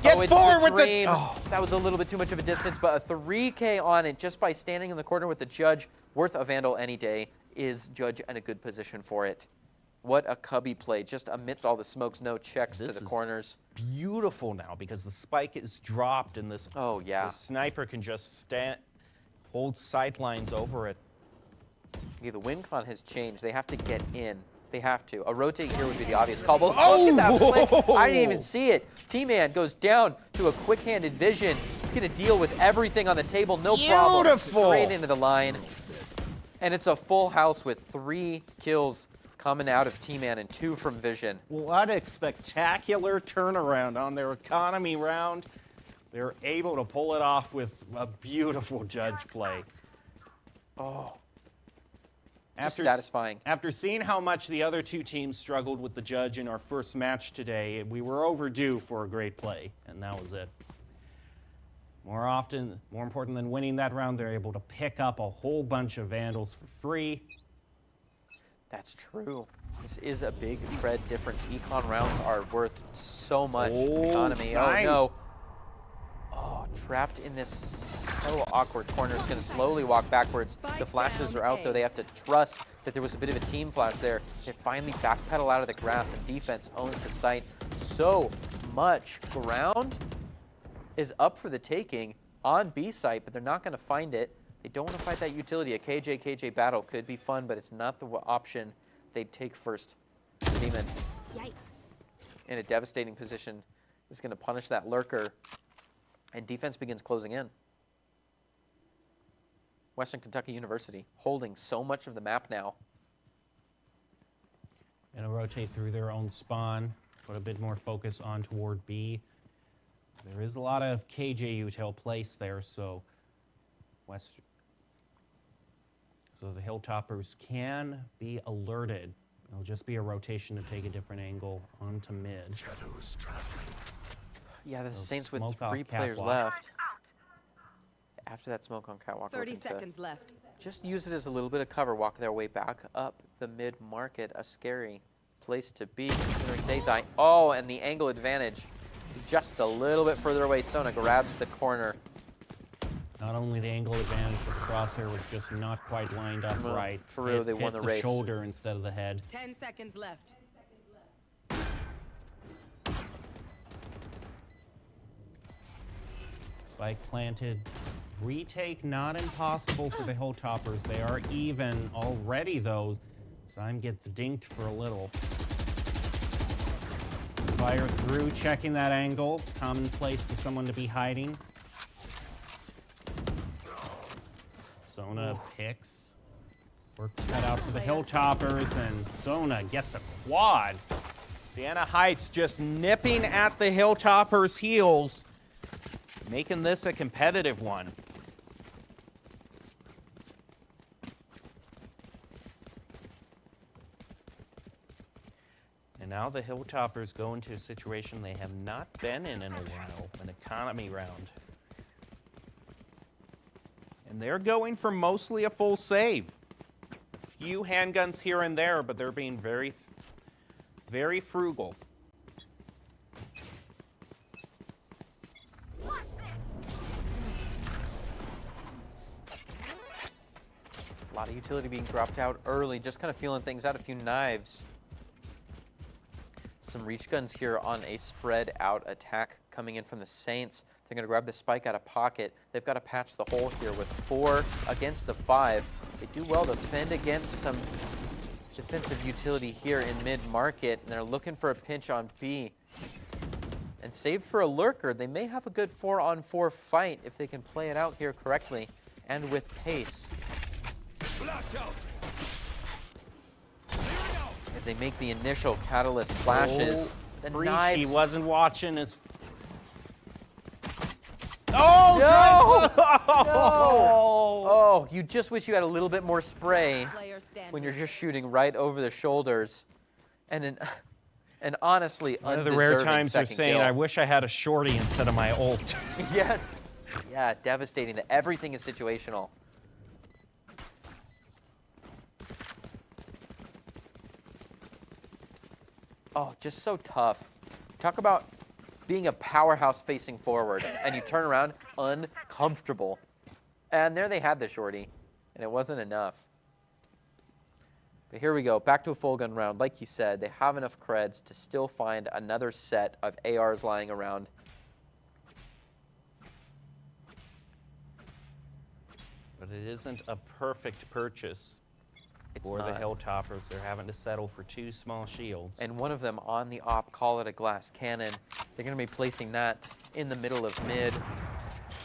Get oh, it's four the with the- dream. oh. That was a little bit too much of a distance, but a 3K on it just by standing in the corner with the judge. Worth a Vandal any day. Is judge in a good position for it? What a cubby play, just amidst all the smokes, no checks This to the is corners. Beautiful now because the spike is dropped and this Oh, yeah. the sniper can just hold sight lines over it. Yeah, the win con has changed. They have to get in. They have to. A rotate here would be the obvious call. But Oh! look at that play. I didn't even see it. T-Man goes down to a quick-handed vision. He's going to deal with everything on the table. No problem. Beautiful. Straight into the line. And it's a full house with 3 kills coming out of T-Man and 2 from Vision. What a spectacular turnaround on their economy round. They're able to pull it off with a beautiful judge play. Oh, Just satisfying. After seeing how much the other 2 teams struggled with the judge in our first match today, we were overdue for a great play, and that was it. More important than winning that round, they're able to pick up a whole bunch of Vandals for free. That's true. This is a big spread difference. Econ rounds are worth so much economy. time. Oh, no. Oh, trapped in this so awkward corner. It's going to slowly walk backwards. The flashes are out, though. They have to trust that there was a bit of a team flash there. They finally backpedal out of the grass, and defense owns the site. So much ground is up for the taking on B site, but they're not going to find it. They don't want to fight that utility. A KJ battle could be fun, but it's not the option they'd take first. Demon Yikes. in a devastating position is going to punish that lurker, and defense begins closing in. Western Kentucky University holding so much of the map now. And rotate through their own spawn, put a bit more focus on toward B. There is a lot of KJ util placed there, so the Hilltoppers can be alerted. It'll just be a rotation to take a different angle onto mid. Shadows traveling. Yeah, the Those Saints with smoke off 3 players catwalk. left. After that smoke on catwalk, 30 looking to seconds left. just use it as a little bit of cover, walk their way back up the mid-market. A scary place to be considering Dayzai. Oh, and the angle advantage just a little bit further away. Sona grabs the corner. Not only the angle advantage, but the crosshair was just not quite lined up No, right. true, It they won hit the race. shoulder instead of the head. 10 seconds left. Spike planted. Retake not impossible for the Hilltoppers. They are even already, though. Zyme gets dinked for a little. Fire through, checking that angle. Common place for someone to be hiding. Sona picks. Works cut out for the Hilltoppers, and Sona gets a quad. Sienna Heights just nipping at the Hilltoppers' heels, making this a competitive one. And now the Hilltoppers go into a situation they have not been in a while, an economy round. And they're going for mostly a full save. A few handguns here and there, but they're being very, very frugal. A lot of utility being dropped out early, just kind of feeling things out. A few knives. Some reach guns here on a spread out attack coming in from the Saints. They're going to grab the spike out of pocket. They've got to patch the hole here with 4 against the 5. They do well to fend against some defensive utility here in mid-market, and they're looking for a pinch on B. And save for a lurker. They may have a good 4-on-4 fight if they can play it out here correctly and with pace. As they make the initial catalyst flashes, the Breach, knives. he wasn't watching his... Oh, No! Oh, you just wish you had a little bit more spray Player standing. when you're just shooting right over the shoulders. And honestly, One of the rare times you're saying, kill. I wish I had a shorty instead of my ult. Yes. Yeah, devastating. That everything is situational. Oh, just so tough. Talk about being a powerhouse facing forward, and you turn around uncomfortable. And there they had the shorty, and it wasn't enough. But here we go, back to a full gun round. Like you said, they have enough creds to still find another set of ARs lying around. But it isn't a perfect purchase It's for the not. Hilltoppers. They're having to settle for 2 small shields. And one of them on the op, call it a glass cannon. They're going to be placing that in the middle of mid.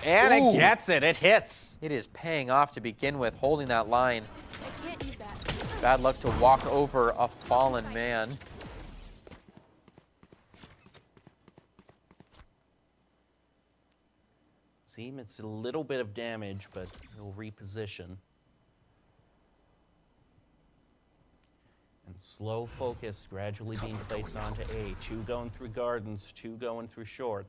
And Ooh. it gets it. It hits. It is paying off to begin with, holding that line. I can't use that. Bad luck to walk over a fallen man. Seem it's a little bit of damage, but he'll reposition. And slow focus gradually being placed onto A. 2 going through gardens, 2 going through short.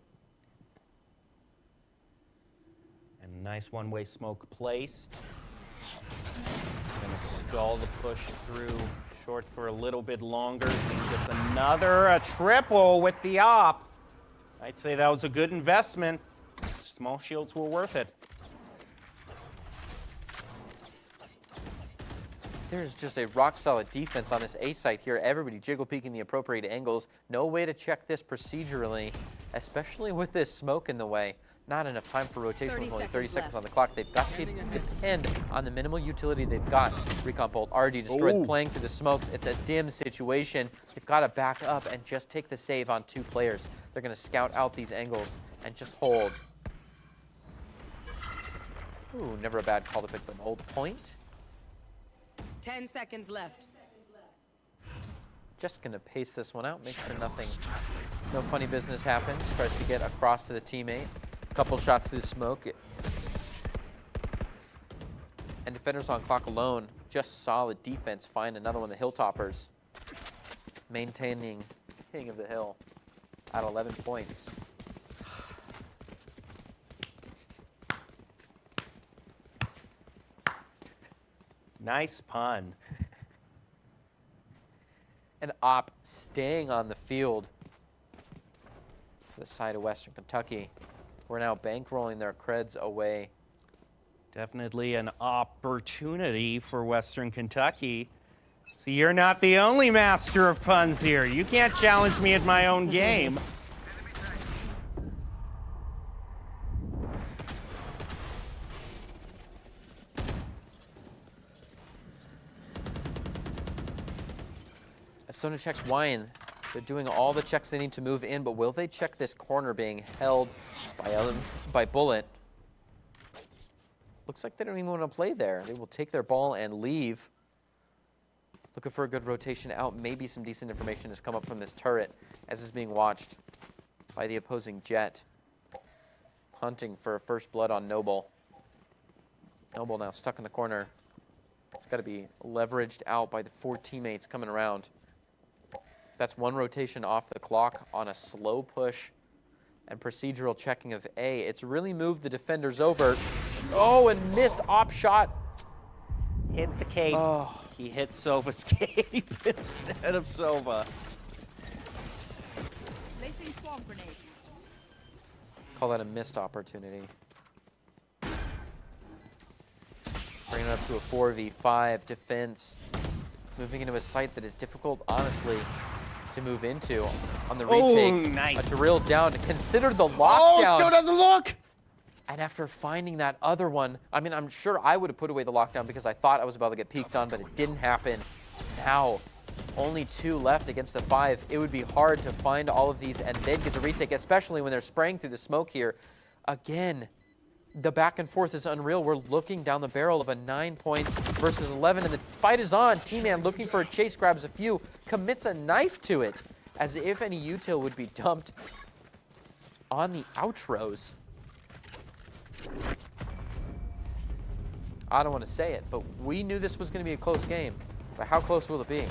And a nice one-way smoke placed. Gonna stall the push through short for a little bit longer. Gets another triple with the op. I'd say that was a good investment. Small shields were worth it. There's just a rock-solid defense on this A site here. Everybody jiggle-peeking the appropriate angles. No way to check this procedurally, especially with this smoke in the way. Not enough time for rotation with only 30 seconds on the clock. They've got to depend on the minimal utility they've got. Recon Bolt already destroyed, playing through the smokes. It's a dim situation. They've got to back up and just take the save on 2 players. They're going to scout out these angles and just hold. Ooh, never a bad call to pick an old point. 10 seconds left. Just gonna pace this one out, make sure no funny business happens. Tries to get across to the teammate. Couple shots through the smoke. And defenders on clock alone, just solid defense. Find another one, the Hilltoppers. Maintaining King of the Hill at 11 points. Nice pun. And op staying on the field for the side of Western Kentucky. We're now bankrolling their creds away. Definitely an opportunity for Western Kentucky. See, you're not the only master of puns here. You can't challenge me at my own game. As Sona checks Wine, they're doing all the checks they need to move in, but will they check this corner being held by Bullet? Looks like they don't even want to play there. They will take their ball and leave. Looking for a good rotation out. Maybe some decent information has come up from this turret as it's being watched by the opposing Jet. Hunting for a first blood on Noble. Noble now stuck in the corner. It's got to be leveraged out by the 4 teammates coming around. That's 1 rotation off the clock on a slow push and procedural checking of A. It's really moved the defenders over. Oh, and missed op shot. Hit the cape. Oh. He hit Sova's cape instead of Sova. Placing swarm grenade. Call that a missed opportunity. Bringing it up to a 4v5 defense. Moving into a site that is difficult, honestly, to move into on the retake. Nice. A drill down to consider the lockdown. Oh, still doesn't look. And after finding that other one, I mean, I'm sure I would have put away the lockdown because I thought I was about to get peeked on, but it didn't happen. Now, only 2 left against the 5. It would be hard to find all of these and then get the retake, especially when they're spraying through the smoke here. Again, the back and forth is unreal. We're looking down the barrel of a 9 points versus 11, and the fight is on. T-Man looking for a chase, grabs a few, commits a knife to it, as if any util would be dumped on the outros. I don't want to say it, but we knew this was going to be a close game. But how close will it be?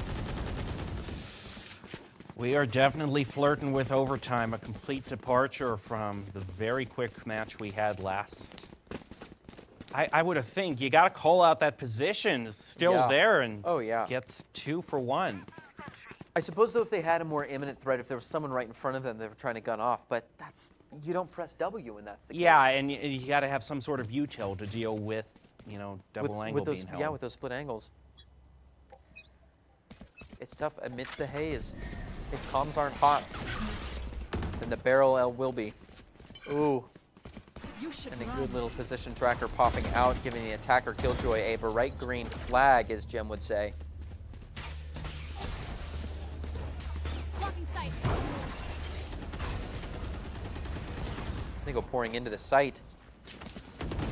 We are definitely flirting with overtime, a complete departure from the very quick match we had last. I would have think you got to call out that position. It's still Yeah. there and Oh, yeah. gets 2 for 1. I suppose, though, if they had a more imminent threat, if there was someone right in front of them they were trying to gun off, but that's, you don't press W when that's the case. Yeah, and you got to have some sort of util to deal with, you know, double angle with those, being held. yeah, with those split angles. It's tough amidst the haze. If comms aren't hot, then the barrel L will be. Ooh. You should And a run. good little position tracker popping out, giving the attacker Killjoy a bright green flag, as Jem would say. Blocking sight. They go pouring into the site.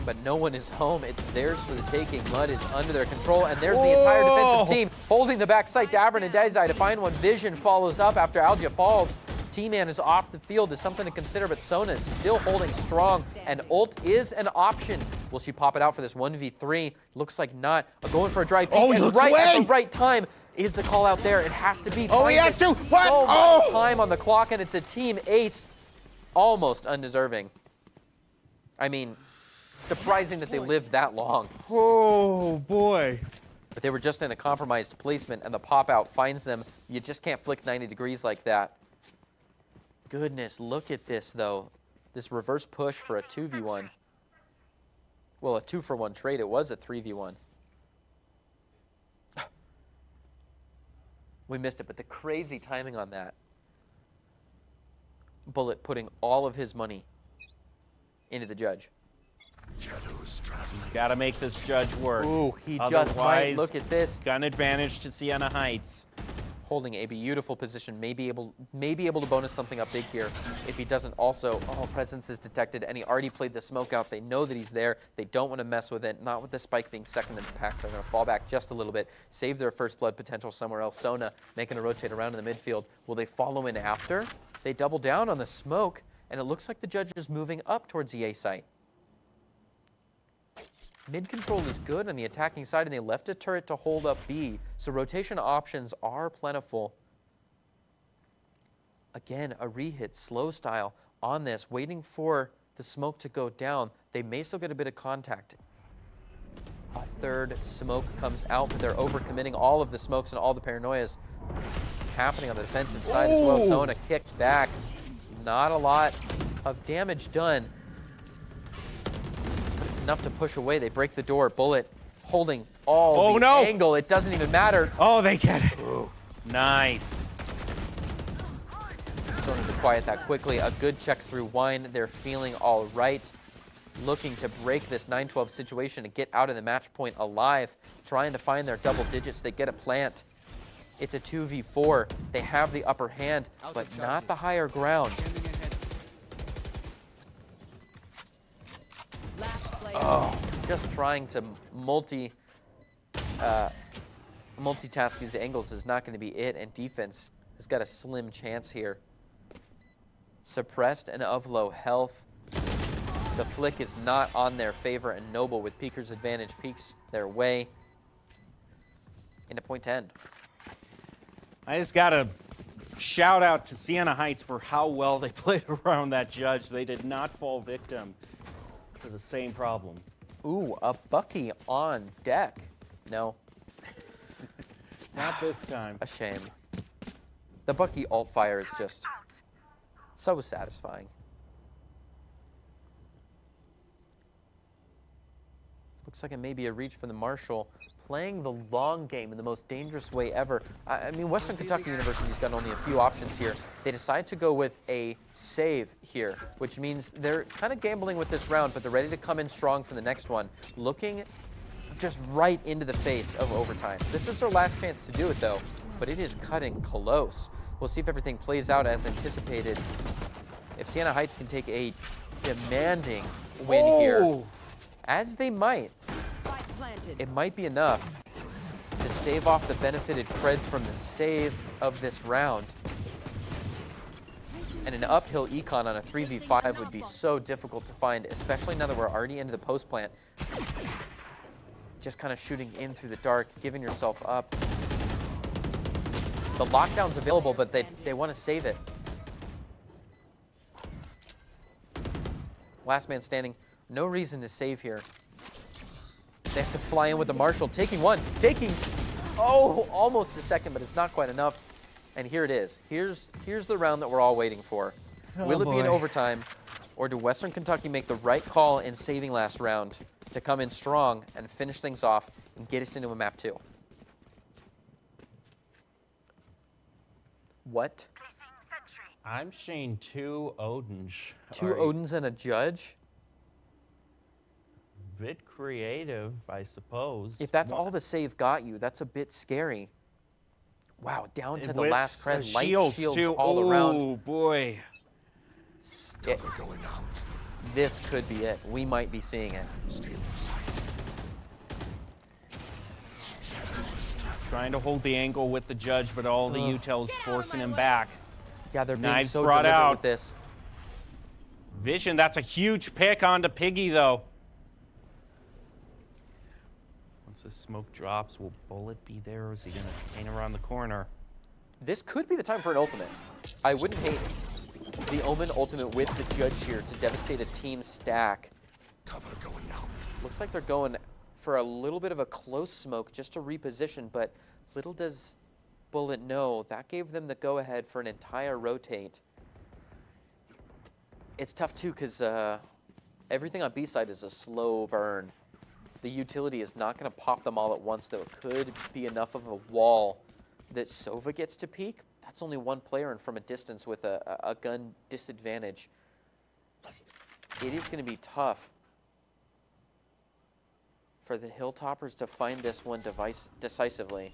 But no one is home. It's theirs for the taking. Mud is under their control, and there's the entire defensive team holding the back site. Davern and Dezai to find one. Vision follows up after Algia falls. T-Man is off the field is something to consider, but Sona is still holding strong, and ult is an option. Will she pop it out for this 1v3? Looks like not. Going for a drive peek, Oh, he and looks right at away! the right time is the call out there. It has to be. Oh, he has to! What? So much Oh! time on the clock, and it's a team ace. Almost undeserving. I mean, surprising that they lived that long. Oh, boy. But they were just in a compromised placement, and the pop-out finds them. You just can't flick 90 degrees like that. Goodness, look at this, though. This reverse push for a 2v1. Well, a 2-for-1 trade. It was a 3v1. We missed it, but the crazy timing on that. Bullet putting all of his money into the judge. Shadows traveling. Got to make this judge work. Ooh, he just might. Otherwise, Look at this. gun advantage to Sienna Heights. Holding a beautiful position, may be able to bonus something up big here. If he doesn't also, presence is detected, and he already played the smoke out. They know that he's there. They don't want to mess with it. Not with the spike being second in the pack. They're going to fall back just a little bit, save their first blood potential somewhere else. Sona making a rotate around in the midfield. Will they follow in after? They double down on the smoke, and it looks like the judge is moving up towards the A site. Mid control is good on the attacking side, and they left a turret to hold up B, so rotation options are plentiful. Again, a rehit, slow style on this, waiting for the smoke to go down. They may still get a bit of contact. A third smoke comes out, but they're overcommitting all of the smokes and all the paranoias happening on the defensive side as well. Sona kicked back. Not a lot of damage done. Enough to push away. They break the door. Bullet holding all the angle. It doesn't even matter. Oh, they get it. Ooh. Nice. Starting to quiet that quickly. A good check through wine. They're feeling all right. Looking to break this 9-12 situation and get out of the match point alive. Trying to find their double digits. They get a plant. It's a 2v4. They have the upper hand, but not the higher ground. Oh, just trying to multitask these angles is not going to be it, and defense has got a slim chance here. Suppressed and of low health. The flick is not on their favor, and Noble with Peeker's advantage peeks their way into point 10. I just got to shout out to Sienna Heights for how well they played around that judge. They did not fall victim to the same problem. Ooh, a Bucky on deck. No. Not this time. A shame. The Bucky alt fire is just so satisfying. Looks like it may be a reach for the Marshal, playing the long game in the most dangerous way ever. I mean, Western Kentucky University's got only a few options here. They decide to go with a save here, which means they're kind of gambling with this round, but they're ready to come in strong for the next one, looking just right into the face of overtime. This is their last chance to do it, though, but it is cutting close. We'll see if everything plays out as anticipated. If Sienna Heights can take a demanding win here, as they might, it might be enough to stave off the benefited creds from the save of this round. And an uphill econ on a 3v5 would be so difficult to find, especially now that we're already into the post plant. Just kind of shooting in through the dark, giving yourself up. The lockdown's available, but they want to save it. Last man standing. No reason to save here. They have to fly in with the Marshal, taking one, oh, almost a second, but it's not quite enough. And here it is. Here's the round that we're all waiting for. Will it be in overtime, or do Western Kentucky make the right call in saving last round to come in strong and finish things off and get us into a map 2? What? I'm saying 2 Odins. 2 Are Odins and a judge? a bit creative, I suppose. If that's all the save got you, that's a bit scary. Wow, down to the last cred, light shields too. all around. Oh, boy. Cover going out. This could be it. We might be seeing it. Stealing sight. Shadows traveling. Trying to hold the angle with the judge, but all the utils forcing him back. Yeah, they're being Knives so brought deliberate out. with this. Vision, that's a huge pick onto Piggy, though. Once the smoke drops, will Bullet be there, or is he going to hang around the corner? This could be the time for an ultimate. I wouldn't hate the Omen ultimate with the judge here to devastate a team stack. Cover going out. Looks like they're going for a little bit of a close smoke just to reposition, but little does Bullet know that gave them the go-ahead for an entire rotate. It's tough too because everything on B side is a slow burn. The utility is not going to pop them all at once, though. It could be enough of a wall that Sova gets to peek. That's only one player and from a distance with a gun disadvantage. It is going to be tough for the Hilltoppers to find this one decisively.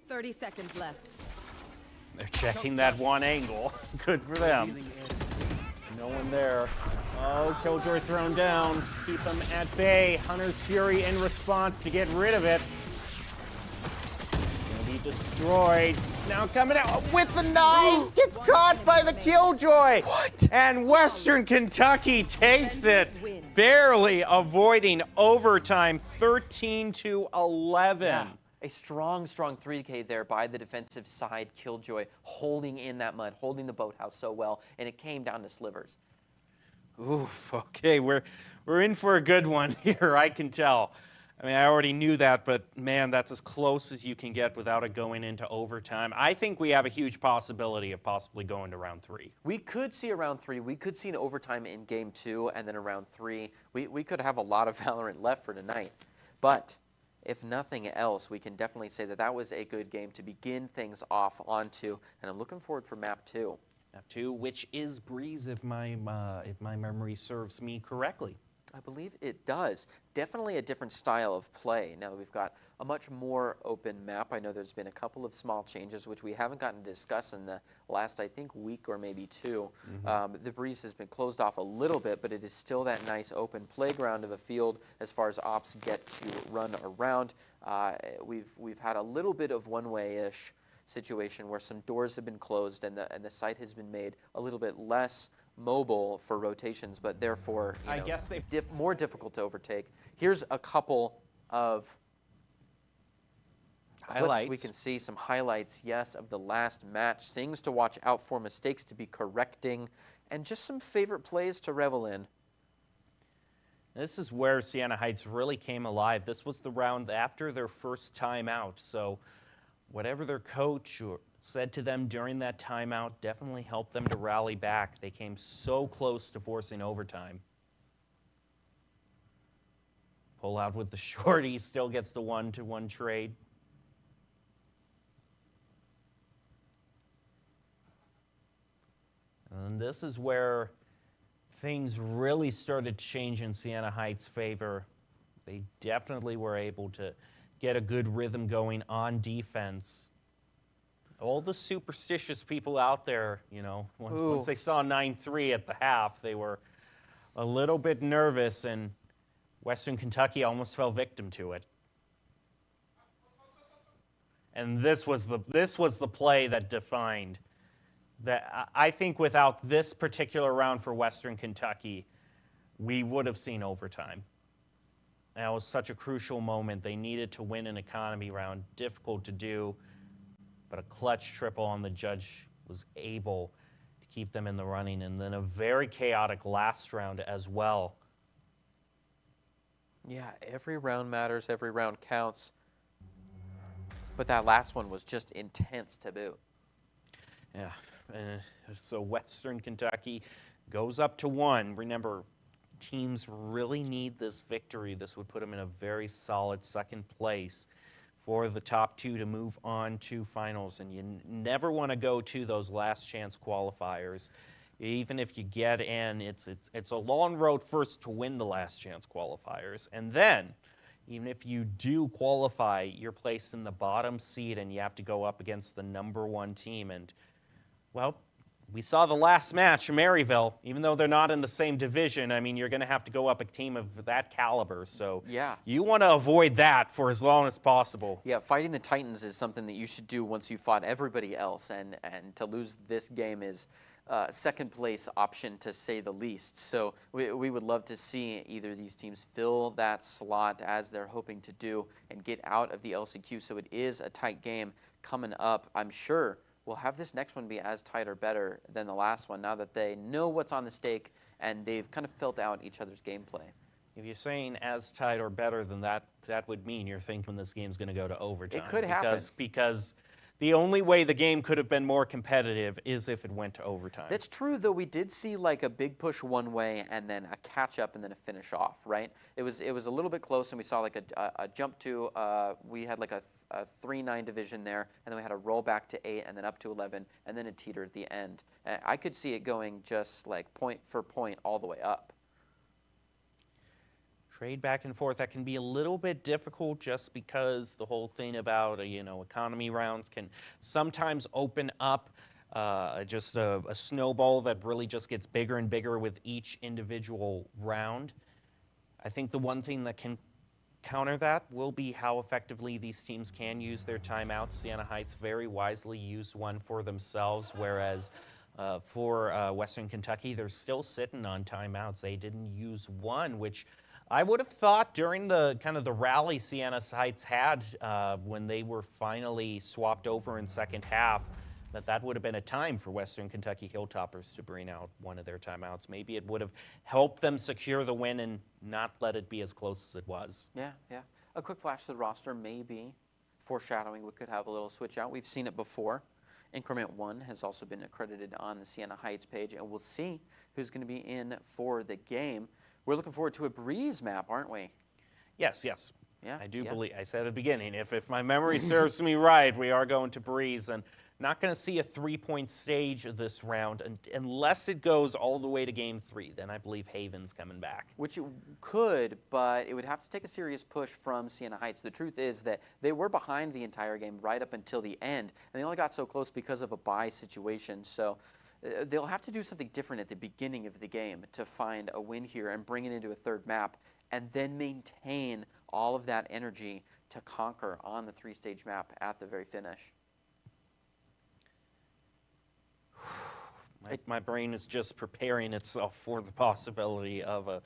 30 seconds left. They're checking that one angle. Good for them. Feeling it. No one there. Oh, Killjoy thrown down. Keep them at bay. Hunter's Fury in response to get rid of it. Gonna be destroyed. Now coming out with the knives. Gets caught by the Killjoy. What? And Western Kentucky takes it. Barely avoiding overtime. 13-11. Yeah. A strong 3K there by the defensive side. Killjoy holding in that mud, holding the boathouse so well, and it came down to slivers. Oof, okay, we're in for a good one here, I can tell. I mean, I already knew that, but man, that's as close as you can get without it going into overtime. I think we have a huge possibility of possibly going to round 3. We could see a round 3. We could see an overtime in game 2 and then a round 3. We could have a lot of Valorant left for tonight. But if nothing else, we can definitely say that that was a good game to begin things off onto, and I'm looking forward for map 2. Map 2, which is Breeze, if my memory serves me correctly. I believe it does. Definitely a different style of play now that we've got a much more open map. I know there's been a couple of small changes, which we haven't gotten to discuss in the last, I think, week or maybe 2. The Breeze has been closed off a little bit, but it is still that nice open playground of a field as far as ops get to run around. We've had a little bit of one-way-ish situation where some doors have been closed and the site has been made a little bit less mobile for rotations, but therefore I guess they more difficult to overtake. Here's a couple of highlights. We can see some highlights, yes, of the last match. Things to watch out for, mistakes to be correcting, and just some favorite plays to revel in. This is where Siena Heights really came alive. This was the round after their first timeout, so whatever their coach said to them during that timeout definitely helped them to rally back. They came so close to forcing overtime. Pull out with the shorty, still gets the 1-to-1 trade. And this is where things really started to change in Siena Heights' favor. They definitely were able to get a good rhythm going on defense. All the superstitious people out there, you know, once they saw 9-3 at the half, they were a little bit nervous, and Western Kentucky almost fell victim to it. And this was the play that defined I think without this particular round for Western Kentucky, we would have seen overtime. That was such a crucial moment. They needed to win an economy round, difficult to do, but a clutch triple on the judge was able to keep them in the running, and then a very chaotic last round as well. Yeah, every round matters, every round counts. But that last one was just intense to boot. Yeah, so Western Kentucky goes up to 1. Remember, teams really need this victory. This would put them in a very solid second place for the top 2 to move on to finals. And you never want to go to those last chance qualifiers. Even if you get in, it's a long road first to win the last chance qualifiers. And then, even if you do qualify, you're placed in the bottom seed and you have to go up against the number 1 team. And, well, we saw the last match, Maryville. Even though they're not in the same division, I mean, you're going to have to go up a team of that caliber. So Yeah. you want to avoid that for as long as possible. Yeah, fighting the Titans is something that you should do once you fought everybody else, and to lose this game is second place option to say the least. So we would love to see either of these teams fill that slot as they're hoping to do and get out of the LCQ. So it is a tight game coming up. I'm sure we'll have this next one be as tight or better than the last one now that they know what's on the stake and they've kind of felt out each other's gameplay. If you're saying as tight or better than that, that would mean you're thinking this game's going to go to overtime. It could happen. Because the only way the game could have been more competitive is if it went to overtime. That's true, though. We did see like a big push one way and then a catch up and then a finish off, right? It was a little bit close, and we saw like a jump to. We had like a 3-9 division there, and then we had a roll back to 8, and then up to 11, and then a teeter at the end. I could see it going just like point for point all the way up. Trade back and forth, that can be a little bit difficult just because the whole thing about economy rounds can sometimes open up just a snowball that really just gets bigger and bigger with each individual round. I think the one thing that can counter that will be how effectively these teams can use their timeouts. Siena Heights very wisely used one for themselves, whereas for Western Kentucky, they're still sitting on timeouts. They didn't use one, which I would have thought during the kind of the rally Siena Heights had when they were finally swapped over in second half, that would have been a time for Western Kentucky Hilltoppers to bring out one of their timeouts. Maybe it would have helped them secure the win and not let it be as close as it was. Yeah. A quick flash to the roster, maybe foreshadowing we could have a little switch out. We've seen it before. Increment 1 has also been accredited on the Siena Heights page, and we'll see who's going to be in for the game. We're looking forward to a Breeze map, aren't we? Yes. Yeah, I do yeah. believe, I said at the beginning, if my memory serves me right, we are going to Breeze, and not going to see a 3-point stage of this round unless it goes all the way to game 3. Then I believe Haven's coming back. Which it could, but it would have to take a serious push from Siena Heights. The truth is that they were behind the entire game right up until the end, and they only got so close because of a bye situation. So they'll have to do something different at the beginning of the game to find a win here and bring it into a third map and then maintain all of that energy to conquer on the 3-stage map at the very finish. My brain is just preparing itself for the possibility of a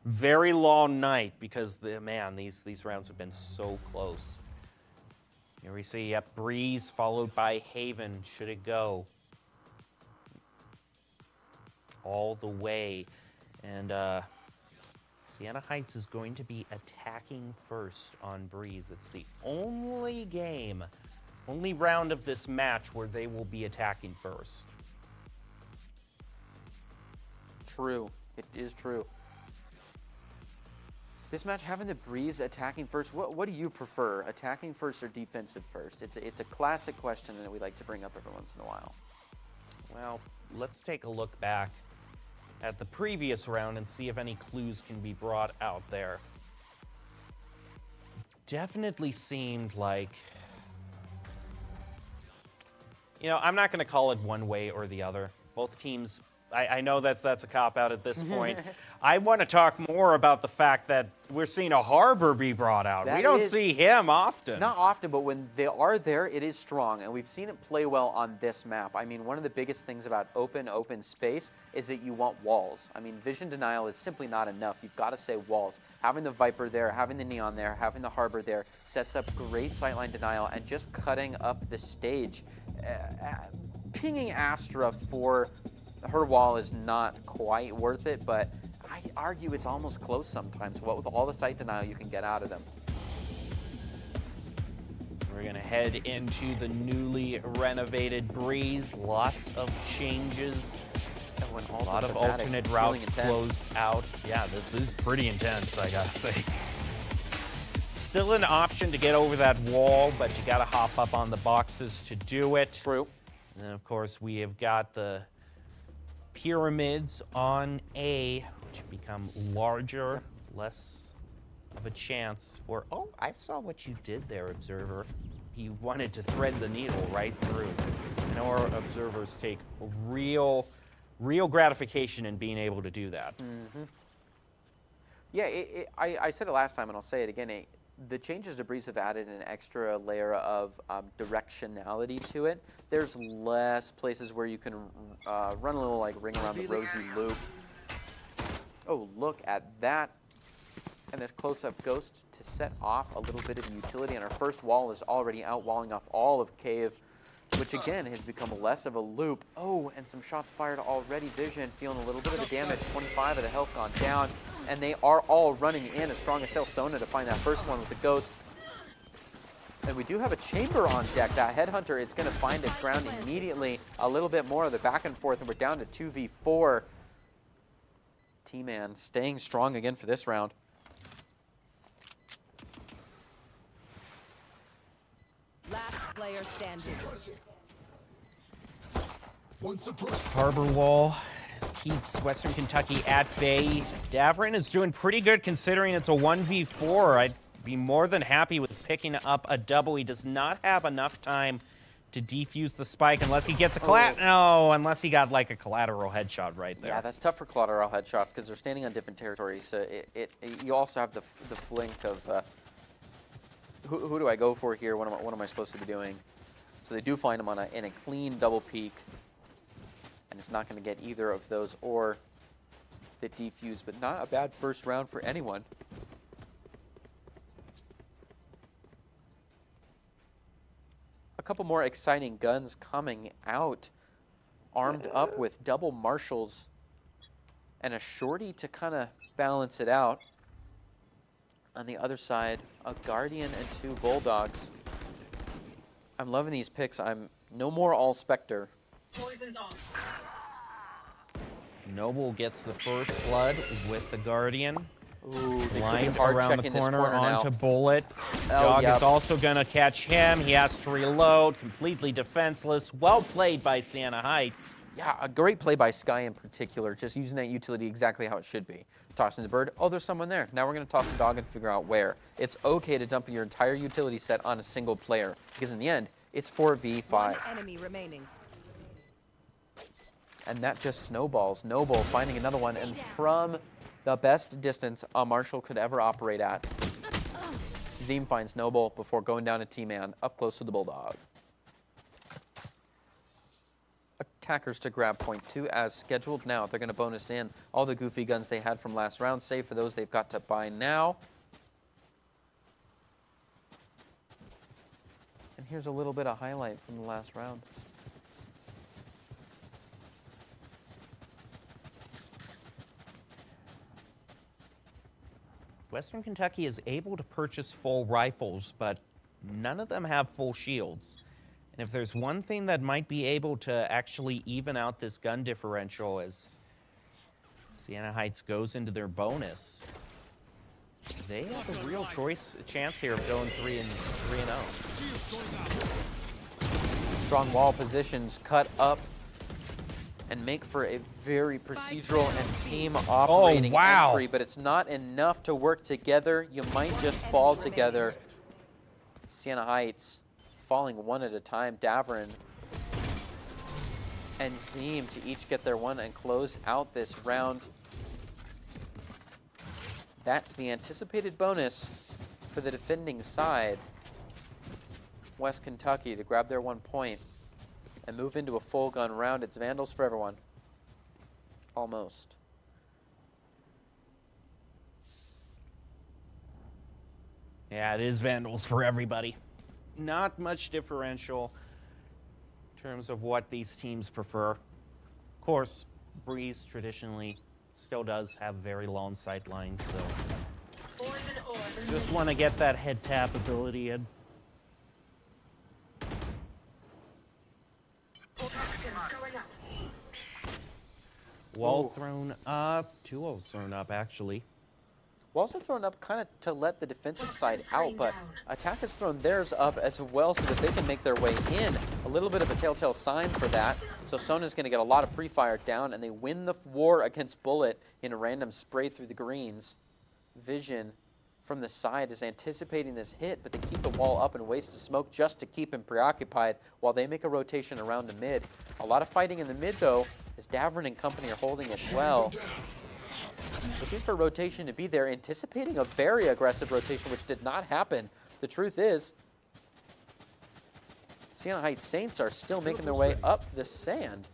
very long night because, these rounds have been so close. Here we see, Breeze followed by Haven. Should it go all the way? And Siena Heights is going to be attacking first on Breeze. It's the only round of this match where they will be attacking first. True. It is true. This match having the Breeze attacking first, what do you prefer, attacking first or defensive first? It's a classic question that we like to bring up every once in a while. Well, let's take a look back at the previous round and see if any clues can be brought out there. Definitely seemed like, I'm not going to call it one way or the other. Both teams I know that's a cop-out at this point. I want to talk more about the fact that we're seeing a Harbor be brought out. That We don't is- see him often. Not often, but when they are there, it is strong, and we've seen it play well on this map. I mean, one of the biggest things about open space is that you want walls. I mean, vision denial is simply not enough. You've got to say walls. Having the Viper there, having the Neon there, having the Harbor there sets up great sightline denial, and just cutting up the stage. Pinging Astra for her wall is not quite worth it, but I argue it's almost close sometimes, what with all the sight denial you can get out of them. We're going to head into the newly renovated Breeze. Lots of changes. And when all A lot the of thematics alternate feeling routes intense. closed out. Yeah, this is pretty intense, I gotta say. Still an option to get over that wall, but you gotta hop up on the boxes to do it. True. And then, of course, we have got the pyramids on A, which have become larger, less of a chance for... Oh, I saw what you did there, Observer. You wanted to thread the needle right through. I know our observers take real gratification in being able to do that. Yeah, I said it last time, and I'll say it again. The changes to Breeze have added an extra layer of directionality to it. There's less places where you can run a little like ring around the rosy loop. Oh, look at that. And this close-up ghost to set off a little bit of utility. And our first wall is already out, walling off all of Cave, which again has become less of a loop. Oh, and some shots fired already. Vision feeling a little bit of the damage. 25 of the health gone down. And they are all running in a strong as hell. Sona to find that first one with the ghost. And we do have a chamber on deck. That headhunter is going to find its ground immediately. A little bit more of the back and forth, and we're down to 2v4. T-Man staying strong again for this round. Last player standing. One surprise. Harbor Wall keeps Western Kentucky at bay. Davrin is doing pretty good considering it's a 1v4. I'd be more than happy with picking up a double. He does not have enough time to defuse the spike unless he gets a unless he got like a collateral headshot right there. Yeah, that's tough for collateral headshots because they're standing on different territories. So you also have the flink of who do I go for here? What am I supposed to be doing? So they do find him in a clean double peek, and it's not going to get either of those or the defuse, but not a bad first round for anyone. A couple more exciting guns coming out, armed up with double marshals and a shorty to kind of balance it out. On the other side, a Guardian and 2 Bulldogs. I'm loving these picks. I'm no more all Spectre. Poison's off. Noble gets the first blood with the Guardian. Ooh, they Line could be hard around the checking this corner now. onto Bullet. Oh, Dog yep. is also going to catch him. He has to reload. Completely defenseless. Well played by Sienna Heights. Yeah, a great play by Sky in particular, just using that utility exactly how it should be. Tossing the bird. Oh, there's someone there. Now we're going to toss the dog and figure out where. It's okay to dump your entire utility set on a single player, because in the end, it's 4v5. One enemy remaining. And that just snowballs. Noble finding another one, and from the best distance a Marshall could ever operate at, Zeem finds Noble before going down to T-Man, up close to the Bulldog. Attackers to grab point 2 as scheduled. Now they're going to bonus in all the goofy guns they had from last round, save for those they've got to buy now. And here's a little bit of highlight from the last round. Western Kentucky is able to purchase full rifles, but none of them have full shields. And if there's one thing that might be able to actually even out this gun differential as Sienna Heights goes into their bonus, they have a real chance here of going 3-0. Strong wall positions cut up and make for a very procedural and team operating entry, but it's not enough to work together. You might just fall together. Sienna Heights falling one at a time. Davrin and Zeem to each get their one and close out this round. That's the anticipated bonus for the defending side. West Kentucky to grab their 1 point and move into a full gun round. It's Vandals for everyone. Almost. Yeah, it is Vandals for everybody. Not much differential in terms of what these teams prefer. Of course, Breeze traditionally still does have very long sight lines, so just want to get that head tap ability in. Wall thrown up. 2 walls thrown up, actually. Walls are thrown up kind of to let the defensive side out, but Attack has thrown theirs up as well so that they can make their way in. A little bit of a telltale sign for that. So Sona's going to get a lot of pre-fire down, and they win the war against Bullet in a random spray through the greens. Vision from the side is anticipating this hit, but they keep the wall up and waste the smoke just to keep him preoccupied while they make a rotation around the mid. A lot of fighting in the mid, though, as Davern and company are holding it well. Looking for rotation to be there, anticipating a very aggressive rotation, which did not happen. The truth is, Sienna Heights Saints are still making their way up the sand.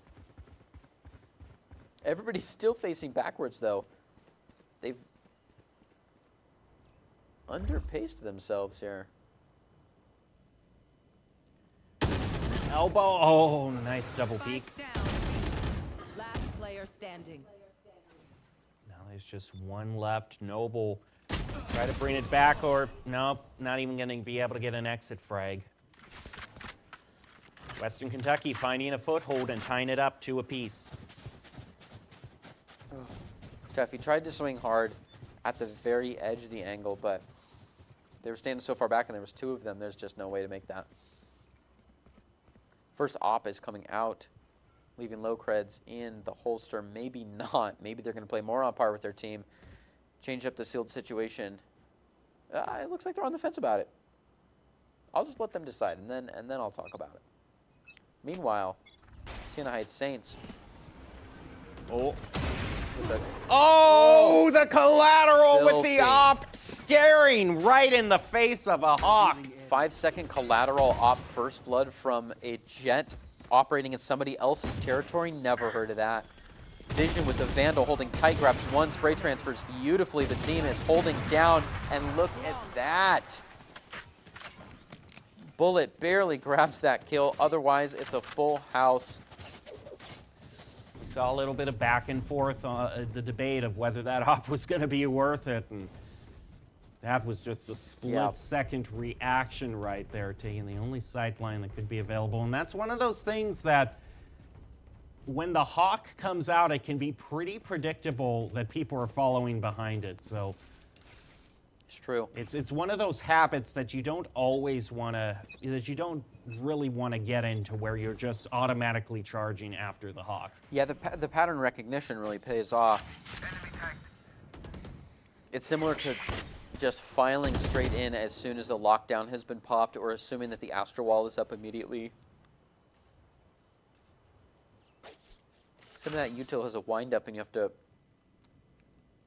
Everybody's still facing backwards, though. They've underpaced themselves here. Elbow. Oh, nice double peek. Spike down. Last player standing. Now there's just one left. Noble. Try to bring it back, or nope, not even going to be able to get an exit frag. Western Kentucky finding a foothold and tying it up 2 apiece. Jeff, he tried to swing hard at the very edge of the angle, but they were standing so far back and there was 2 of them, there's just no way to make that. First op is coming out, leaving low creds in the holster. Maybe not. Maybe they're going to play more on par with their team, change up the sealed situation. It looks like they're on the fence about it. I'll just let them decide, and then I'll talk about it. Meanwhile, Sienna Heights Saints. Oh, the collateral with Filthy. the op staring right in the face of a hawk. 5-second collateral op first blood from a Jet operating in somebody else's territory. Never heard of that. Vision with the Vandal holding tight, grabs 1, spray transfers beautifully. The team is holding down, and look at that. Bullet barely grabs that kill. Otherwise, it's a full house. We saw a little bit of back and forth on the debate of whether that op was going to be worth it, and that was just a split-second reaction right there, taking the only sight line that could be available. And that's one of those things that when the hawk comes out, it can be pretty predictable that people are following behind it. So It's true. it's one of those habits that you don't always want to, that you don't really want to get into, where you're just automatically charging after the hawk. Yeah, the pattern recognition really pays off. It's similar to just filing straight in as soon as the lockdown has been popped, or assuming that the Astro Wall is up immediately. Some of that util has a wind up and you have to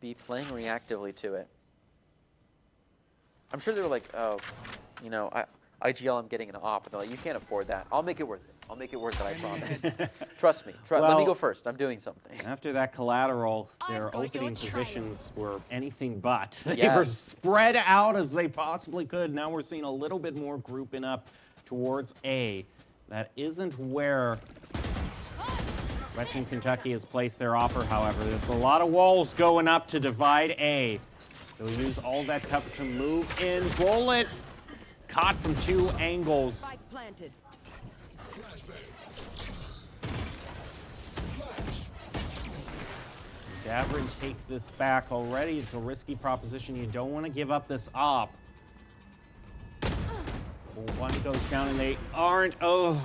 be playing reactively to it. I'm sure they were like, oh, you know, IGL, I'm getting an op. And they're like, you can't afford that. I'll make it worth it. I'll make it worth it, I promise. Trust me. Let me Well, go first. I'm doing something. After that collateral, their opening positions were anything but. They Yes. were spread out as they possibly could. Now we're seeing a little bit more grouping up towards A. That isn't where Western Kentucky has placed their offer, however. There's a lot of walls going up to divide A. They'll use all that cover to move in. Bullet caught from 2 angles. Spike planted. Davern take this back already. It's a risky proposition. You don't want to give up this op. Well, 1 goes down and they aren't. Oh,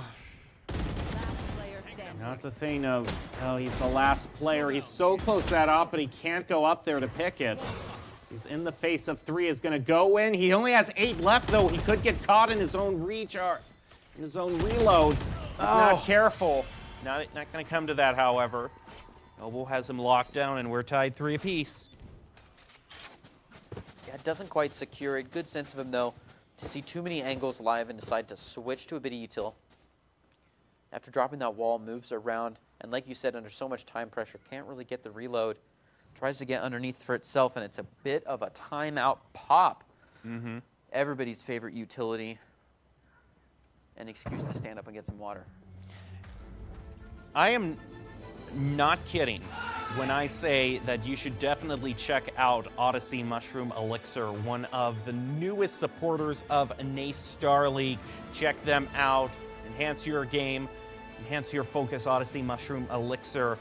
Last player standing. now it's a thing of, oh, he's the last player. He's so close to that op, but he can't go up there to pick it. He's in the face of 3. Is going to go in. He only has 8 left, though. He could get caught in his own recharge, in his own reload. He's not careful. Not going to come to that, however. Noble has him locked down, and we're tied 3 apiece. Yeah, it doesn't quite secure it. Good sense of him, though, to see too many angles live and decide to switch to a bit of util. After dropping that wall, moves around, and like you said, under so much time pressure, can't really get the reload. Tries to get underneath for itself, and it's a bit of a timeout pop. Everybody's favorite utility. An excuse to stand up and get some water. I am not kidding when I say that you should definitely check out Odyssey Mushroom Elixir, one of the newest supporters of NACE Starleague. Check them out. Enhance your game. Enhance your focus, Odyssey Mushroom Elixir.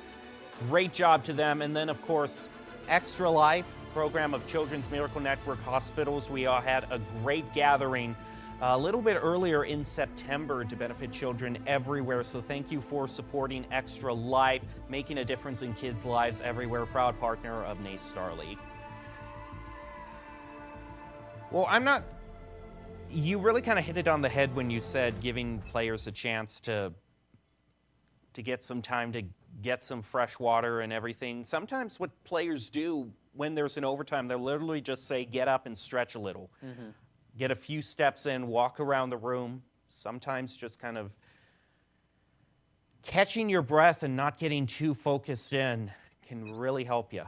Great job to them. And then, of course, Extra Life, program of Children's Miracle Network Hospitals. We all had a great gathering a little bit earlier in September to benefit children everywhere. So thank you for supporting Extra Life, making a difference in kids' lives everywhere. Proud partner of NACE Starleague. Well, you really kind of hit it on the head when you said giving players a chance to get some time to get some fresh water and everything. Sometimes what players do when there's an overtime, they'll literally just say, get up and stretch a little. Get a few steps in, walk around the room. Sometimes just kind of catching your breath and not getting too focused in can really help you.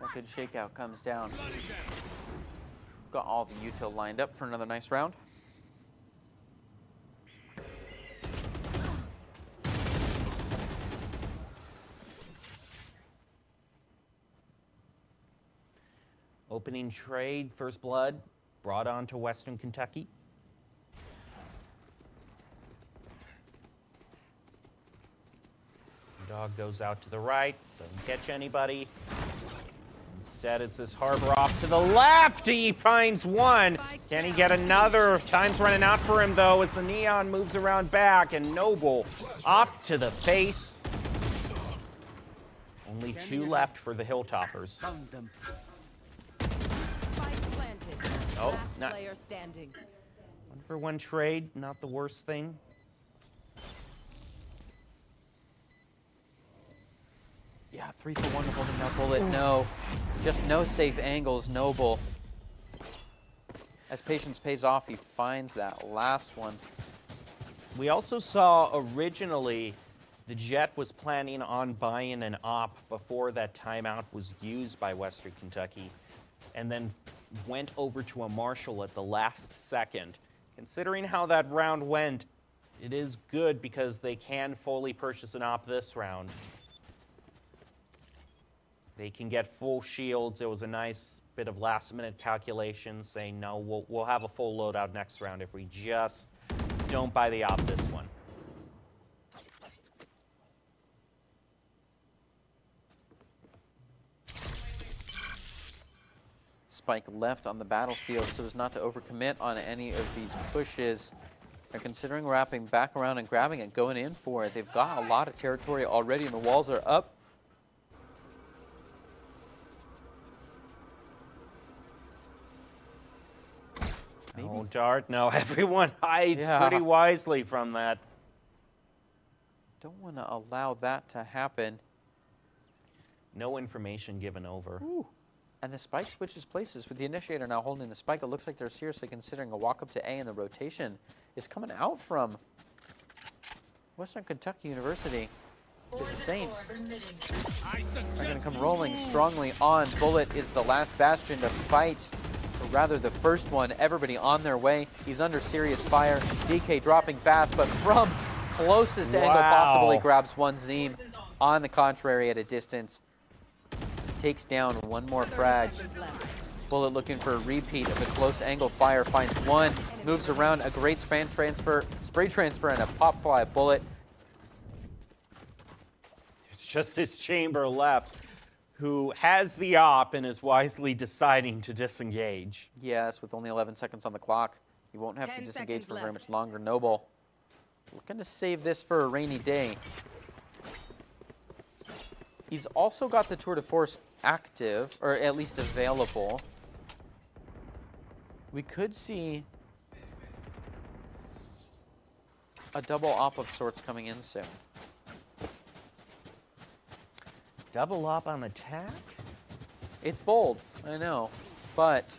That good shakeout comes down. Got all the util lined up for another nice round. Opening trade, first blood, brought on to Western Kentucky. Dog goes out to the right, doesn't catch anybody. Instead, it's this harbor off to the left. He finds one. Can he get another? Time's running out for him, though, as the Neon moves around back, and Noble up to the face. Only 2 left for the Hilltoppers. Found them. Spike planted. Oh, Last not- player standing. 1-for-1 trade, not the worst thing. Yeah, 3-for-1 holding that bullet. No, just no safe angles. Noble. As patience pays off, he finds that last one. We also saw originally the Jet was planning on buying an op before that timeout was used by Western Kentucky, and then went over to a Marshall at the last second. Considering how that round went, it is good because they can fully purchase an op this round. They can get full shields. It was a nice bit of last-minute calculation saying, no, we'll have a full loadout next round if we just don't buy the op this one. Spike left on the battlefield so as not to overcommit on any of these pushes. They're considering wrapping back around and grabbing it, going in for it. They've got a lot of territory already, and the walls are up. Maybe. Oh, Dart, no, everyone hides Yeah. pretty wisely from that. Don't want to allow that to happen. No information given over. Ooh. And the Spike switches places with the Initiator now holding the Spike. It looks like they're seriously considering a walk up to A, and the rotation is coming out from Western Kentucky University. The Saints are going to come rolling strongly on. Bullet is the last bastion to fight, or rather the first one. Everybody on their way. He's under serious fire. DK dropping fast, but from closest angle possible, he grabs one Zeem. On the contrary, at a distance, takes down one more frag. Bullet looking for a repeat of the close angle fire, finds one, moves around, a great spray transfer, and a pop fly bullet. It's just his chamber left, who has the op and is wisely deciding to disengage. Yes, with only 11 seconds on the clock. You won't have to 10 disengage for seconds very left. much longer. Noble looking to save this for a rainy day. He's also got the Tour de Force active, or at least available. We could see a double op of sorts coming in soon. Double up on attack? It's bold, I know, but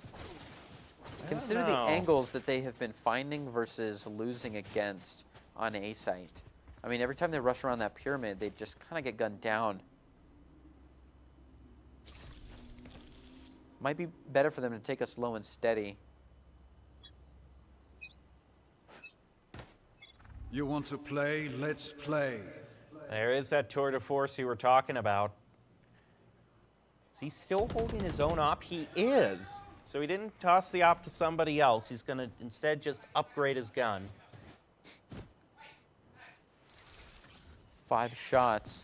I consider don't the know. angles that they have been finding versus losing against on A site. I mean, every time they rush around that pyramid, they just kind of get gunned down. Might be better for them to take us slow and steady. You want to play? Let's play. There is that tour de force you were talking about. Is he still holding his own op? He is. So he didn't toss the op to somebody else. He's going to instead just upgrade his gun. 5 shots.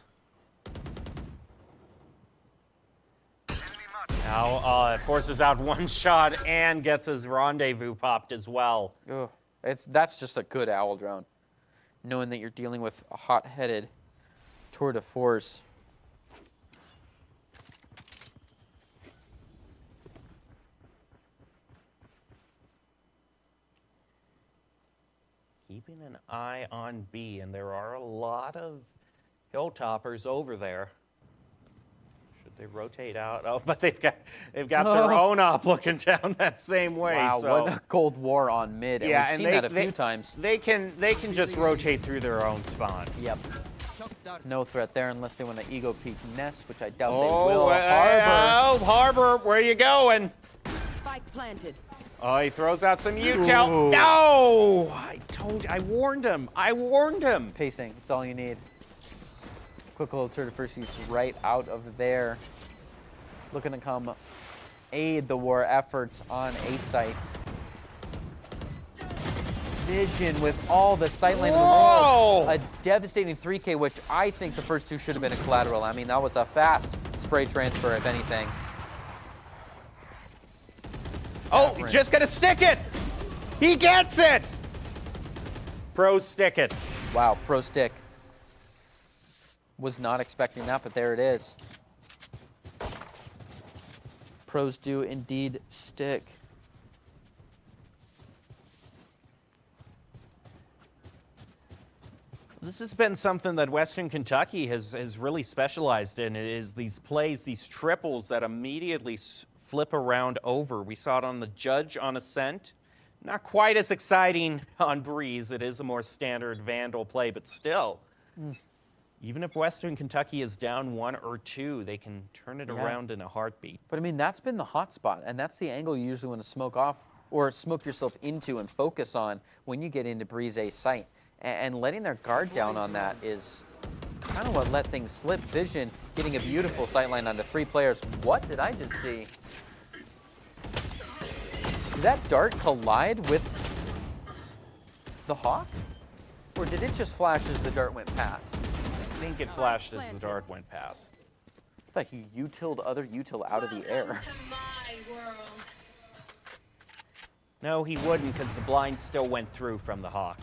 Now it forces out 1 shot and gets his rendezvous popped as well. Ugh. That's just a good owl drone. Knowing that you're dealing with a hot-headed tour de force. Keeping an eye on B, and there are a lot of hilltoppers over there. Should they rotate out? Oh, but they've got their own op looking down that same way. Wow, so. what a Cold War on mid, and Yeah, we've and seen that a few times. They can just rotate through their own spawn. Yep. No threat there unless they want to ego peek nest, which I doubt they Oh, will. Harbor. Harbor, where you going? Spike planted. Oh, he throws out some util. No! I warned him. I warned him. Pacing, it's all you need. Quick little tour de force right out of there. Looking to come aid the war efforts on A site. Vision with all the sightline in the world. Whoa! A devastating 3K, which I think the first 2 should have been a collateral. I mean, that was a fast spray transfer, if anything. Oh, he's just gonna stick it. He gets it. Pro stick it. Wow, pro stick. Was not expecting that, but there it is. Pros do indeed stick. This has been something that Western Kentucky has really specialized in, is these plays, these triples that immediately flip around over. We saw it on the Judge on Ascent. Not quite as exciting on Breeze. It is a more standard Vandal play, but still. Even if Western Kentucky is down 1 or 2, they can turn it around in a heartbeat. But I mean, that's been the hot spot, and that's the angle you usually want to smoke off or smoke yourself into and focus on when you get into Breeze A site. And letting their guard down on that is kind of what let things slip. Vision getting a beautiful sightline onto 3 players. What did I just see? Did that dart collide with the Hawk? Or did it just flash as the dart went past? I think it flashed as the dart went past. I thought he utiled other util out of the air. No, he wouldn't, because the blind still went through from the Hawk.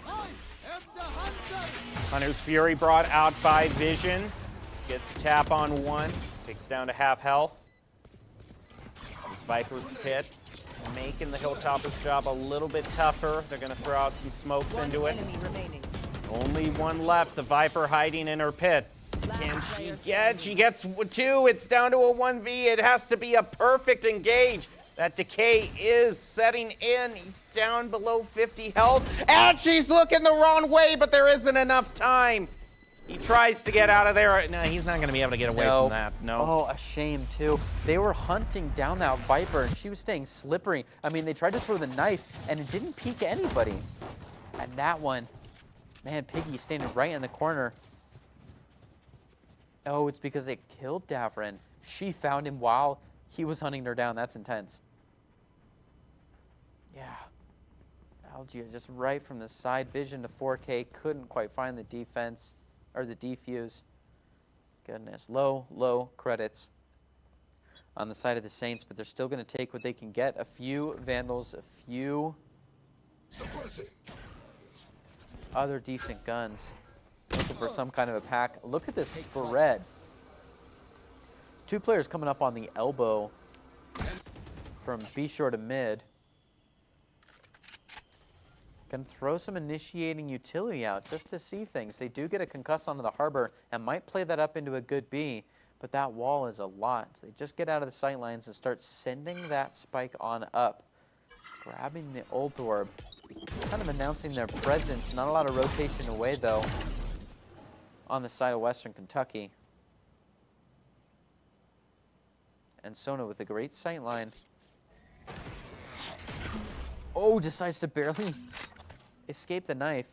Hunter's Fury brought out by Vision. Gets a tap on 1. Takes down to half health. This Viper's Pit making the Hilltopper's job a little bit tougher. They're going to throw out some smokes One into it. enemy remaining. Only 1 left. The Viper hiding in her pit. Can she get? She gets 2. It's down to a 1v. It has to be a perfect engage. That decay is setting in. He's down below 50 health. And she's looking the wrong way, but there isn't enough time. He tries to get out of there. No, he's not going to be able to get away from that. No. Oh, a shame, too. They were hunting down that Viper, and she was staying slippery. I mean, they tried to throw the knife, and it didn't peek anybody. And that one, man, Piggy standing right in the corner. Oh, it's because they killed Davrin. She found him while he was hunting her down. That's intense. Yeah. Algia just right from the side. Vision to 4K. Couldn't quite find the defense or the defuse. Goodness. Low credits on the side of the Saints, but they're still going to take what they can get. A few Vandals, a few other decent guns. Looking for some kind of a pack. Look at this spread. 2 players coming up on the elbow from B short to mid. Can throw some initiating utility out just to see things. They do get a concuss onto the harbor and might play that up into a good B, but that wall is a lot. So they just get out of the sight lines and start sending that spike on up. Grabbing the ult orb, kind of announcing their presence. Not a lot of rotation away though on the side of Western Kentucky. And Sona with a great sight line. Oh, decides to barely escape the knife.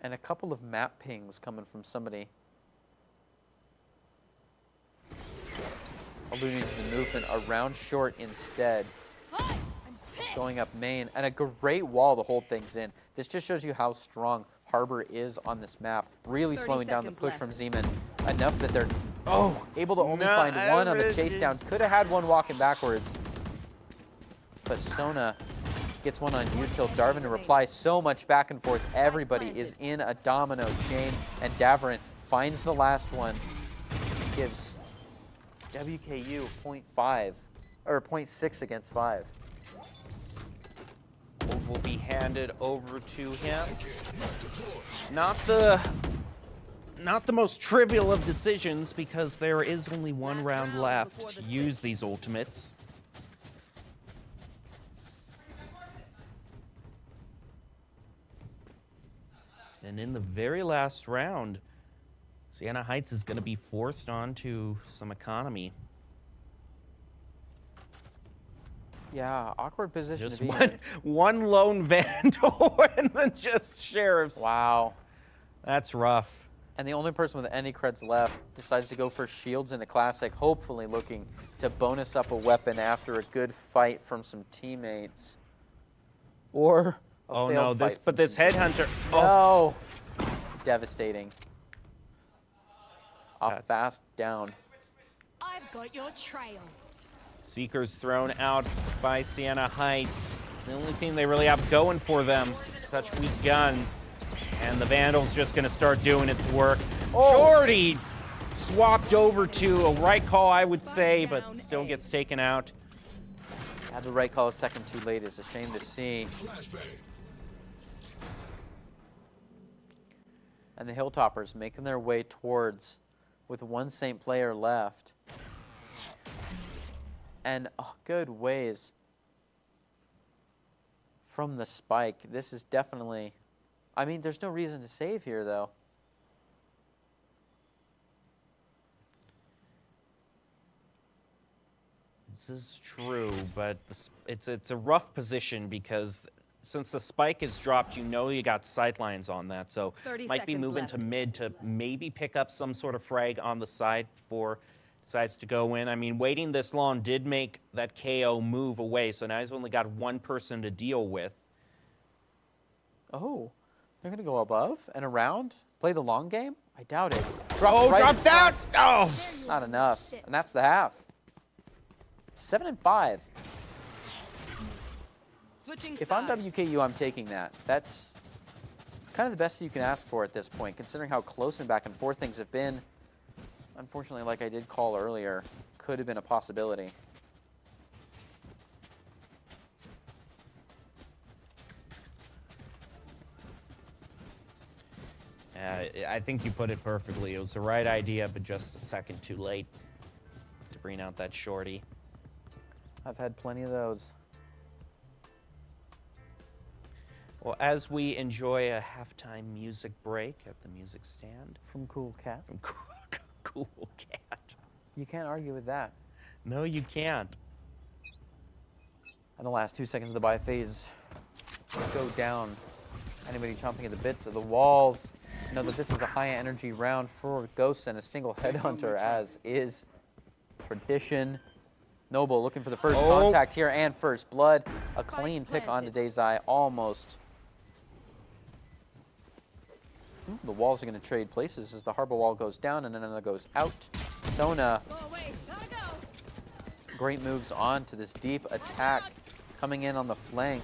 And a couple of map pings coming from somebody. Alluding to the movement around short instead. Going up main. And a great wall to hold things in. This just shows you how strong Harbor is on this map. Really slowing down the push from Zeman. Enough that they're able to only find one on the chase down. Could have had one walking backwards. But Sona gets one on Util. Darwin to reply. So much back and forth. Everybody is in a domino chain. And Davrin finds the last one. Gives WKU 0.5 or 0.6 against 5. Will be handed over to him. Not the most trivial of decisions, because there is only one round left to use these ultimates. And in the very last round, Sienna Heights is going to be forced onto some economy. Yeah, awkward position Just to be in. one lone Vandal and then just Sheriffs. Wow. That's rough. And the only person with any creds left decides to go for shields in a classic, hopefully looking to bonus up a weapon after a good fight from some teammates. Or a Oh failed no, fight but from this some headhunter. Oh, No. Devastating. A fast down. I've got your trail. Seeker's thrown out by Sienna Heights. It's the only thing they really have going for them. Such weak guns. And the Vandal's just going to start doing its work. Jordy swapped over to a right call, I would say, but still gets taken out. Had the right call a second too late. It's a shame to see. And the Hilltoppers making their way towards, with one Saint player left. And good ways from the spike. This is definitely, I mean, there's no reason to save here, though. This is true, but it's a rough position because since the spike is dropped, you know you got sightlines on that, so 30 might be seconds moving left. to mid to maybe pick up some sort of frag on the side before decides to go in. I mean, waiting this long did make that KO move away, so now he's only got one person to deal with. Oh, they're going to go above and around? Play the long game? I doubt it. Drops out! Oh! Not enough. And that's the half. 7 and 5. Switching If I'm sides. WKU, I'm taking that. That's kind of the best you can ask for at this point, considering how close and back and forth things have been. Unfortunately, like I did call earlier, could have been a possibility. I think you put it perfectly. It was the right idea, but just a second too late to bring out that shorty. I've had plenty of those. Well, as we enjoy a halftime music break at the music stand From Cool Cat. from Cool Cat. You can't argue with that. No, you can't. And the last 2 seconds of the buy phase go down. Anybody chomping at the bits of the walls know that this is a high energy round for Ghosts and a single headhunter, as is tradition. Noble looking for the first contact here and first blood. A clean pick onto Dazai, almost. The walls are going to trade places as the harbor wall goes down and another goes out. Sona, Go away. Gotta go. great moves on to this deep attack coming in on the flank.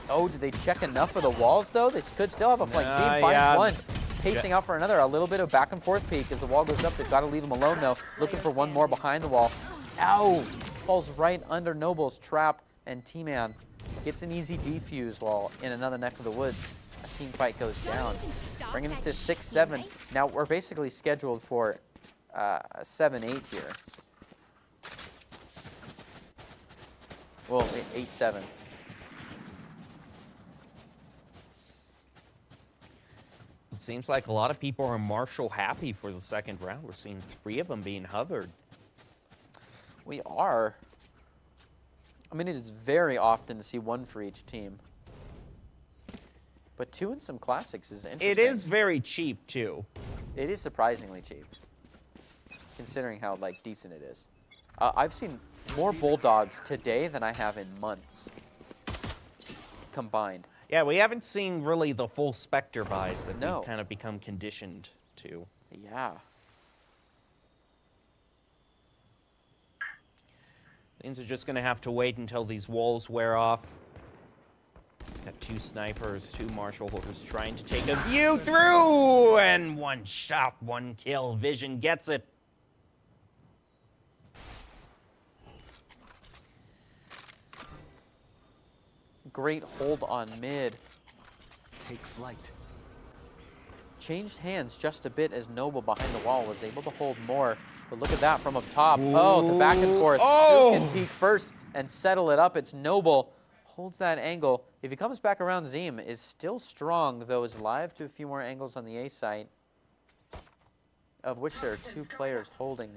Oh, did they check enough of the walls, though? They could still have a flank. Zeem finds yeah. one. Pacing out for another. A little bit of back and forth peek as the wall goes up. They've got to leave him alone, though. Looking for one more behind the wall. Ow! Falls right under Noble's trap. and T-Man gets an easy defuse while in another neck of the woods, a team fight goes down. Bringing it to 6-7. Now we're basically scheduled for a 7-8 here. Well, 8-7. It seems like a lot of people are Marshall happy for the second round. We're seeing 3 of them being hovered. We are. I mean, it is very often to see 1 for each team. But 2 in some classics is interesting. It is very cheap, too. It is surprisingly cheap, considering how like decent it is. I've seen more Bulldogs today than I have in months combined. Yeah, we haven't seen really the full Spectre buys that No. we've kind of become conditioned to. Yeah. Things are just going to have to wait until these walls wear off. Got 2 snipers, 2 marshal holders trying to take a view through, and 1 shot, 1 kill. Vision gets it. Great hold on mid. Take flight. Changed hands just a bit as Noble behind the wall was able to hold more. But look at that from up top. Oh, the back and forth. Oh! Who can peek first and settle it up? It's Noble. Holds that angle. If he comes back around, Zim is still strong, though is live to a few more angles on the A site, of which there are 2 players holding.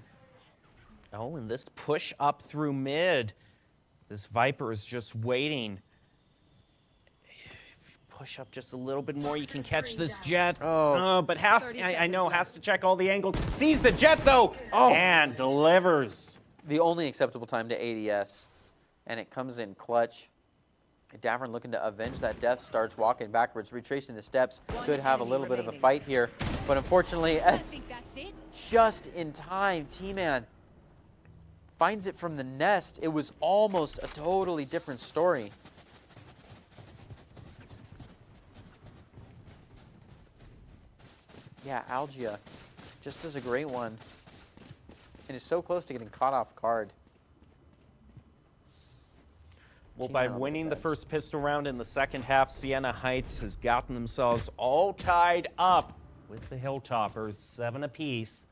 Oh, and this push up through mid. This Viper is just waiting. If you push up just a little bit more, you can catch this Jet. Oh. But I know, has to check all the angles. Sees the Jet, though, and delivers. The only acceptable time to ADS, and it comes in clutch. Davern looking to avenge that death, starts walking backwards, retracing the steps. Could have a little bit of a fight here, but unfortunately, I think that's it. just in time, T-Man finds it from the nest. It was almost a totally different story. Yeah, Algia just does a great one, and is so close to getting caught off guard. Well, by T-Man on winning the defense. first pistol round in the second half, Sienna Heights has gotten themselves all tied up with the Hilltoppers, 7 apiece.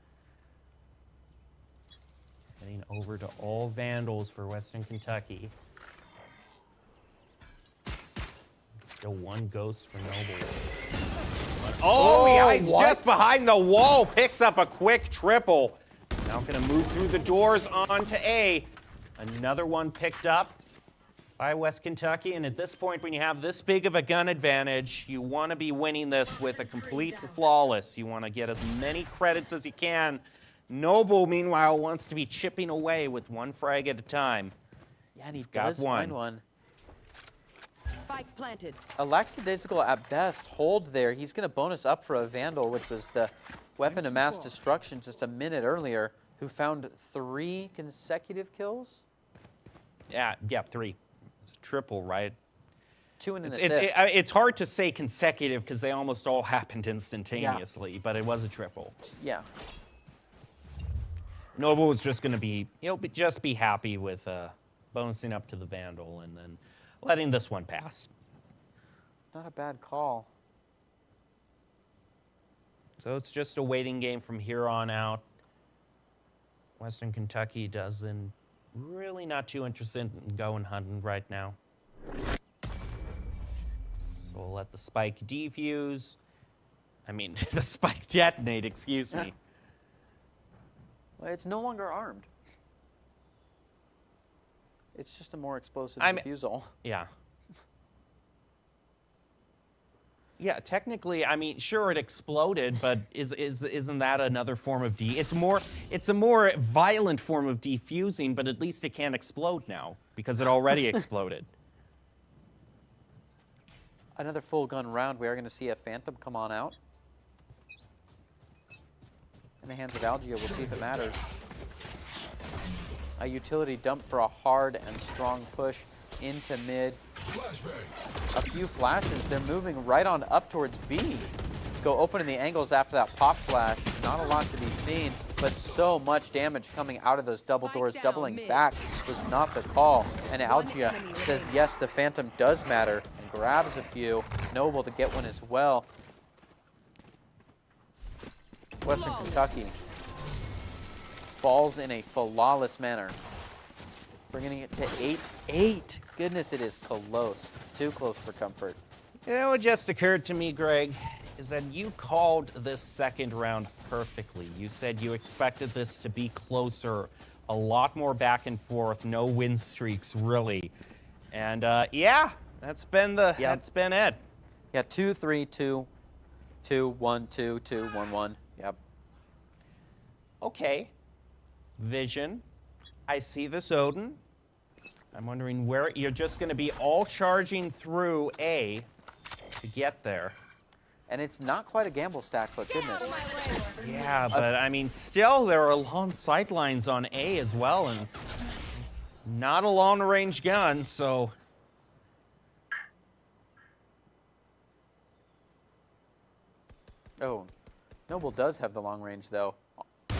Heading over to all Vandals for Western Kentucky. Still 1 ghost for Noble. But, yeah, he's what? just behind the wall, picks up a quick triple. Now gonna move through the doors onto A. Another one picked up by West Kentucky, and at this point, when you have this big of a gun advantage, you want to be winning this with a complete flawless. You want to get as many credits as you can. Noble, meanwhile, wants to be chipping away with 1 frag at a time. Yeah, and he He's got does find one. one. Spike planted. A lackadaisical at best hold there. He's going to bonus up for a Vandal, which was the weapon of mass destruction just a minute earlier, who found 3 consecutive kills. Yeah, 3. It's a triple, right? 2 and an It's, assist. it's hard to say consecutive because they almost all happened instantaneously, but it was a triple. Yeah. Noble was just going to be, just be happy with bonusing up to the Vandal and then letting this one pass. Not a bad call. So it's just a waiting game from here on out. Western Kentucky doesn't really not too interested in going hunting right now. So we'll let the spike defuse. I mean, the spike detonate, excuse me. Well, it's no longer armed. It's just a more explosive I mean- defusal. Yeah. Yeah, technically, I mean, sure, it exploded, but isn't that another form of it's a more violent form of defusing, but at least it can't explode now because it already exploded. Another full gun round. We are going to see a Phantom come on out. In the hands of Algia, we'll see if it matters. A utility dump for a hard and strong push into mid. A few flashes. They're moving right on up towards B. go open in the angles after that pop flash. Not a lot to be seen, but so much damage coming out of those double doors. Spike down Doubling mid. back was not the call. And One Algia enemy says, remaining. yes, the Phantom does matter, and grabs a few. Noble to get one as well. Western Flawless. Kentucky falls in a flawless manner. Bringing it to 8-8. Goodness, it is close. Too close for comfort. You know what just occurred to me, Greg, is that you called this second round perfectly. You said you expected this to be closer, a lot more back and forth, no win streaks, really. And yeah, that's been it. Yeah, 2-3, 2-1, 2-2, 1-1. Yep. Okay. Vision. I see this Odin. I'm wondering where you're just going to be all charging through A to get there. And it's not quite a gamble stack, but goodness. Yeah, but I mean, still there are long sight lines on A as well, and it's not a long-range gun, so. Oh, Noble does have the long range, though.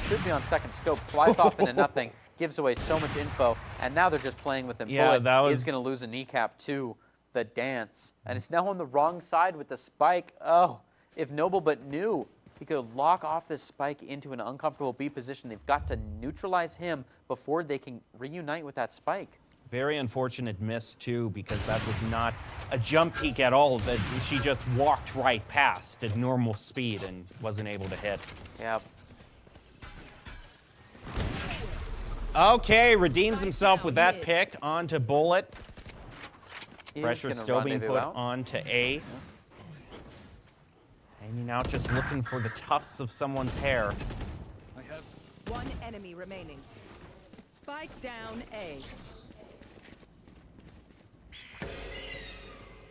Should be on second scope, flies off into nothing, gives away so much info, and now they're just playing with him. Yeah, Bullet that is was- going to lose a kneecap to the dance, and it's now on the wrong side with the spike. Oh, if Noble but knew he could lock off this spike into an uncomfortable B position, they've got to neutralize him before they can reunite with that spike. Very unfortunate miss, too, because that was not a jump peek at all. That she just walked right past at normal speed and wasn't able to hit. Yeah. Okay, redeems himself down with that mid. pick onto Bullet. He is Pressure gonna still being rendezvous put out. onto A. Hanging out, just looking for the tufts of someone's hair. I have One enemy remaining. Spike down A.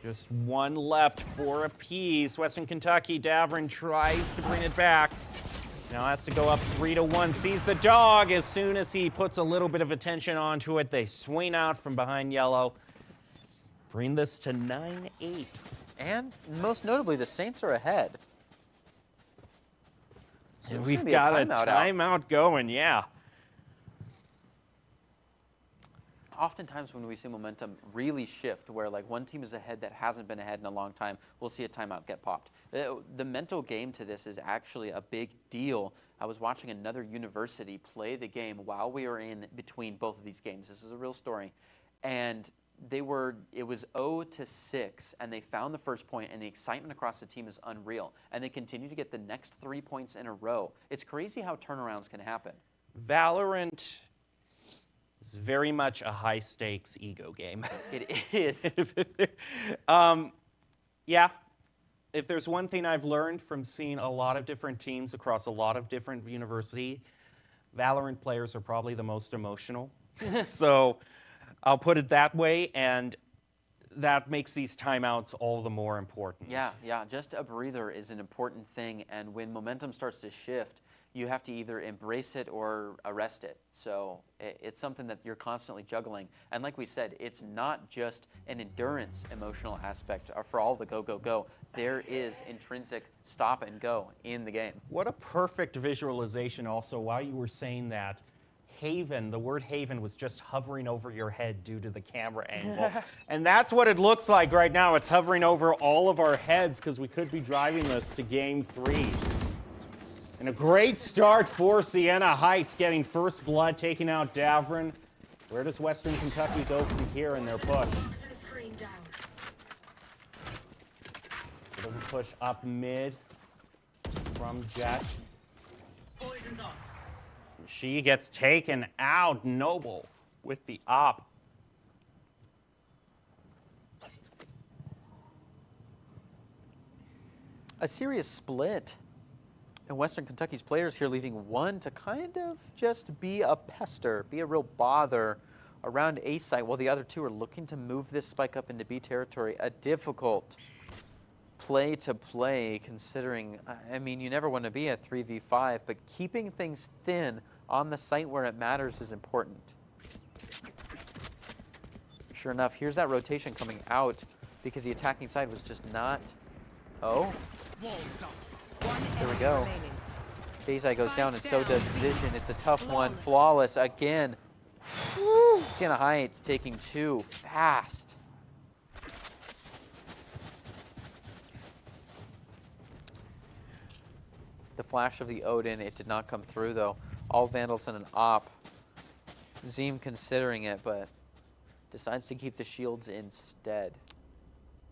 Just one left for a piece. Western Kentucky, Davern tries to bring it back. Now has to go up 3-1. Sees the dog. As soon as he puts a little bit of attention onto it, they swing out from behind yellow. Bring this to 9-8. And most notably, the Saints are ahead. So And there's we've gonna be got a timeout out. timeout going, yeah. Oftentimes when we see momentum really shift, where like one team is ahead that hasn't been ahead in a long time, we'll see a timeout get popped. The mental game to this is actually a big deal. I was watching another university play the game while we were in between both of these games. This is a real story. And it was 0-6, and they found the first point, and the excitement across the team is unreal. And they continue to get the next 3 points in a row. It's crazy how turnarounds can happen. Valorant is very much a high-stakes ego game. It is. Yeah. If there's one thing I've learned from seeing a lot of different teams across a lot of different universities, Valorant players are probably the most emotional. So I'll put it that way, and that makes these timeouts all the more important. Yeah, just a breather is an important thing, and when momentum starts to shift, you have to either embrace it or arrest it. So it's something that you're constantly juggling. And like we said, it's not just an endurance emotional aspect for all the go, go, go. There is intrinsic stop and go in the game. What a perfect visualization also while you were saying that. Haven, the word haven was just hovering over your head due to the camera angle. And that's what it looks like right now. It's hovering over all of our heads because we could be driving this to game 3. And a great start for Sienna Heights, getting first blood, taking out Davern. Where does Western Kentucky go from here in their push? Little push up mid from Jet. She gets taken out. Noble with the op. A serious split. And Western Kentucky's players here leaving one to kind of just be a pester, be a real bother around A site, while the other two are looking to move this spike up into B territory. A difficult play to play, considering, I mean, you never want to be a 3v5, but keeping things thin on the site where it matters is important. Sure enough, here's that rotation coming out because the attacking side was just not. Oh. There we go. Remaining. Dazai goes down, and so does Vision. It's a tough one. Flawless again. Woo. Sienna Heights taking 2 fast. The flash of the Odin, it did not come through though. All Vandals and an op. Zeem considering it, but decides to keep the shields instead.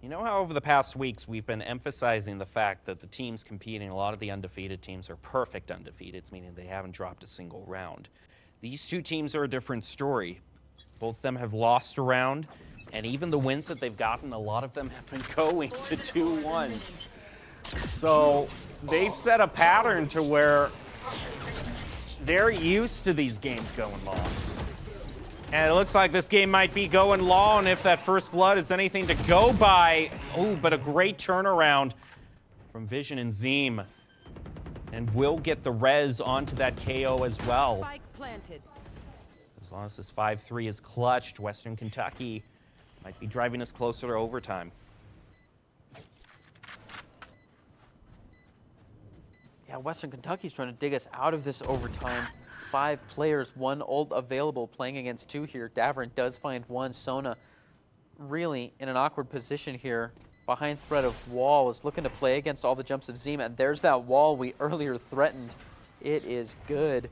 You know how over the past weeks we've been emphasizing the fact that the teams competing, a lot of the undefeated teams are perfect undefeateds, meaning they haven't dropped a single round. These two teams are a different story. Both of them have lost a round, and even the wins that they've gotten, a lot of them have been going to 2-1s. So they've set a pattern to where they're used to these games going long. And it looks like this game might be going long if that first blood is anything to go by. Oh, but a great turnaround from Vision and Zeem. And will get the res onto that KO as well. Spike planted. As long as this 5-3 is clutched, Western Kentucky might be driving us closer to overtime. Yeah, Western Kentucky's trying to dig us out of this overtime. 5 players, 1 ult available, playing against 2 here. Davern does find 1. Sona really in an awkward position here. Behind threat of wall, is looking to play against all the jumps of Zeem, and there's that wall we earlier threatened. It is good.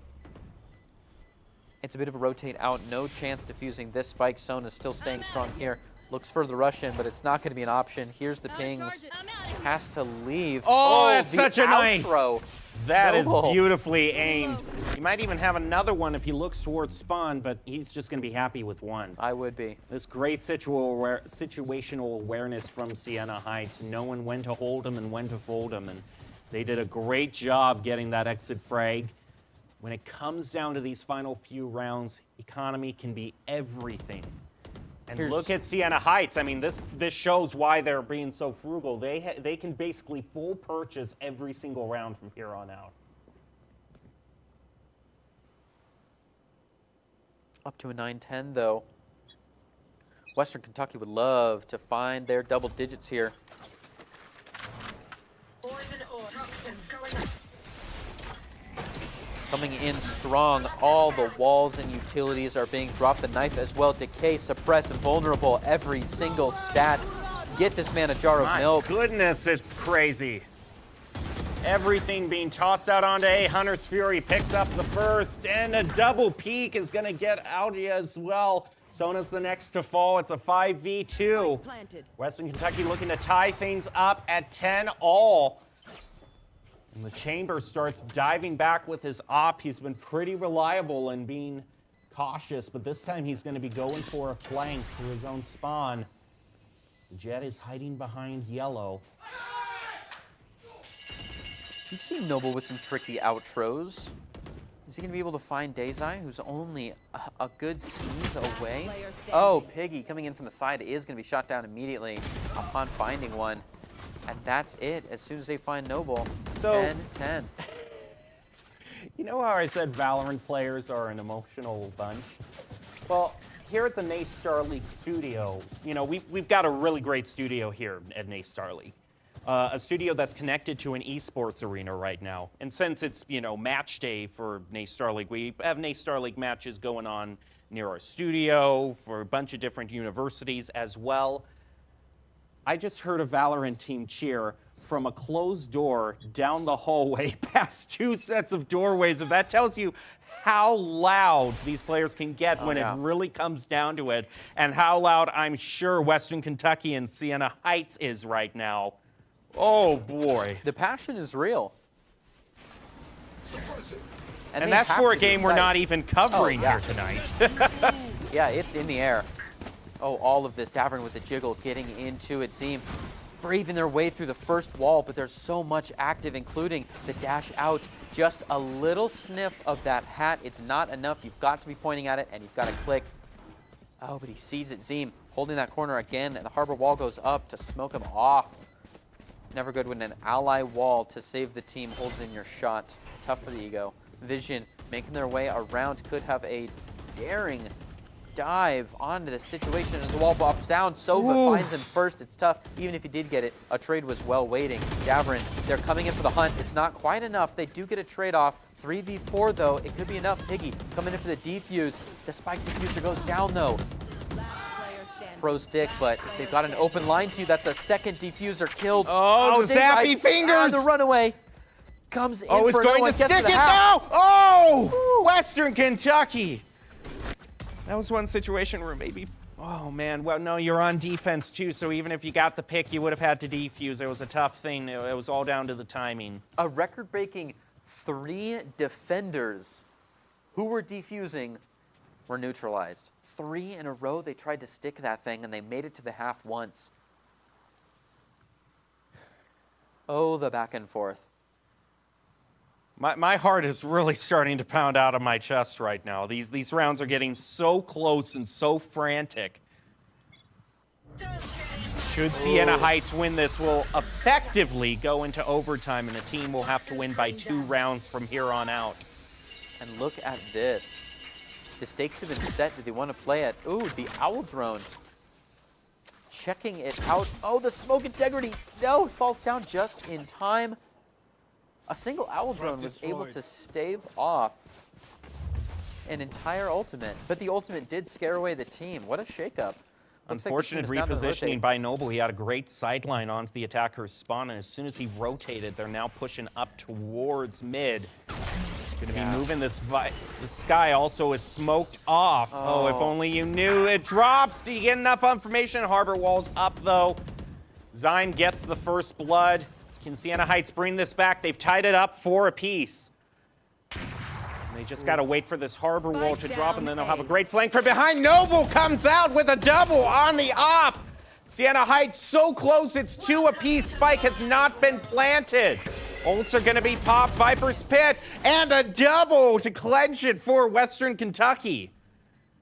It's a bit of a rotate out, no chance defusing this spike. Sona's still staying strong here. Looks for the rush in, but it's not going to be an option. Here's the pings. Has to leave. Oh, that's the such a nice. outro. That is Noble. beautifully aimed. You might even have another one if he looks towards spawn, but he's just going to be happy with one. I would be. This great situational awareness from Sienna Heights, knowing when to hold him and when to fold him, and they did a great job getting that exit frag. When it comes down to these final few rounds, economy can be everything. And look at Sienna Heights. I mean, this shows why they're being so frugal. They can basically full purchase every single round from here on out. Up to a 9-10 though. Western Kentucky would love to find their double digits here. Coming in strong, all the walls and utilities are being dropped. The knife as well, decay, suppress, vulnerable, every single stat. Get this man a jar of milk. My goodness, it's crazy. Everything being tossed out onto A. Hunter's Fury picks up the first, and a double peek is going to get Audi as well. Sona's the next to fall. It's a 5v2. Planted. Western Kentucky looking to tie things up at 10-all. And the Chamber starts diving back with his op. He's been pretty reliable in being cautious, but this time he's going to be going for a flank for his own spawn. The Jet is hiding behind yellow. You've seen Noble with some tricky outros. Is he going to be able to find Dazai, who's only a good sneeze away? Oh, Piggy coming in from the side is going to be shot down immediately upon finding one. And that's it. As soon as they find Noble, So- 10-10. You know how I said Valorant players are an emotional bunch? Well, here at the NACE Starleague studio, you know, we've got a really great studio here at NACE Starleague. A studio that's connected to an esports arena right now. And since it's, you know, match day for NACE Starleague, we have NACE Starleague matches going on near our studio for a bunch of different universities as well. I just heard a Valorant team cheer from a closed door down the hallway past 2 sets of doorways. If that tells you how loud these players can get when it really comes down to it, and how loud I'm sure Western Kentucky and Sienna Heights is right now. Oh boy. The passion is real. And they that's have for a to game we're decide. not even covering yeah. here tonight. Yeah, it's in the air. Oh, all of this. Davern with the jiggle, getting into it. Zeem braving their way through the first wall, but there's so much active, including the dash out. Just a little sniff of that hat. It's not enough. You've got to be pointing at it, and you've got to click. Oh, but he sees it. Zeem holding that corner again, and the harbor wall goes up to smoke him off. Never good when an ally wall to save the team holds in your shot. Tough for the ego. Vision making their way around, could have a daring dive onto the situation as the wall pops down. Sova finds him first. It's tough. Even if he did get it, a trade was well waiting. Davrin, they're coming in for the hunt. It's not quite enough. They do get a trade off. 3v4 though, it could be enough. Piggy coming in for the defuse. The spike diffuser goes down though. Last player standing. Pro stick, but if they've got an open line to you, that's a second diffuser killed. Oh, the zappy fingers! The runaway comes in Oh, it's for going to stick it now! Oh! Western Kentucky! That was one situation where maybe, oh man, well, no, you're on defense too, so even if you got the pick, you would have had to defuse. It was a tough thing. It was all down to the timing. A record-breaking 3 defenders who were defusing were neutralized. 3 in a row, they tried to stick that thing, and they made it to the half once. Oh, the back and forth. My heart is really starting to pound out of my chest right now. These rounds are getting so close and so frantic. Should Sienna Heights win this, will effectively go into overtime, and the team will have to win by 2 rounds from here on out. And look at this. The stakes have been set. Do they want to play it? Ooh, the owl drone. Checking it out. Oh, the smoke integrity. No, it falls down just in time. A single owl drone was able to stave off an entire ultimate, but the ultimate did scare away the team. What a shakeup. Unfortunate repositioning by Noble. He had a great sideline onto the attacker's spawn, and as soon as he rotated, they're now pushing up towards mid. Going to be moving this. The sky also is smoked off. Oh, if only you knew. It drops. Do you get enough information? Harbor Wall's up, though. Zyme gets the first blood. Can Sienna Heights bring this back? They've tied it up 4 apiece. And they just got to wait for this Harbor Wall to drop, and then they'll have a great flank from behind. Noble comes out with a double on the off. Sienna Heights so close, it's 2 apiece. Spike has not been planted. Ults are going to be popped. Viper's Pit, and a double to clench it for Western Kentucky.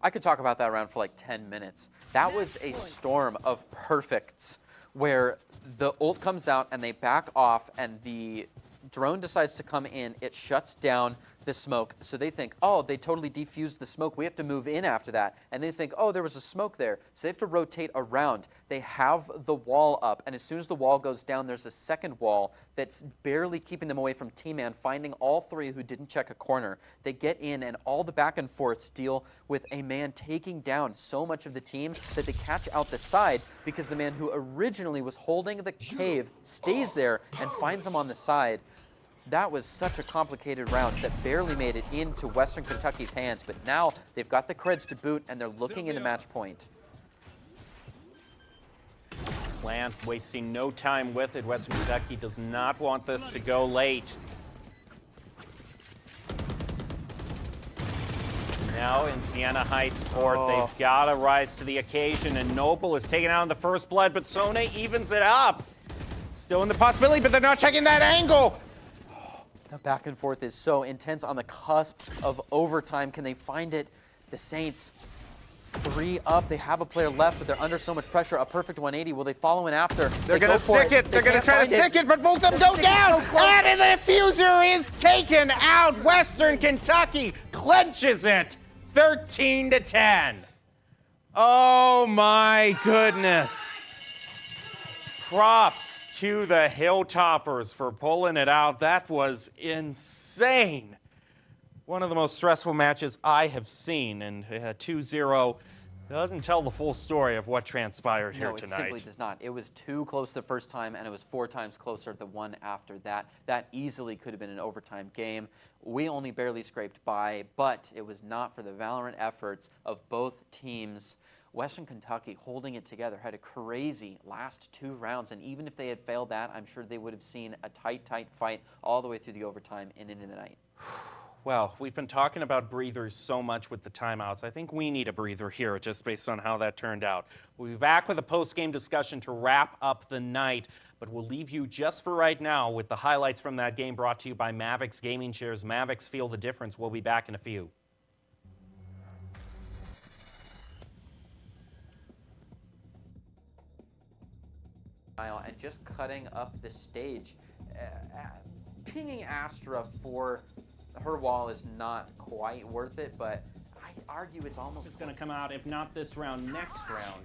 I could talk about that round for like 10 minutes. That was a storm of perfects where the ult comes out and they back off and the drone decides to come in. It shuts down the smoke. So they think, oh, they totally defused the smoke. We have to move in after that. And they think, oh, there was a smoke there. So they have to rotate around. They have the wall up. And as soon as the wall goes down, there's a second wall that's barely keeping them away from T-Man, finding all 3 who didn't check a corner. They get in, and all the back and forths deal with a man taking down so much of the team that they catch out the side because the man who originally was holding the cave stays there and finds him on the side. That was such a complicated round that barely made it into Western Kentucky's hands, but now they've got the creds to boot, and they're looking into match point. Plan wasting no time with it. Western Kentucky does not want this to go late. Now in Sienna Heights court, they've got to rise to the occasion, and Noble is taken out in the first blood, but Sone evens it up. Still in the possibility, but they're not checking that angle. The back and forth is so intense on the cusp of overtime. Can they find it? The Saints 3 up. They have a player left, but they're under so much pressure. A perfect 180. Will they follow in after? They're going to stick it. They're going to try to stick it, but both of them go down. And the diffuser is taken out. Western Kentucky clenches it 13-10. Oh my goodness. Props to the Hilltoppers for pulling it out. That was insane. One of the most stressful matches I have seen, and 2-0 doesn't tell the full story of what transpired here tonight. No, it simply does not. It was too close the first time, and it was 4 times closer the one after that. That easily could have been an overtime game. We only barely scraped by, but it was not for the Valorant efforts of both teams. Western Kentucky holding it together, had a crazy last 2 rounds, and even if they had failed that, I'm sure they would have seen a tight fight all the way through the overtime and into the night. Well, we've been talking about breathers so much with the timeouts. I think we need a breather here just based on how that turned out. We'll be back with a post-game discussion to wrap up the night, but we'll leave you just for right now with the highlights from that game brought to you by Mavics Gaming Chairs. Mavics, feel the difference. We'll be back in a few. And just cutting up the stage. Pinging Astra for her wall is not quite worth it, but argue it's almost. It's going to come out, if not this round, next round.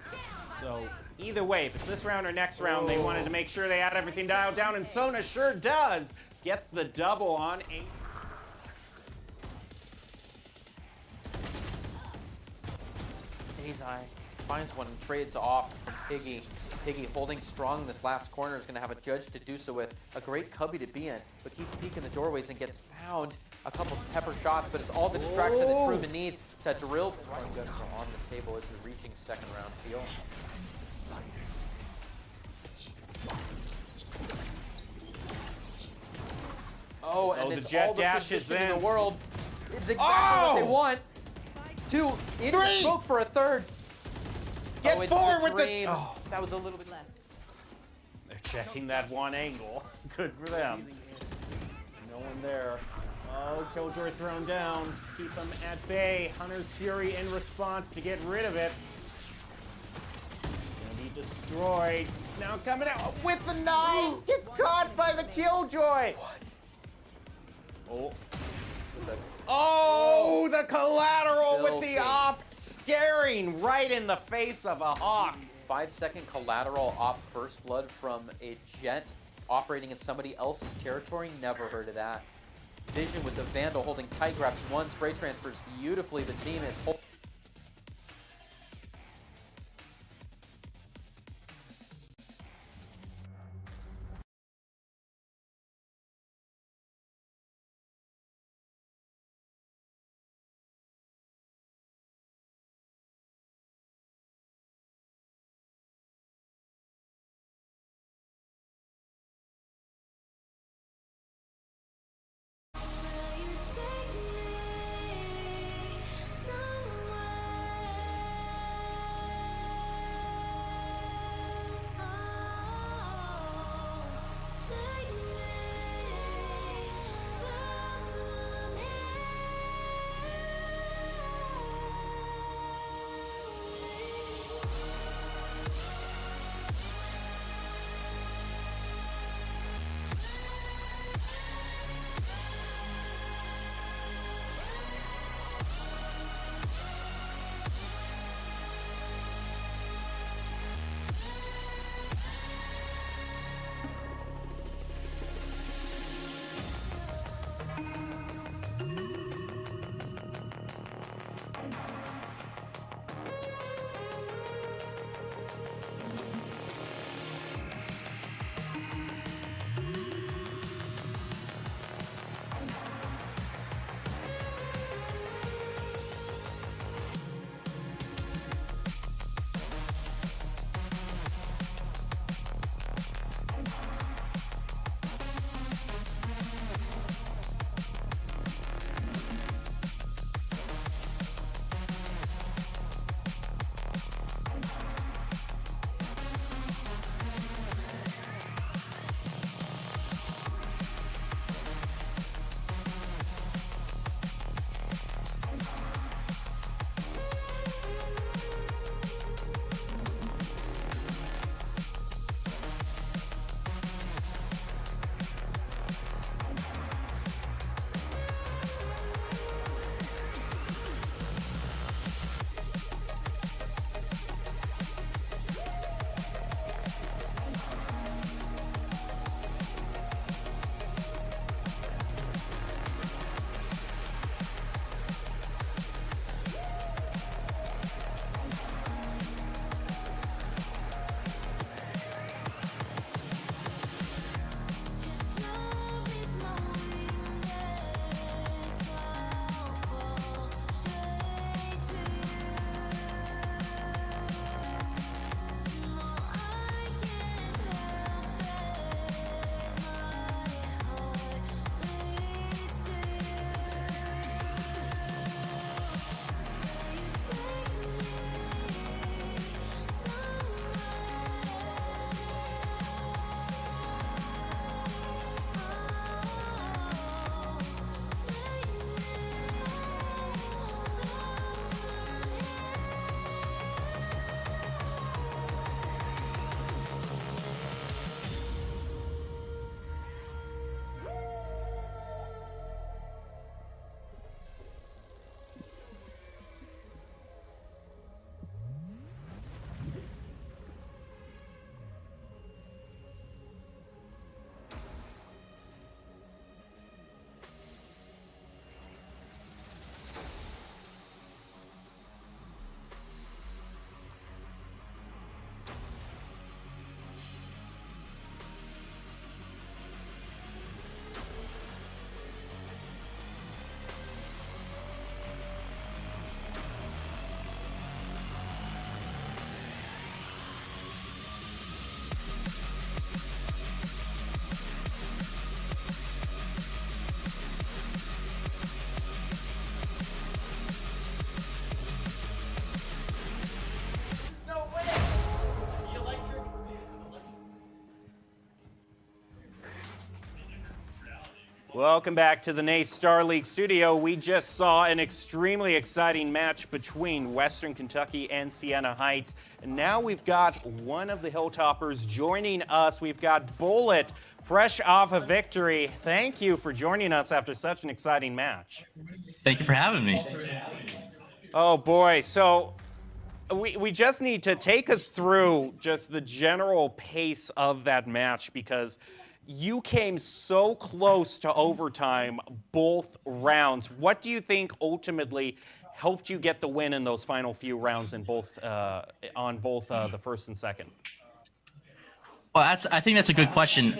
So either way, if it's this round or next round, they wanted to make sure they had everything dialed down, and Sona sure does. Gets the double on 8. Azai finds one, trades off from Piggy. Piggy holding strong in this last corner is going to have a judge to do so with. A great cubby to be in, but keeps peeking the doorways and gets found. A couple of pepper shots, but it's all the distraction that Truman needs to drill. Run guns are on the table. It's a reaching second round feel. Oh, and the it's jet all the dashes position in in. the world. It's exactly what they want. 2 into Three. smoke for a third. Get it's forward the with the... dream. Oh, That was a little bit. Left. they're checking that one angle. Good for them. No one there. Oh, Killjoy thrown down. Keep them at bay. Hunter's Fury in response to get rid of it. Gonna be destroyed. Now coming out with the knives. Gets caught by the Killjoy. Oh. Oh, the collateral with the Filthy. op staring right in the face of a hawk. 5-second collateral op first blood from a jet operating in somebody else's territory. Never heard of that. Vision with the Vandal holding tight, grabs one, spray transfers beautifully. The team is holding. Welcome back to the NACE Starleague studio. We just saw an extremely exciting match between Western Kentucky and Siena Heights. And now we've got one of the Hilltoppers joining us. We've got Bullet, fresh off a victory. Thank you for joining us after such an exciting match. Thank you for having me. Oh boy, so we just need to take us through just the general pace of that match, because you came so close to overtime both rounds. What do you think ultimately helped you get the win in those final few rounds in both on both the first and second? Well, I think that's a good question.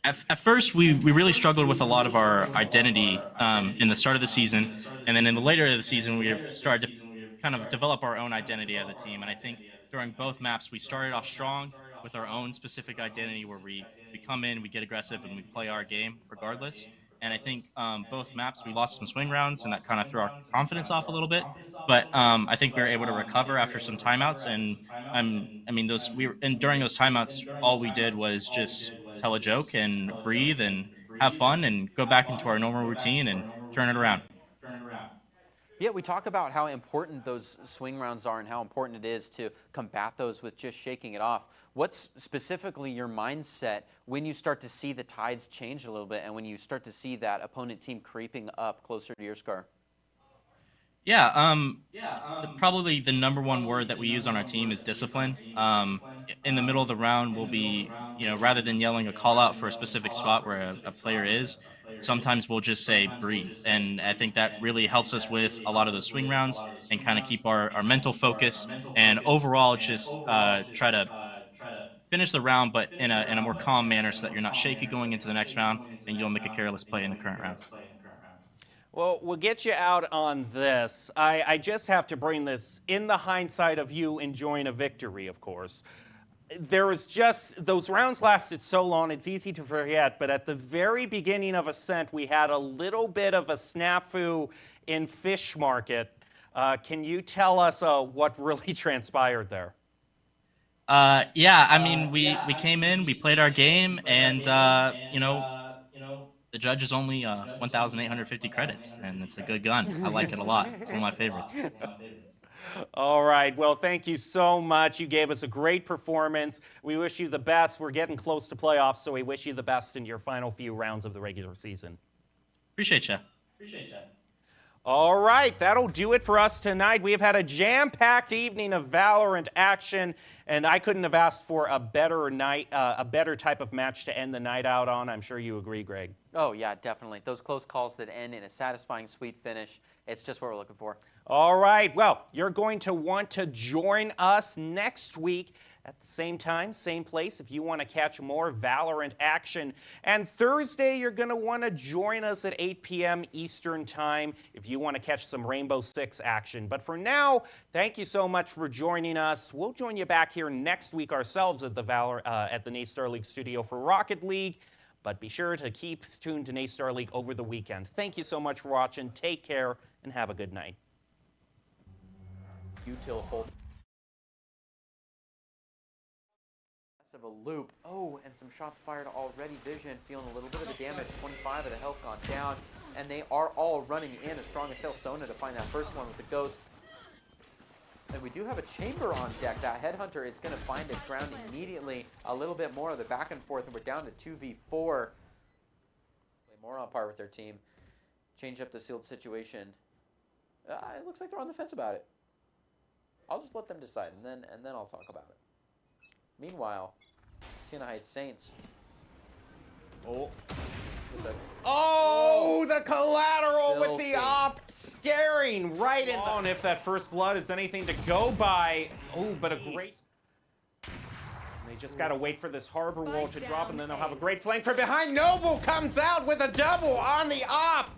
At first, we really struggled with a lot of our identity in the start of the season, and then in the later of the season, we have started to kind of develop our own identity as a team. And I think during both maps, we started off strong with our own specific identity, where we come in, we get aggressive, and we play our game regardless. And I think both maps, we lost some swing rounds, and that kind of threw our confidence off a little bit. But I think we were able to recover after some timeouts. And during those timeouts, all we did was just tell a joke and breathe and have fun and go back into our normal routine and turn it around. Yeah, we talk about how important those swing rounds are and how important it is to combat those with just shaking it off. What's specifically your mindset when you start to see the tides change a little bit and when you start to see that opponent team creeping up closer to your scar? Yeah, probably the number one word that we use on our team is discipline. In the middle of the round, we'll be, rather than yelling a call out for a specific spot where a player is, sometimes we'll just say breathe. And I think that really helps us with a lot of the swing rounds and kind of keep our mental focus and overall just try to finish the round, but in a more calm manner so that you're not shaky going into the next round and you don't make a careless play in the current round. Well, we'll get you out on this. I just have to bring this in the hindsight of you enjoying a victory, of course. There was just, those rounds lasted so long, it's easy to forget, but at the very beginning of Ascent, we had a little bit of a snafu in Fish Market. Can you tell us what really transpired there? Yeah, I mean, we came in, we played our game, and, the judge is only 1,850 credits, and it's a good gun. I like it a lot. It's one of my favorites. All right. Well, thank you so much. You gave us a great performance. We wish you the best. We're getting close to playoffs, so we wish you the best in your final few rounds of the regular season. Appreciate you. All right, that'll do it for us tonight. We have had a jam-packed evening of Valorant action, and I couldn't have asked for a better night, a better type of match to end the night out on. I'm sure you agree, Greg. Oh, yeah, definitely. Those close calls that end in a satisfying, sweet finish, it's just what we're looking for. All right, well, you're going to want to join us next week at the same time, same place, if you want to catch more Valorant action. And Thursday, you're going to want to join us at 8 p.m. Eastern Time if you want to catch some Rainbow Six action. But for now, thank you so much for joining us. We'll join you back here next week ourselves at the NACE Starleague studio for Rocket League. But be sure to keep tuned to NACE Starleague over the weekend. Thank you so much for watching. Take care and have a good night. Util hold. Of a loop. Oh, and some shots fired already. Vision feeling a little bit of the damage. 25 of the health gone down, and they are all running in a strong as hell Sona to find that first one with the ghost. And we do have a chamber on deck. That headhunter is going to find its ground immediately. A little bit more of the back and forth, and we're down to 2v4. Play more on par with their team. Change up the sealed situation. It looks like they're on the fence about it. I'll just let them decide, and then I'll talk about it. Meanwhile, Siena Heights Saints. Oh. The collateral Filthy. with the op staring right in the... And if that first blood is anything to go by. Oh, but a great... They just got to wait for this harbor wall to drop, and then they'll have a great flank from behind. Noble comes out with a double on the op.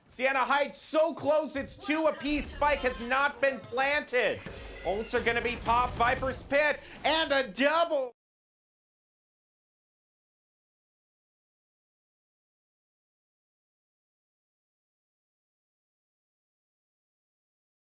Siena Heights so close, it's 2 apiece. Spike has not been planted. Ults are going to be popped. Viper's Pit, and a double.